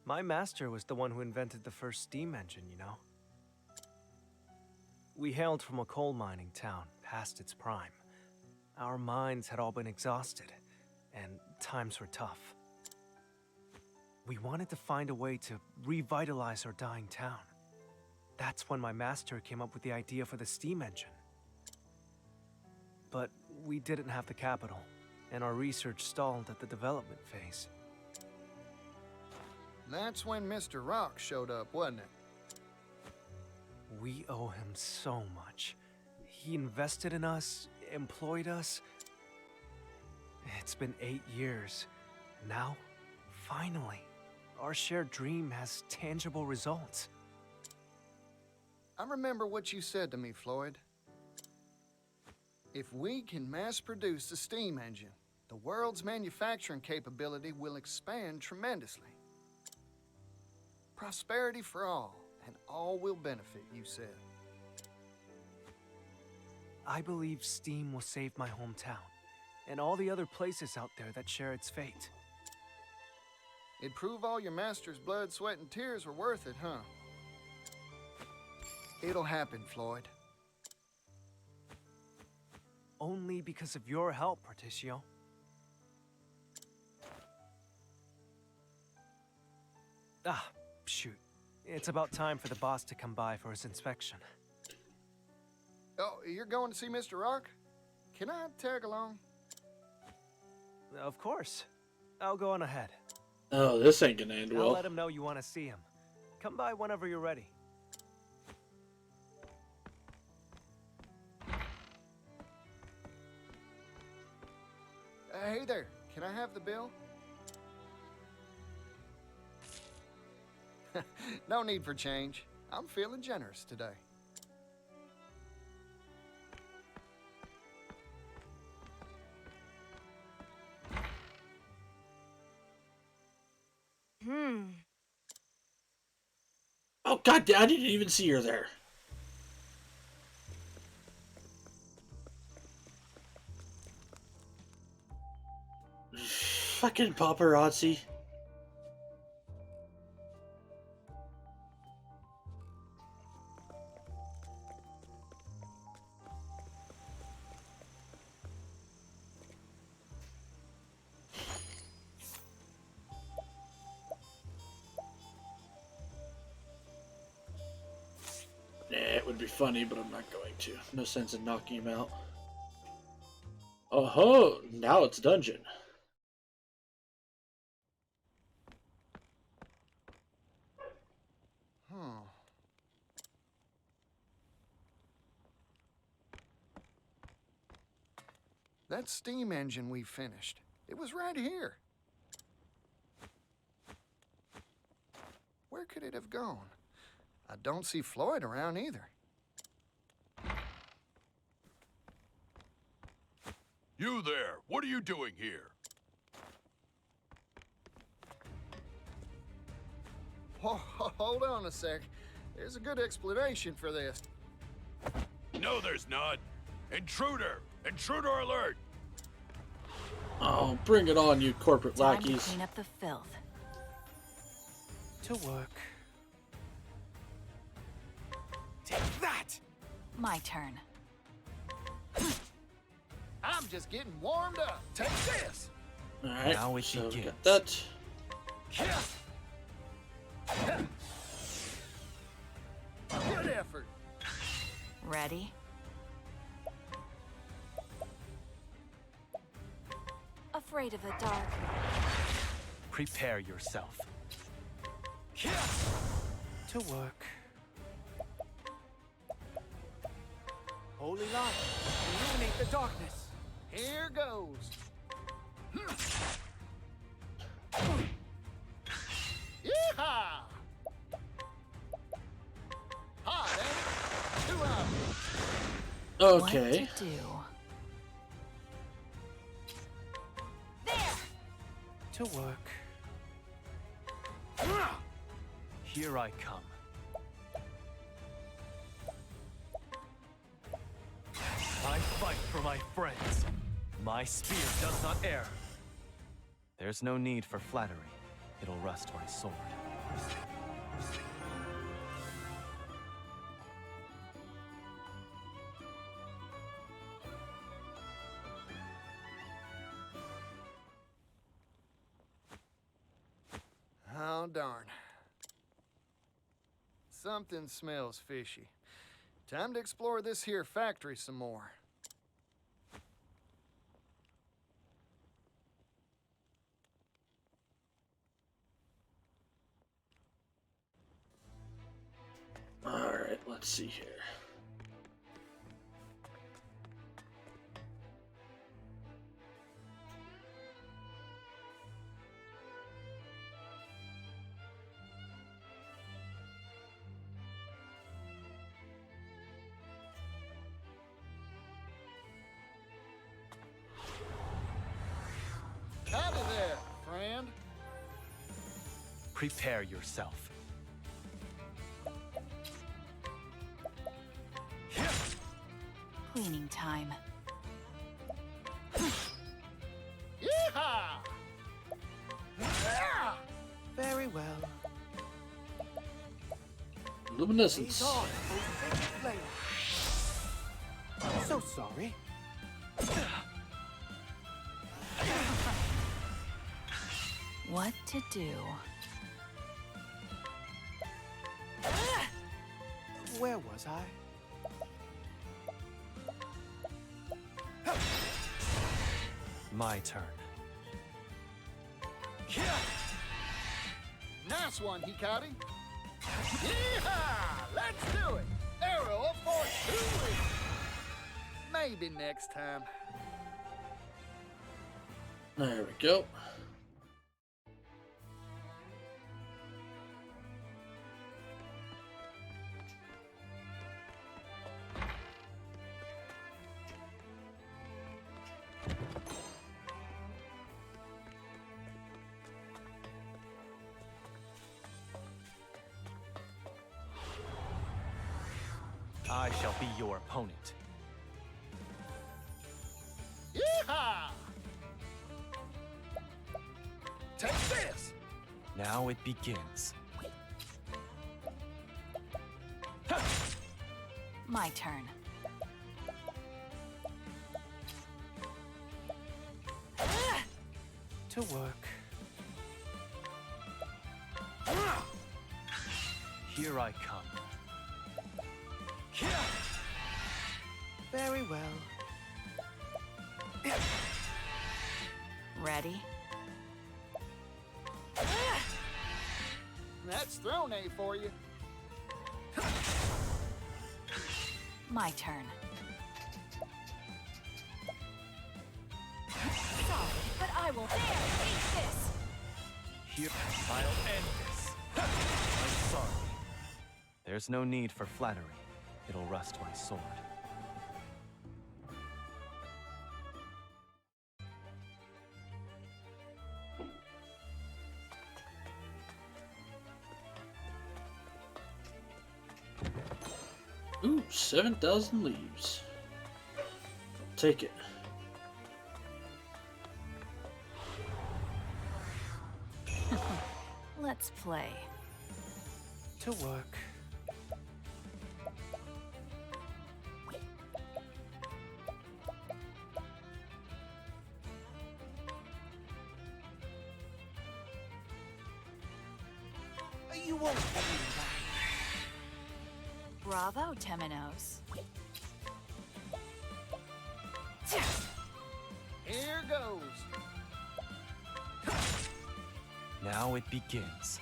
My master was the one who invented the first steam engine, you know? We hailed from a coal mining town, past its prime. Our minds had all been exhausted, and times were tough. We wanted to find a way to revitalize our dying town. That's when my master came up with the idea for the steam engine. But we didn't have the capital, and our research stalled at the development phase. That's when Mr. Rock showed up, wasn't it? We owe him so much. He invested in us, employed us. It's been 8 years. Now, finally, our shared dream has tangible results. I remember what you said to me, Floyd. If we can mass-produce the steam engine, the world's manufacturing capability will expand tremendously. Prosperity for all, and all will benefit, you said. I believe steam will save my hometown, and all the other places out there that share its fate. It'd prove all your master's blood, sweat, and tears were worth it, huh? It'll happen, Floyd. Only because of your help, Particio. Ah, shoot. It's about time for the boss to come by for his inspection. Oh, you're going to see Mr. Rock? Can I tag along? Of course. I'll go on ahead. Oh, this ain't gonna end I'll well. let him know you want to see him. Come by whenever you're ready. Hey there, can I have the bill? No need for change. I'm feeling generous today. Oh god, I didn't even see her there. Fucking paparazzi. It would be funny, but I'm not going to. No sense in knocking him out. Oh ho! Now it's dungeon. That steam engine we finished, it was right here. Where could it have gone? I don't see Floyd around either. You there! What are you doing here? Hold on a sec. There's a good explanation for this. No, there's not. Intruder! Intruder alert! Oh, bring it on, you corporate Time lackeys. to clean up the filth. To work. Take that! My turn. I'm just getting warmed up. Take this! Alright, Now it so we begins. got that. Good effort. Ready? Afraid of the dark. Prepare yourself. To work. Holy light, illuminate the darkness. Here goes. Yeehaw! Hot, ain't it? 2 hours. Okay. What to do? To work. Here I come. I fight for my friends. My spear does not err. There's no need for flattery. It'll rust my sword. Oh, darn. Something smells fishy. Time to explore this here factory some more. Alright, let's see here. Howdy there, friend. Prepare yourself. Cleaning time. Yeehaw! Very well. Luminescence. I'm so sorry. What to do? Where was I? My turn. Nice one, Hikari. Yeehaw! Let's do it! Arrow of fortune! Maybe next time. There we go. I shall be your opponent. Yeehaw! Take this! Now it begins. My turn. To work. Here I come. Very well. Ready? That's throne A for you. My turn. Sorry, but I will eat this. Here, I'll end this. I'm sorry. There's no need for flattery. It'll rust my sword. Ooh, 7,000 leaves. Take it. Let's play. To work. You won't believe Bravo, Temenos. Here goes. Now it begins.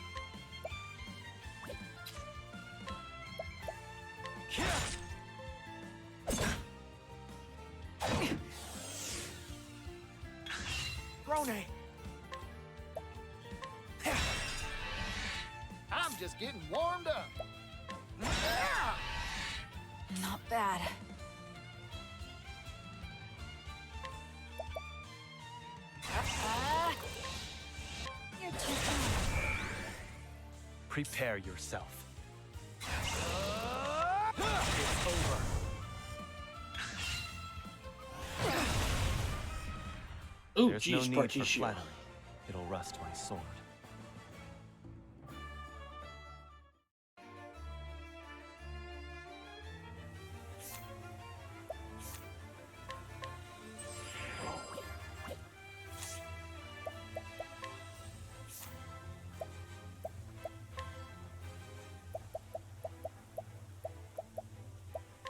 Brone! I'm just getting warmed up. Not bad. You're too kind. Prepare yourself. It's over. Ooh, There's no geez, need for Particio. flattery. It'll rust my sword.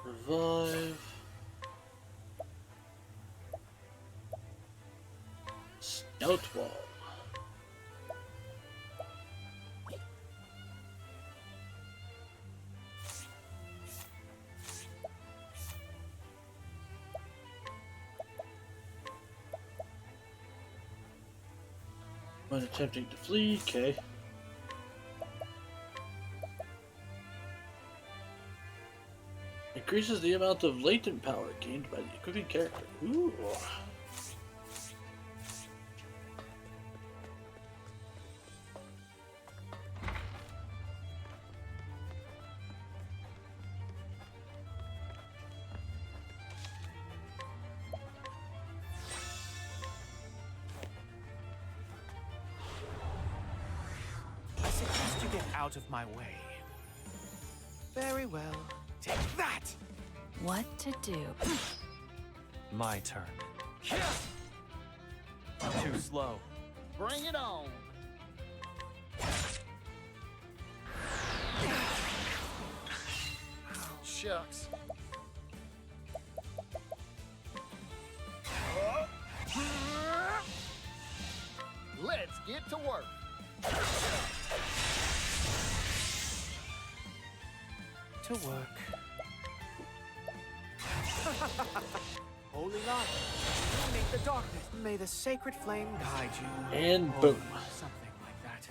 Revive. Scout wall. When attempting to flee, okay. Increases the amount of latent power gained by the equipping character. Ooh. I suggest you get out of my way. Very well. Take that! What to do? My turn. Too slow. Bring it on. Shucks. Let's get to work. To work. Holy light, illuminate the darkness. May the sacred flame guide you. And Or boom. something like that.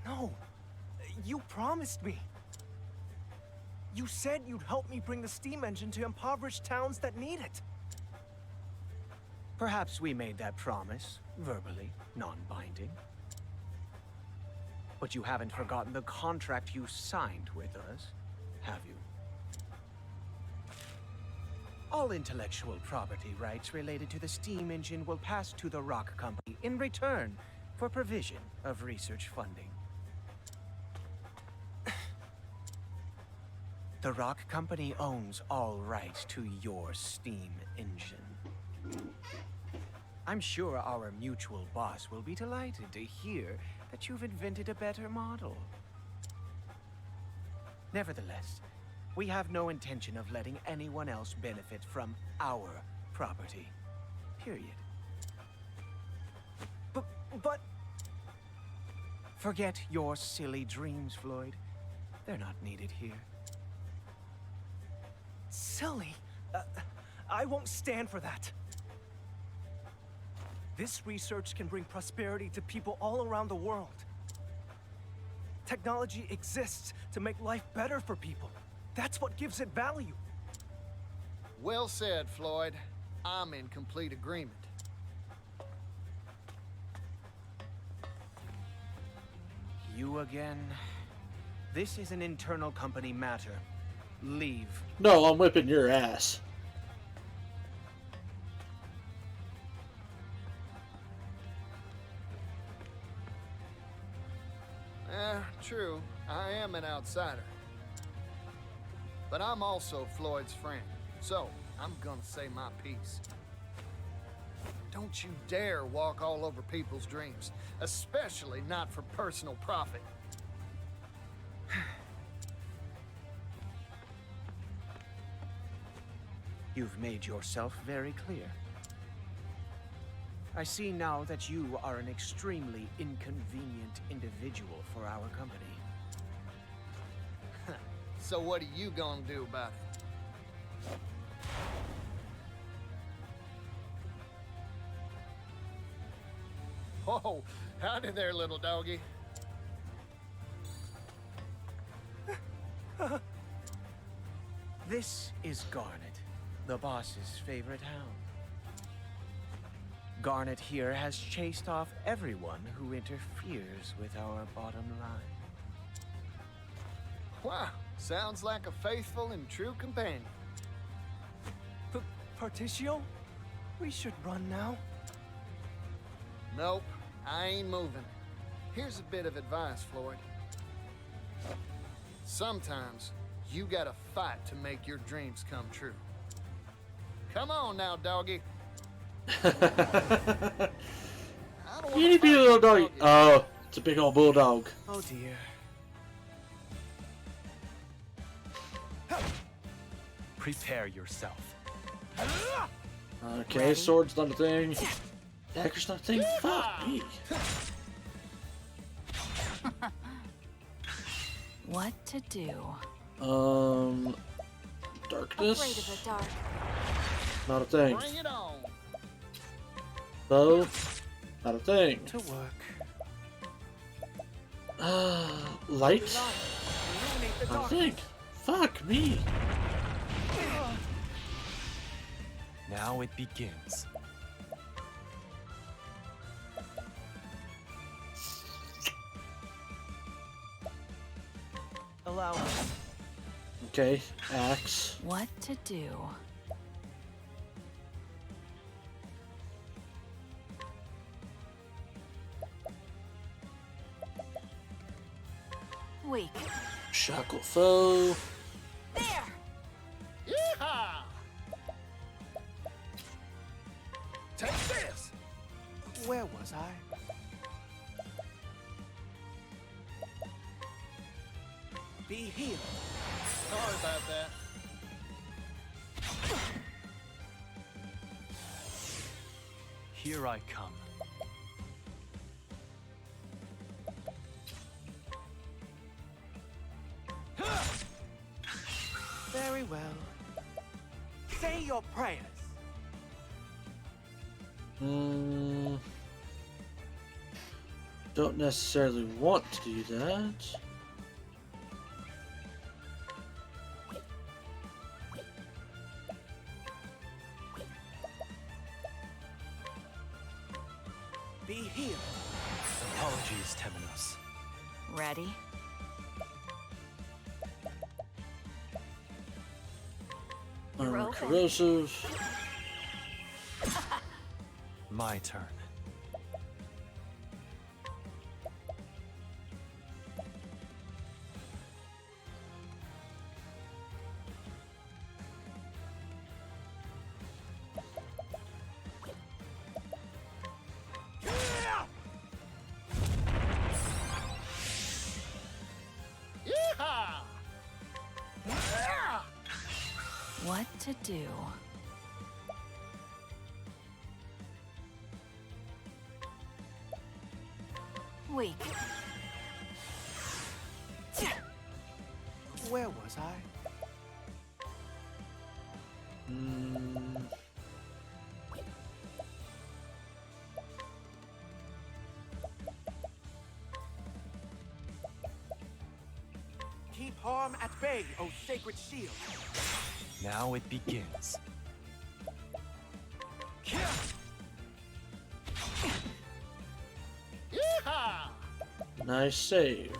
No, you promised me. You said you'd help me bring the steam engine to impoverished towns that need it. Perhaps we made that promise, verbally, non-binding. But you haven't forgotten the contract you signed with us, have you? All intellectual property rights related to the steam engine will pass to the Rock Company in return for provision of research funding. The Rock Company owns all rights to your steam engine. I'm sure our mutual boss will be delighted to hear that you've invented a better model. Nevertheless, we have no intention of letting anyone else benefit from our property. Period. But... Forget your silly dreams, Floyd. They're not needed here. Silly? I won't stand for that. This research can bring prosperity to people all around the world. Technology exists to make life better for people. That's what gives it value. Well said, Floyd. I'm in complete agreement. You again? This is an internal company matter. Leave. No, I'm whipping your ass. True. I am an outsider. But I'm also Floyd's friend. So, I'm gonna say my piece. Don't you dare walk all over people's dreams. Especially not for personal profit. You've made yourself very clear. I see now that you are an extremely inconvenient individual for our company. So what are you gonna do about it? Oh, howdy there, little doggy. This is Garnet, the boss's favorite hound. Garnet here has chased off everyone who interferes with our bottom line. Wow, sounds like a faithful and true companion. Particio? We should run now. Nope, I ain't moving. Here's a bit of advice, Floyd. Sometimes, you gotta fight to make your dreams come true. Come on now, doggy. Itty bitty little doggy. Oh, it's a big old bulldog. Oh dear. Prepare yourself. Okay, Ready? sword's not a thing. Dagger's not a thing. Fuck me. What to do? Darkness. Afraid of the dark. Not a thing. Bring it on. Bow. Not a thing. To work. Light. Not a thing. Fuck me. Now it begins. Allow me. Okay, axe. What to do? Weak. Shackle foe. There! Yeehaw! Take this! Where was I? Be healed. Sorry about that. Here I come. Very well. Say your prayers. Don't necessarily want to do that. Be healed. Apologies, Temenos. Ready? Armor open. corrosive. My turn. Yeehaw! What to do? Weak. Where was I? Keep harm at bay, O sacred shield. Now it begins. Yeehaw! Nice save.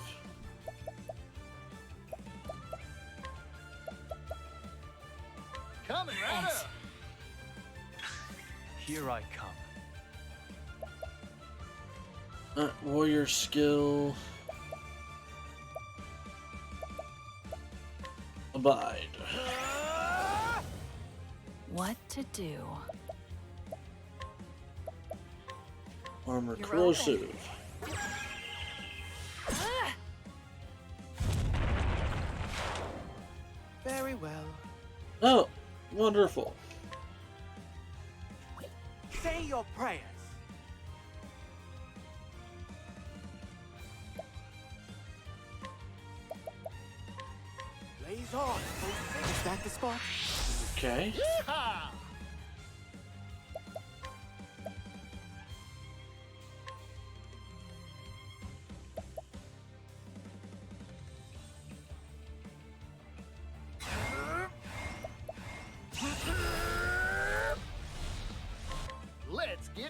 Coming right up. Here I come. Warrior skill. Abide. What to do? Armor You're corrosive. Very well. Oh, wonderful. Say your prayers. Blaze on. Is that the spot? Okay. Yeehaw!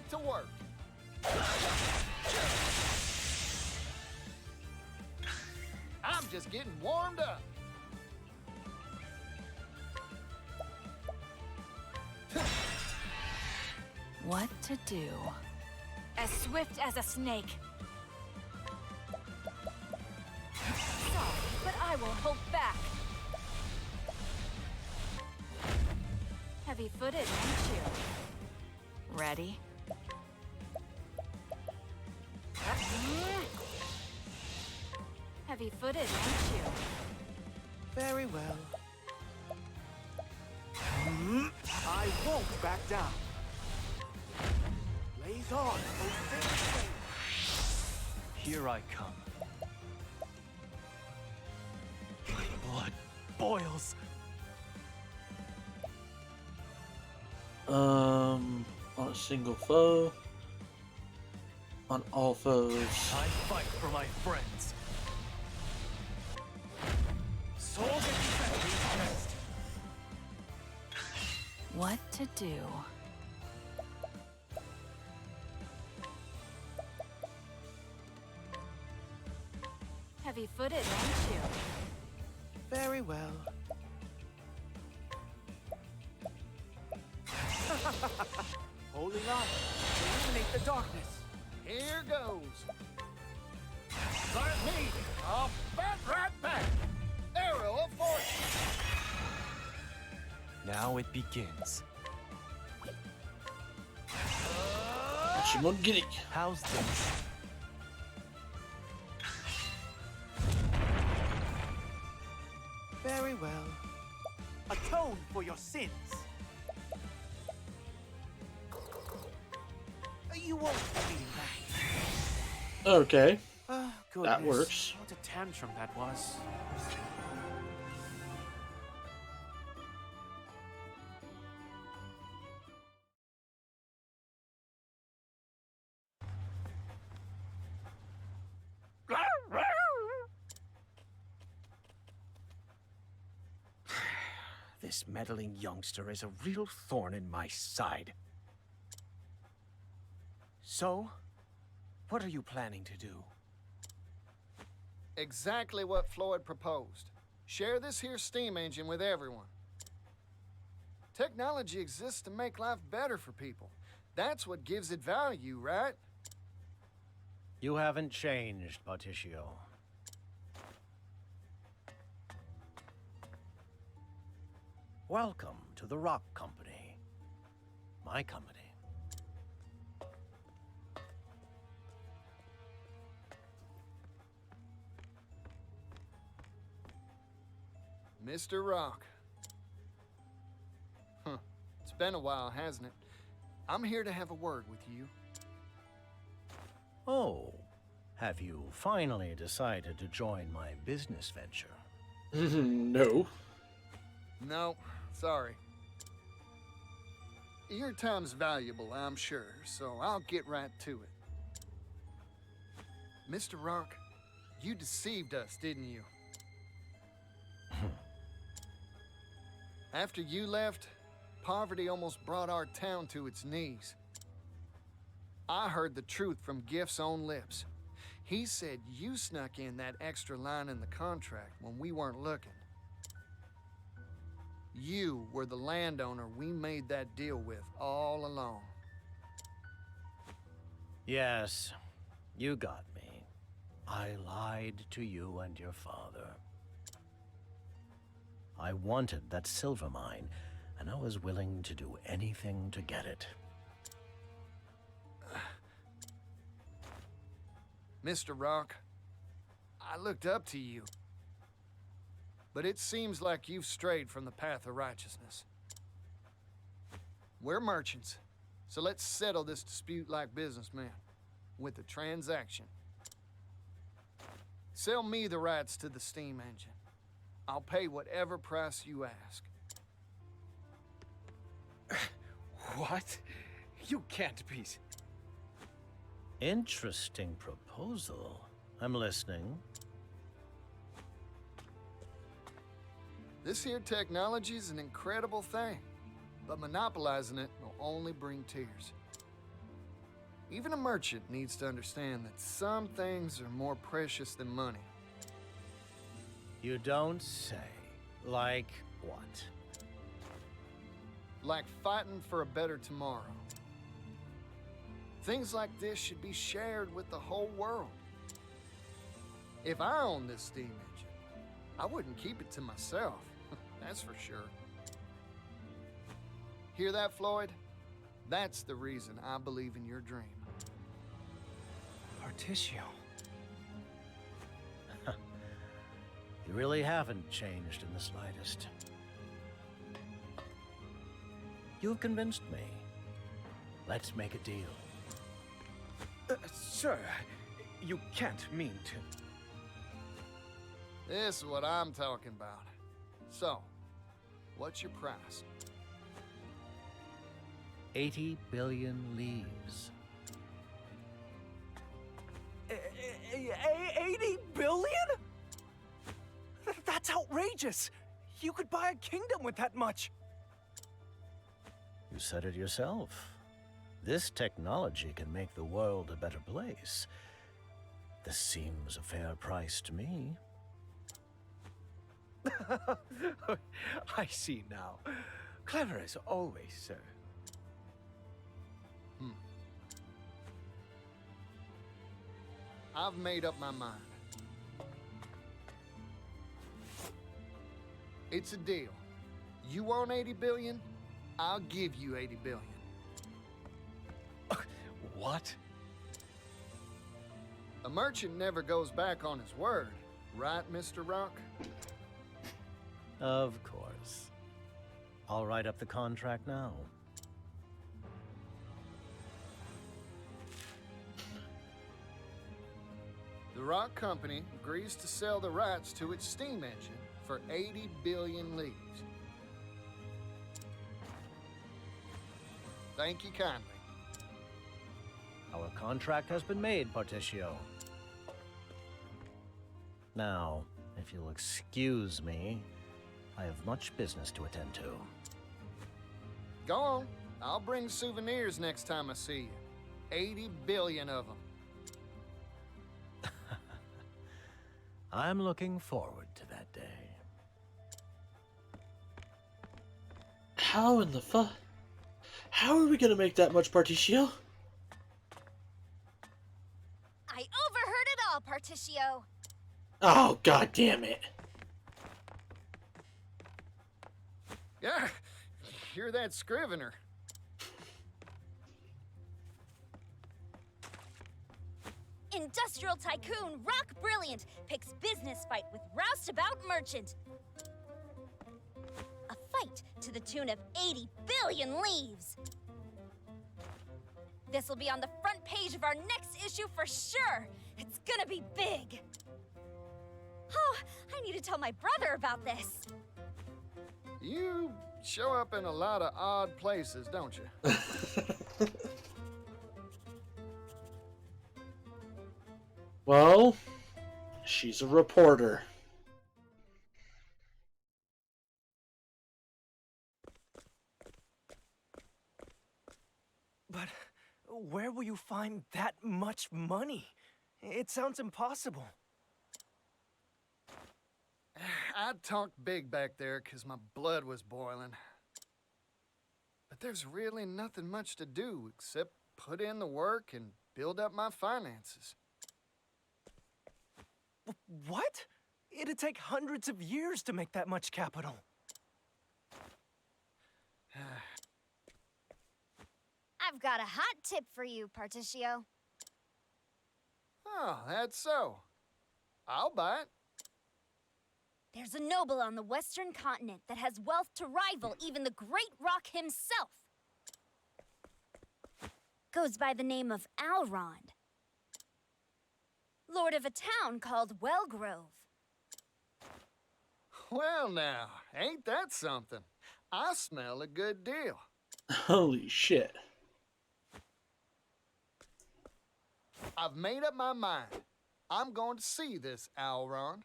get to work. I'm just getting warmed up. What to do? As swift as a snake. Sorry, but I won't hold back. Heavy-footed, aren't you? Ready? Heavy-footed, aren't you? Very well. I won't back down. Blaze on, O fair. Here I come. My blood boils. On a single foe. On all foes. I fight for my friends. Souls and defense next. What to do? Heavy-footed, aren't you? Very well. Holding on. Eliminate the darkness. Here goes. Start me. I'll bat right back. Arrow of fortune. Now it begins. Shimon Giri. How's this? Very well. Atone for your sins. You won't be beating back. Okay. Goodness. That works. What a tantrum that was. This meddling youngster is a real thorn in my side. So, what are you planning to do? Exactly what Floyd proposed. Share this here steam engine with everyone. Technology exists to make life better for people. That's what gives it value, right? You haven't changed, Patricio. Welcome to the Rock Company. My company. Mr. Rock. Huh. It's been a while, hasn't it? I'm here to have a word with you. Oh, have you finally decided to join my business venture? No. No, sorry. Your time's valuable, I'm sure, so I'll get right to it. Mr. Rock, you deceived us, didn't you? After you left, poverty almost brought our town to its knees. I heard the truth from Gift's own lips. He said you snuck in that extra line in the contract when we weren't looking. You were the landowner we made that deal with all along. Yes, you got me. I lied to you and your father. I wanted that silver mine, and I was willing to do anything to get it. Mr. Rock, I looked up to you. But it seems like you've strayed from the path of righteousness. We're merchants, so let's settle this dispute like businessmen, with a transaction. Sell me the rights to the steam engine. I'll pay whatever price you ask. What? You can't be... Interesting proposal. I'm listening. This here technology is an incredible thing, but monopolizing it will only bring tears. Even a merchant needs to understand that some things are more precious than money. You don't say. Like what? Like fighting for a better tomorrow. Things like this should be shared with the whole world. If I owned this steam engine, I wouldn't keep it to myself. That's for sure. Hear that, Floyd? That's the reason I believe in your dream. Particio. You really haven't changed in the slightest. You've convinced me. Let's make a deal. Sir, you can't mean to. This is what I'm talking about. So, what's your price? 80 billion leaves. 80 billion? That's outrageous! You could buy a kingdom with that much! You said it yourself. This technology can make the world a better place. This seems a fair price to me. I see now. Clever as always, sir. I've made up my mind. It's a deal. You want 80 billion? I'll give you 80 billion. What? A merchant never goes back on his word, right, Mr. Rock? Of course. I'll write up the contract now. The Rock Company agrees to sell the rights to its steam engine for 80 billion leaves. Thank you kindly. Our contract has been made, Particio. Now, if you'll excuse me, I have much business to attend to. Go on. I'll bring souvenirs next time I see you. 80 billion of them. I'm looking forward to that day. How in the fuck? How are we gonna make that much, Particio? I overheard it all, Particio. Oh, god damn it. Yeah, hear that scrivener. Industrial tycoon Rock Brilliant picks business fight with roustabout merchant. A fight to the tune of 80 billion leaves. This will be on the front page of our next issue for sure. It's gonna be big. Oh, I need to tell my brother about this. You show up in a lot of odd places, don't you? Well, she's a reporter. But where will you find that much money? It sounds impossible. I talked big back there because my blood was boiling. But there's really nothing much to do except put in the work and build up my finances. What? It'd take hundreds of years to make that much capital. I've got a hot tip for you, Particio. Oh, that's so. I'll buy it. There's a noble on the western continent that has wealth to rival even the Great Rock himself. Goes by the name of Alrond. Lord of a town called Wellgrove. Well now, ain't that something? I smell a good deal. Holy shit. I've made up my mind. I'm going to see this Alrond.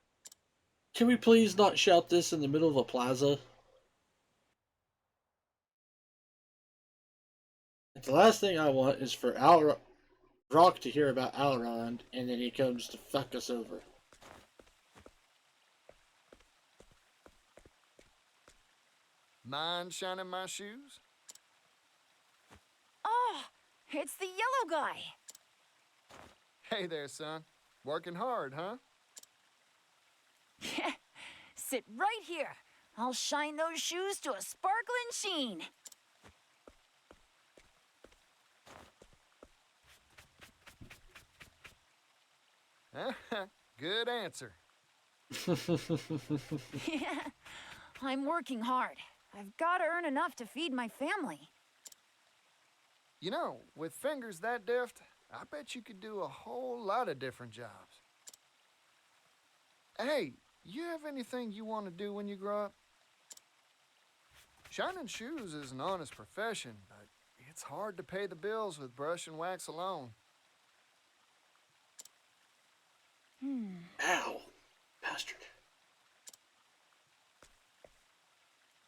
Can we please not shout this in the middle of a plaza? The last thing I want is for Brock to hear about Elrond, and then he comes to fuck us over. Mind shining my shoes? Oh, it's the yellow guy. Hey there, son. Working hard, huh? Sit right here. I'll shine those shoes to a sparkling sheen. Good answer. Yeah, I'm working hard. I've got to earn enough to feed my family. You know, with fingers that deft, I bet you could do a whole lot of different jobs. Hey, you have anything you want to do when you grow up? Shining shoes is an honest profession, but it's hard to pay the bills with brush and wax alone. Ow. Bastard.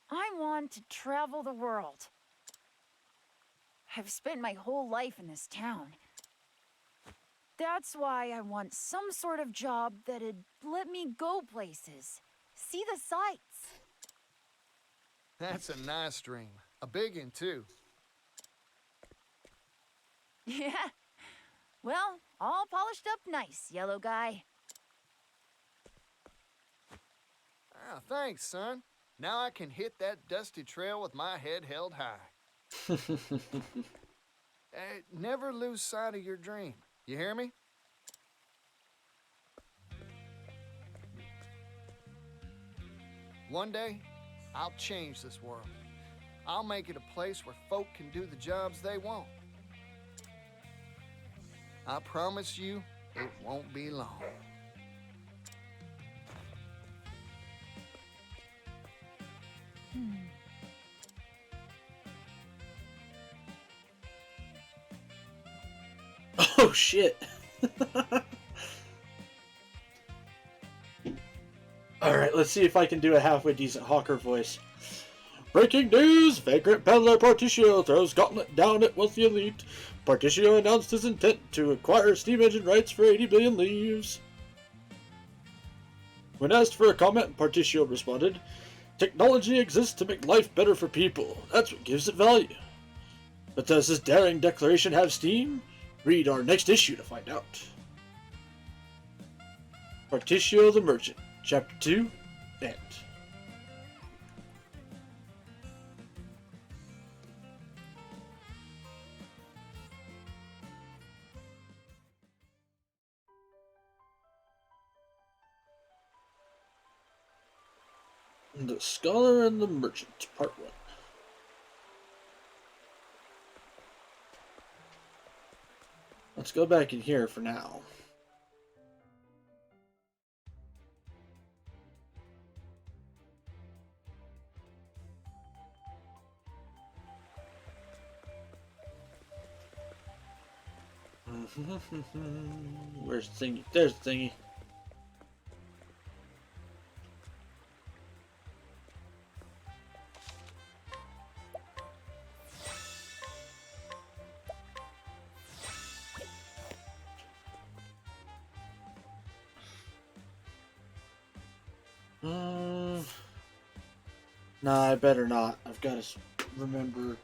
I want to travel the world. I've spent my whole life in this town. That's why I want some sort of job that'd let me go places, see the sights. That's a nice dream. A big one, too. Yeah. Well, all polished up nice, yellow guy. Ah, thanks, son. Now I can hit that dusty trail with my head held high. Never lose sight of your dream. You hear me? One day, I'll change this world. I'll make it a place where folk can do the jobs they want. I promise you, it won't be long. Oh shit. Alright, let's see if I can do a halfway decent Hawker voice. Breaking news! Vagrant peddler Particio throws gauntlet down at wealthy elite. Particio announced his intent to acquire steam engine rights for 80 billion leaves. When asked for a comment, Particio responded, "Technology exists to make life better for people. That's what gives it value." But does this daring declaration have steam? Read our next issue to find out. Particio the Merchant, Chapter 2, End. The Scholar and the Merchant, Part 1. Let's go back in here for now. Where's the thingy? There's the thingy. Nah, I better not. I've got to remember,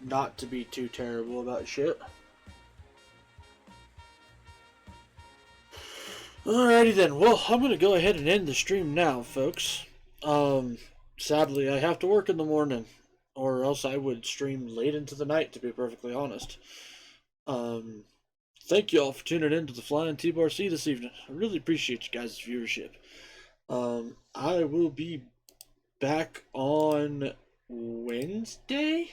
not to be too terrible about shit. Alrighty then. Well, I'm going to go ahead and end the stream now, folks. Sadly, I have to work in the morning, or else I would stream late into the night, to be perfectly honest. Thank you all for tuning in to the Flying T-Bar C this evening. I really appreciate you guys' viewership. I will be back on Wednesday?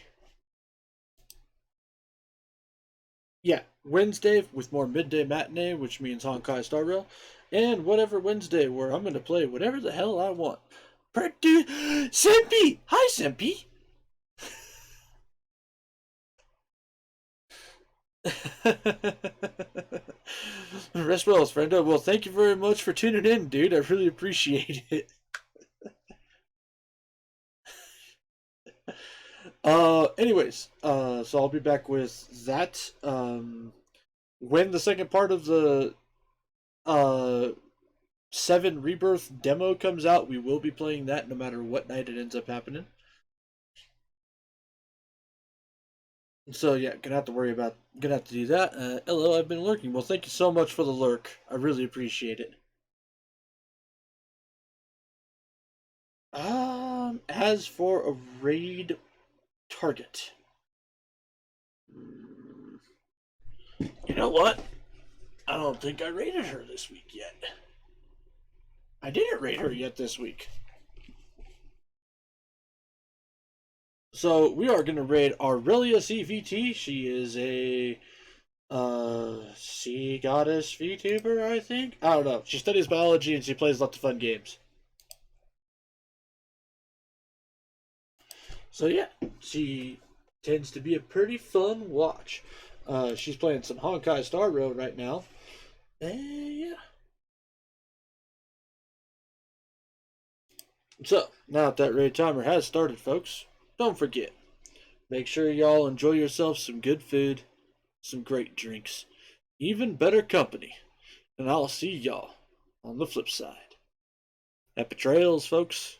Yeah, Wednesday with more Midday Matinee, which means Honkai Star Rail, and whatever Wednesday where I'm going to play whatever the hell I want. Senpi! Hi, Senpi! Rest well, friendo. Well, thank you very much for tuning in, dude. I really appreciate it. Anyways, so I'll be back with that. when the second part of the 7 Rebirth demo comes out, we will be playing that no matter what night it ends up happening. So yeah, gonna have to do that. Hello, I've been lurking. Well, thank you so much for the lurk. I really appreciate it. As for a raid target, you know what? I don't think I raided her this week yet. I didn't raid her yet this week. So we are going to raid Aurelia CVT. She is a sea goddess VTuber, I think. I don't know. She studies biology and she plays lots of fun games. So yeah, she tends to be a pretty fun watch. She's playing some Honkai Star Rail right now. Yeah. So, now that raid timer has started, folks, don't forget, make sure y'all enjoy yourselves some good food, some great drinks, even better company, and I'll see y'all on the flip side. Happy trails, folks.